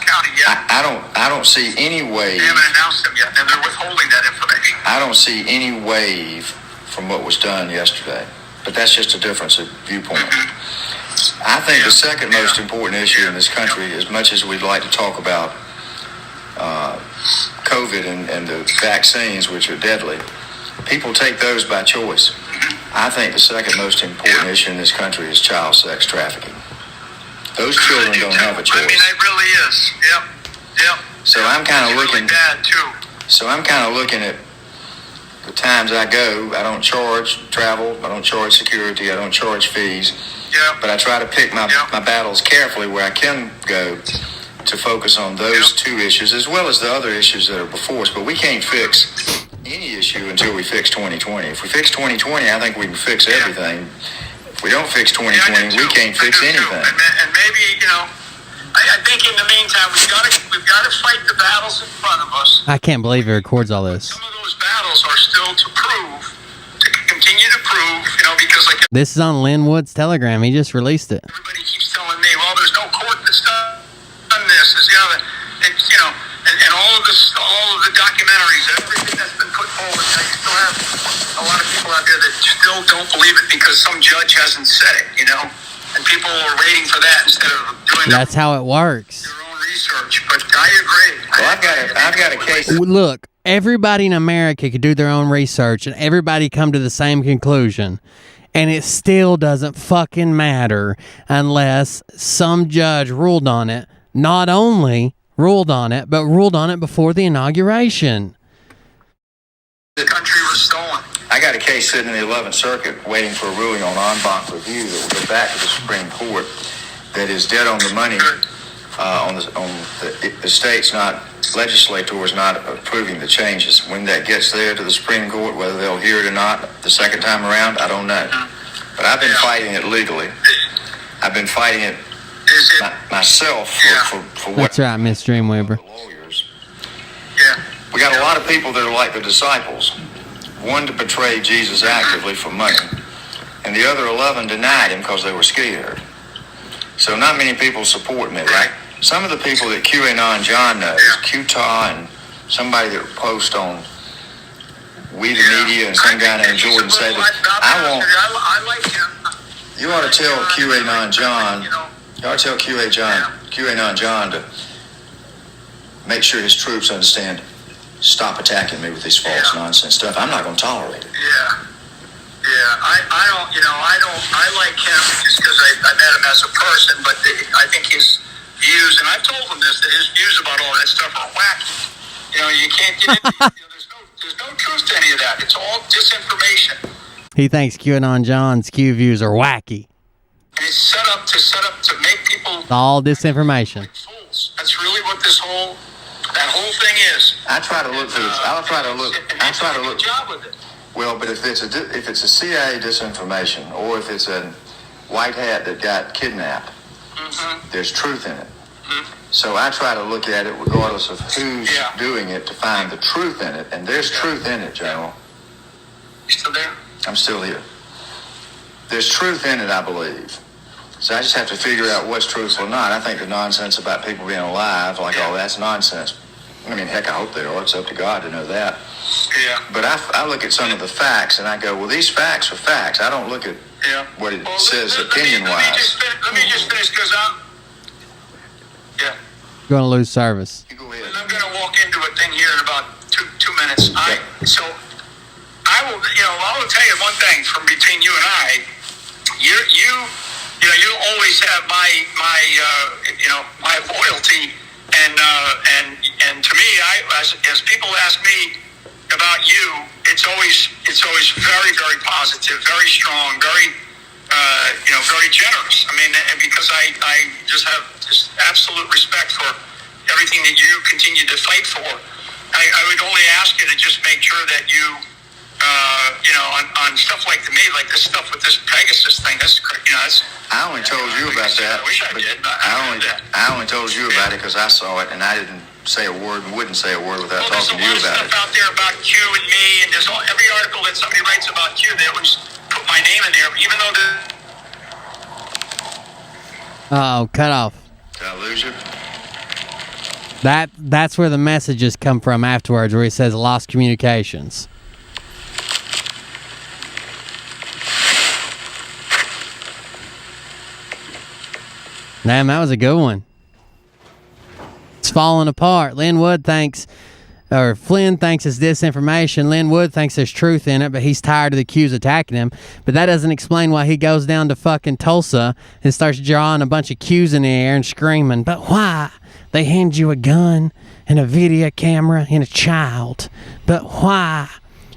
County yet. I don't see any wave. They haven't announced them yet, and they're withholding that information. I don't see any wave from what was done yesterday. But that's just a difference of viewpoint. I think the second most important issue in this country, as much as we'd like to talk about COVID and the vaccines, which are deadly, people take those by choice. I think the second most important issue in this country is child sex trafficking. Those children don't have a choice. I mean, it really is. Yep. So I'm kind of looking. Really bad too. So I'm kind of looking at the times I go, I don't charge travel, I don't charge security, I don't charge fees. Yeah. But I try to pick my battles carefully where I can go to focus on those two issues as well as the other issues that are before us. But we can't fix any issue until we fix 2020. If we fix 2020, I think we can fix everything. If we don't fix 2020, we can't fix anything. And maybe, I think in the meantime we've got to fight the battles in front of us. I can't believe he records all this. Some of those battles are still to continue to prove, because like This is on Lynn Wood's Telegram. He just released it. everybody keeps telling me, well, there's no court that's done this, and all of the documentaries, everything that's been put forward. You still have a lot of people out there that still don't believe it because some judge hasn't said it, and people are waiting for that instead of doing That's how it works. their own research. But I agree. Well, I've got a case. Look, everybody in America could do their own research and everybody come to the same conclusion. And it still doesn't fucking matter unless some judge ruled on it. Not only ruled on it, but ruled on it before the inauguration. The country was stolen. I got a case sitting in the 11th Circuit waiting for a ruling on en banc review that will go back to the Supreme Court that is dead on the money on the states legislators not approving the changes. When that gets there to the Supreme Court, whether they'll hear it or not the second time around, I don't know. But I've been fighting it legally. I've been fighting it myself for what. That's right, Miss Dreamweaver. Lawyers. Yeah. We got a lot of people that are like the disciples. One to betray Jesus actively for money, and the other 11 denied him because they were scared. So not many people support me. Right. Some of the people that QAnon John knows, Qta and somebody that posts on We the Media and some guy named Jordan said that I like him. you ought to tell QAnon John, you ought to tell QAnon John to make sure his troops understand, stop attacking me with this false nonsense stuff. I'm not going to tolerate it. I like him just because I met him as a person, but I think his views, and I've told him this, that his views about all that stuff are wacky. You can't get into there's no truth to any of that. It's all disinformation. He thinks QAnon John's Q views are wacky. And it's set up to make people All disinformation. fools. That's really what that whole thing is. I try to look for this. I try to look. Job with it. Well, but if it's a CIA disinformation or if it's a white hat that got kidnapped, there's truth in it. So I try to look at it regardless of who's doing it to find the truth in it, and there's truth in it, General. You still there? I'm still here. There's truth in it, I believe. So I just have to figure out what's truthful or not. I think the nonsense about people being alive, oh, that's nonsense. I mean, heck, I hope they are. It's up to God to know that. Yeah. But I look at some of the facts, and I go, well, these facts are facts. I don't look at what it says opinion-wise. Let me just finish, because You're going to lose service. I'm going to walk into a thing here in about two minutes. I will tell you one thing from between you and I. You always have my loyalty, and to me, as people ask me about you, it's always very, very positive, very strong, very very generous. I mean, because I just have just absolute respect for everything that you continue to fight for. I would only ask you to just make sure that you, on stuff like this stuff with this Pegasus thing, that's. I only told you about that. I wish I did. I only told you about it because I saw it, and I didn't say a word and wouldn't say a word without talking to you about it. There's a lot of stuff out there about Q and me, and there's every article that somebody writes about Q, they always put my name in there, even though Oh, cut off. Did I lose you? That's where the messages come from afterwards, where he says lost communications. Damn, that was a good one. It's falling apart. Flynn thinks it's disinformation. Lynn Wood thinks there's truth in it, but he's tired of the Qs attacking him. But that doesn't explain why he goes down to fucking Tulsa and starts drawing a bunch of Qs in the air and screaming, but why? They hand you a gun and a video camera and a child. But why?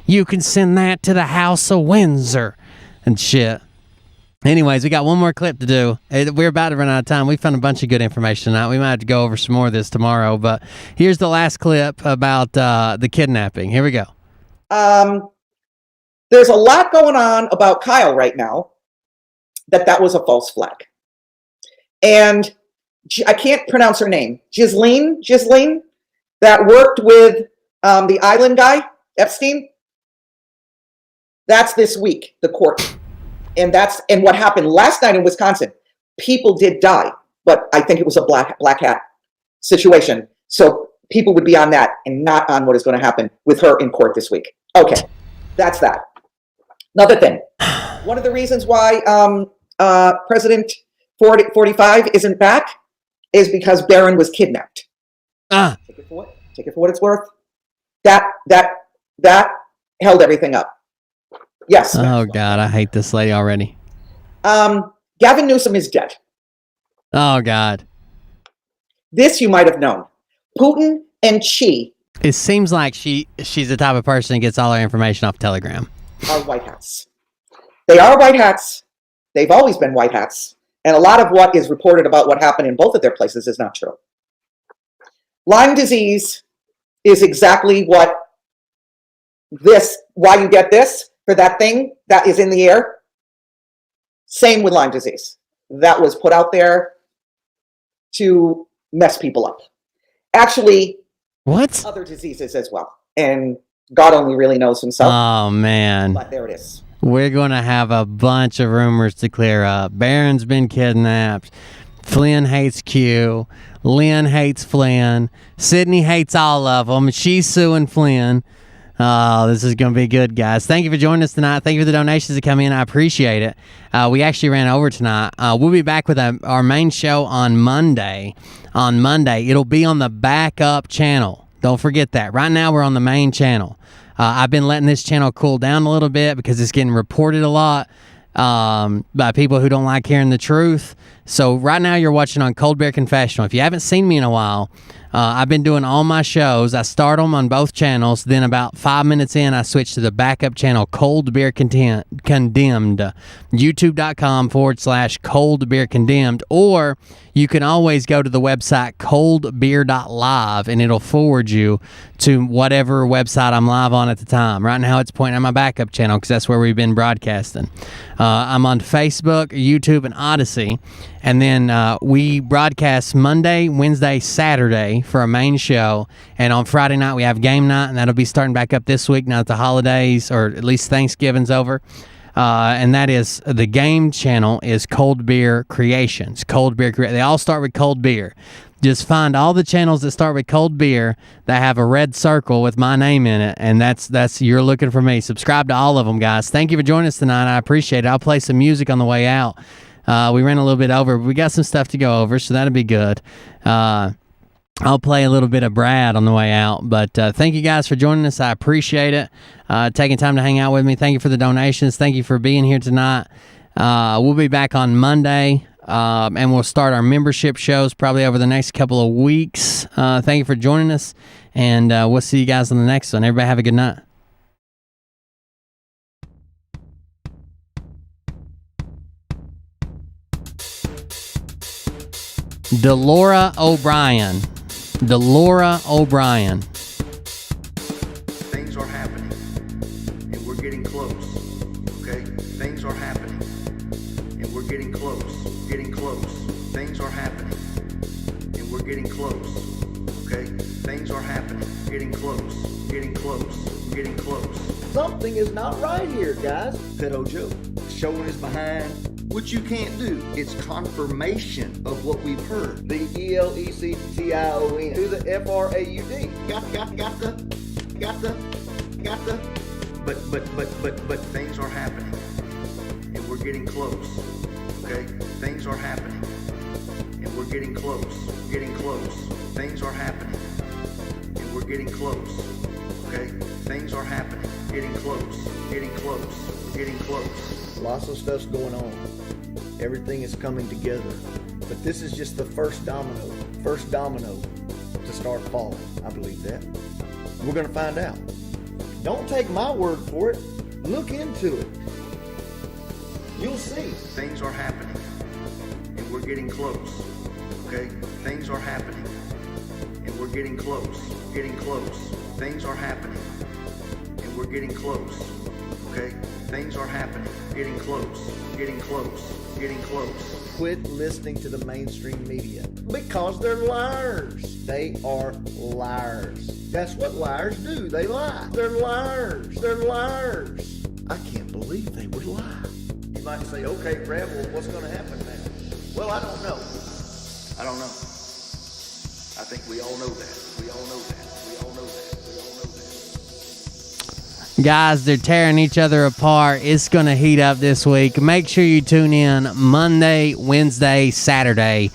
You can send that to the House of Windsor and shit. Anyways, we got one more clip to do. We're about to run out of time. We found a bunch of good information tonight. We might have to go over some more of this tomorrow, but here's the last clip about the kidnapping. Here we go. There's a lot going on about Kyle right now that was a false flag. And I can't pronounce her name. Ghislaine, that worked with the island guy, Epstein. That's this week, the court. And what happened last night in Wisconsin. People did die, but I think it was a black hat situation. So people would be on that and not on what is going to happen with her in court this week. Okay, that's that. Another thing. One of the reasons why President 45 isn't back is because Barron was kidnapped. Take it for what it's worth. That held everything up. Yes. Oh God, I hate this lady already. Gavin Newsom is dead. Oh God. This you might have known. Putin and Xi. It seems like she's the type of person that gets all her information off Telegram. Are white hats. They are white hats. They've always been white hats. And a lot of what is reported about what happened in both of their places is not true. Lyme disease is exactly why you get this for that thing that is in the air. Same with Lyme disease. That was put out there to mess people up. Actually, what? Other diseases as well. And God only really knows himself. Oh, man. But there it is. We're going to have a bunch of rumors to clear up. Barron's been kidnapped. Flynn hates Q. Lynn hates Flynn. Sydney hates all of them. She's suing Flynn. Oh, this is going to be good, guys. Thank you for joining us tonight. Thank you for the donations that come in. I appreciate it. We actually ran over tonight. We'll be back with our main show on Monday. On Monday, it'll be on the backup channel. Don't forget that. Right now, we're on the main channel. I've been letting this channel cool down a little bit because it's getting reported a lot by people who don't like hearing the truth. So right now you're watching on Cold Beer Confessional. If you haven't seen me in a while, I've been doing all my shows. I start them on both channels. Then about 5 minutes in, I switch to the backup channel, Cold Beer Condemned. YouTube.com/Cold Beer Condemned. Or you can always go to the website coldbeer.live and it'll forward you to whatever website I'm live on at the time. Right now it's pointing at my backup channel because that's where we've been broadcasting. I'm on Facebook, YouTube, and Odyssey. And then we broadcast Monday, Wednesday, Saturday for a main show. And on Friday night, we have game night, and that'll be starting back up this week now that the holidays, or at least Thanksgiving's over. And that is, the game channel is Cold Beer Creations. They all start with cold beer. Just find all the channels that start with cold beer that have a red circle with my name in it, and that's you're looking for me. Subscribe to all of them, guys. Thank you for joining us tonight. I appreciate it. I'll play some music on the way out. We ran a little bit over. We got some stuff to go over, so that'll be good. I'll play a little bit of Brad on the way out. But thank you guys for joining us. I appreciate it. Taking time to hang out with me. Thank you for the donations. Thank you for being here tonight. We'll be back on Monday, and we'll start our membership shows probably over the next couple of weeks. Thank you for joining us, and we'll see you guys on the next one. Everybody have a good night. Delora O'Brien. Things are happening, and we're getting close, okay? Things are happening, and we're getting close. Things are happening, and we're getting close, okay? Things are happening, getting close. Something is not right here, guys. Pedo Joe showing his behind, which you can't do. It's confirmation of what we've heard. The ELECTION to the FRAUD. Got the. But things are happening, and we're getting close, okay? Things are happening, and we're getting close. Things are happening, and we're getting close, okay? Things are happening, getting close. Lots of stuff's going on. Everything is coming together. But this is just the first domino to start falling. I believe that. We're going to find out. Don't take my word for it. Look into it. You'll see. Things are happening, and we're getting close. Okay? Things are happening, and we're getting close. Getting close. Things are happening, and we're getting close. Okay? Things are happening. Getting close. Getting close. Getting close. Quit listening to the mainstream media because they're liars. They are liars. That's what liars do. They lie. They're liars. They're liars. I can't believe they would lie. You might say, okay, Brad, well, what's going to happen now? Well, I don't know. I don't know. I think we all know that. We all know that. We all know that. We all know that. Guys, they're tearing each other apart. It's going to heat up this week. Make sure you tune in Monday, Wednesday, Saturday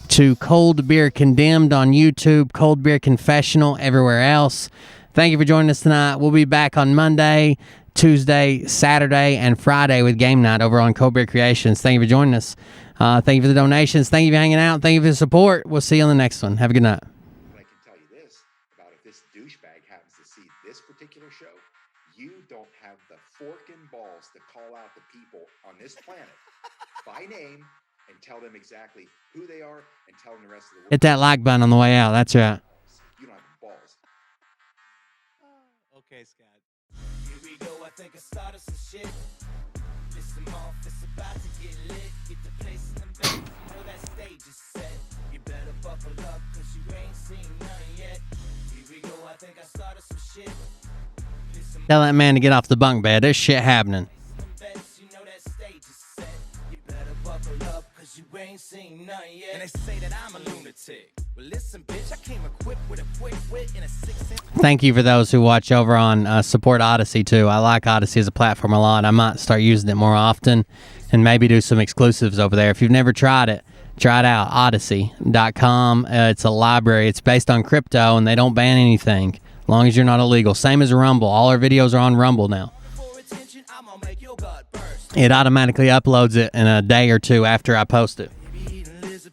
to Cold Beer Condemned on YouTube, Cold Beer Confessional everywhere else. Thank you for joining us tonight. We'll be back on Monday, Tuesday, Saturday, and Friday with Game Night over on Cold Beer Creations. Thank you for joining us. Thank you for the donations. Thank you for hanging out. Thank you for the support. We'll see you on the next one. Have a good night. But I can tell you this about if this douchebag happens to see this particular show, you don't have the forking balls to call out the people on this planet by name and tell them exactly who they are and tell them the rest of the world. Hit that like button on the way out. That's right. You don't have balls. Okay, Scott. Here we go, I think I started some shit. Listen off, it's about to get lit. Get the place in the back, you know that stage is set. You better buckle up, cause you ain't seen none yet. Here we go, I think I started some shit. Tell that man to get off the bunk bed. There's shit happening. You know that stage is set. You better buckle up, cause you ain't seen none yet. And they say that I'm a lunatic. Well, listen, bitch, I came equipped with a quick wit and a 6-inch. Thank you for those who watch over on Support Odyssey, too. I like Odyssey as a platform a lot. I might start using it more often and maybe do some exclusives over there. If you've never tried it, try it out. Odyssey.com. It's a library. It's based on crypto, and they don't ban anything as long as you're not illegal. Same as Rumble. All our videos are on Rumble now. It automatically uploads it in a day or two after I post it.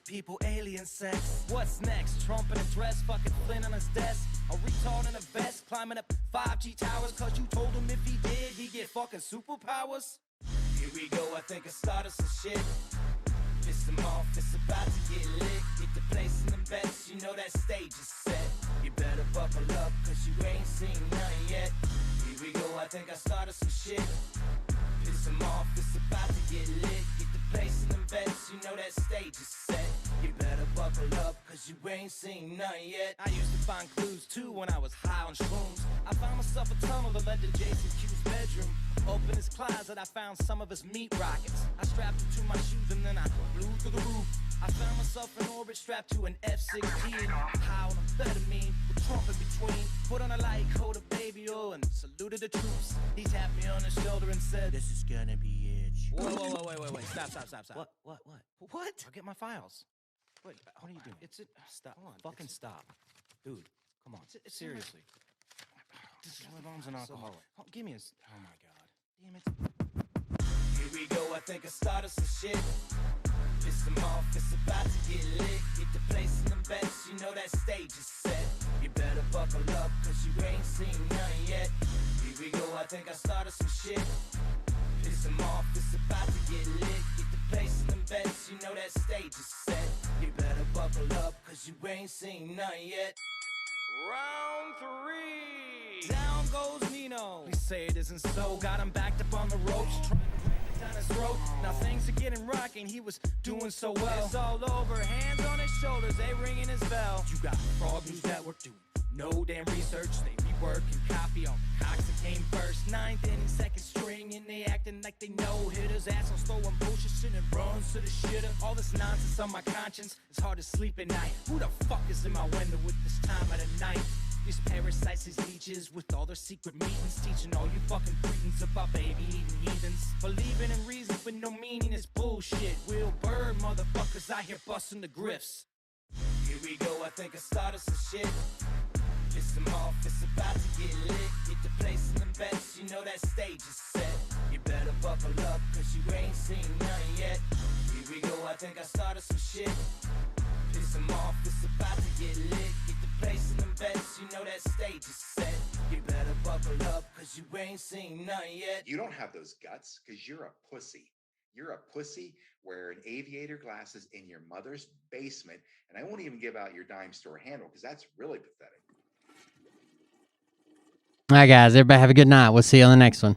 People, alien sex. What's next? Trump in a dress, fucking Flynn on his desk. A retard in a vest, climbing up 5G towers. Cause you told him if he did, he'd get fucking superpowers. Here we go, I think I started some shit. Piss them off, it's about to get lit. Get the place in the best, you know that stage is set. You better buckle up, cause you ain't seen none yet. Here we go, I think I started some shit. Piss them off, it's about to get lit. Get the place in the best, you know that stage is set. You better buckle up, cause you ain't seen none yet. I used to find clues too when I was high on shrooms. I found myself a tunnel that led to Jason Q's bedroom. Open his closet, I found some of his meat rockets. I strapped him to my shoes and then I flew through the roof. I found myself in orbit strapped to an F-16. High on amphetamine, with Trump in between. Put on a light coat of baby oil and saluted the troops. He tapped me on the shoulder and said, "This is gonna be it." Whoa, wait. Stop. What? I'll get my files. Wait, what are you doing? Stop. Hold on. Fucking stop. Dude, come on. Seriously. My mom's an alcoholic. Give me a... Oh, my God. Damn it. Here we go. I think I started some shit. Piss them off. It's about to get lit. Get the place in the best. You know that stage is set. You better buckle up, cause you ain't seen none yet. Here we go. I think I started some shit. Piss them off. It's about to get lit. Get the place in the best. You know that stage is set. You better buckle up, cause you ain't seen none yet. Round 3. Down goes Nino. Please say it isn't so. Got him backed up on the ropes. Trying to down his throat. Now things are getting rocking. He was doing so well. It's all over. Hands on his shoulders. They ringing his bell. You got Frog News Network doing no damn research. They rework and copy on Cox that came first. 9th inning, second string, and they acting like they know hitters. Assholes throwing bullshit and runs to the shitter. All this nonsense on my conscience. It's hard to sleep at night. Who the fuck is in my window with this time of the night? These parasites, these leeches, with all their secret meetings, teaching all you fucking cretins about baby-eating heathens. Believing in reason with no meaning is bullshit. Will Bird motherfuckers out here busting the grifts. Here we go, I think I started some shit. Piss them off, it's about to get lit. Get the place in the best, you know that stage is set. You better buckle up, cause you ain't seen none yet. Here we go, I think I started some shit. Piss them off, it's about to get lit. Get the place in the best, you know that stage is set. You better buckle Buckle up, cause you ain't seen none yet. You don't have those guts because you're a pussy. You're a pussy wearing aviator glasses in your mother's basement, and I won't even give out your dime store handle because that's really pathetic. All right, guys. Everybody have a good night. We'll see you on the next one.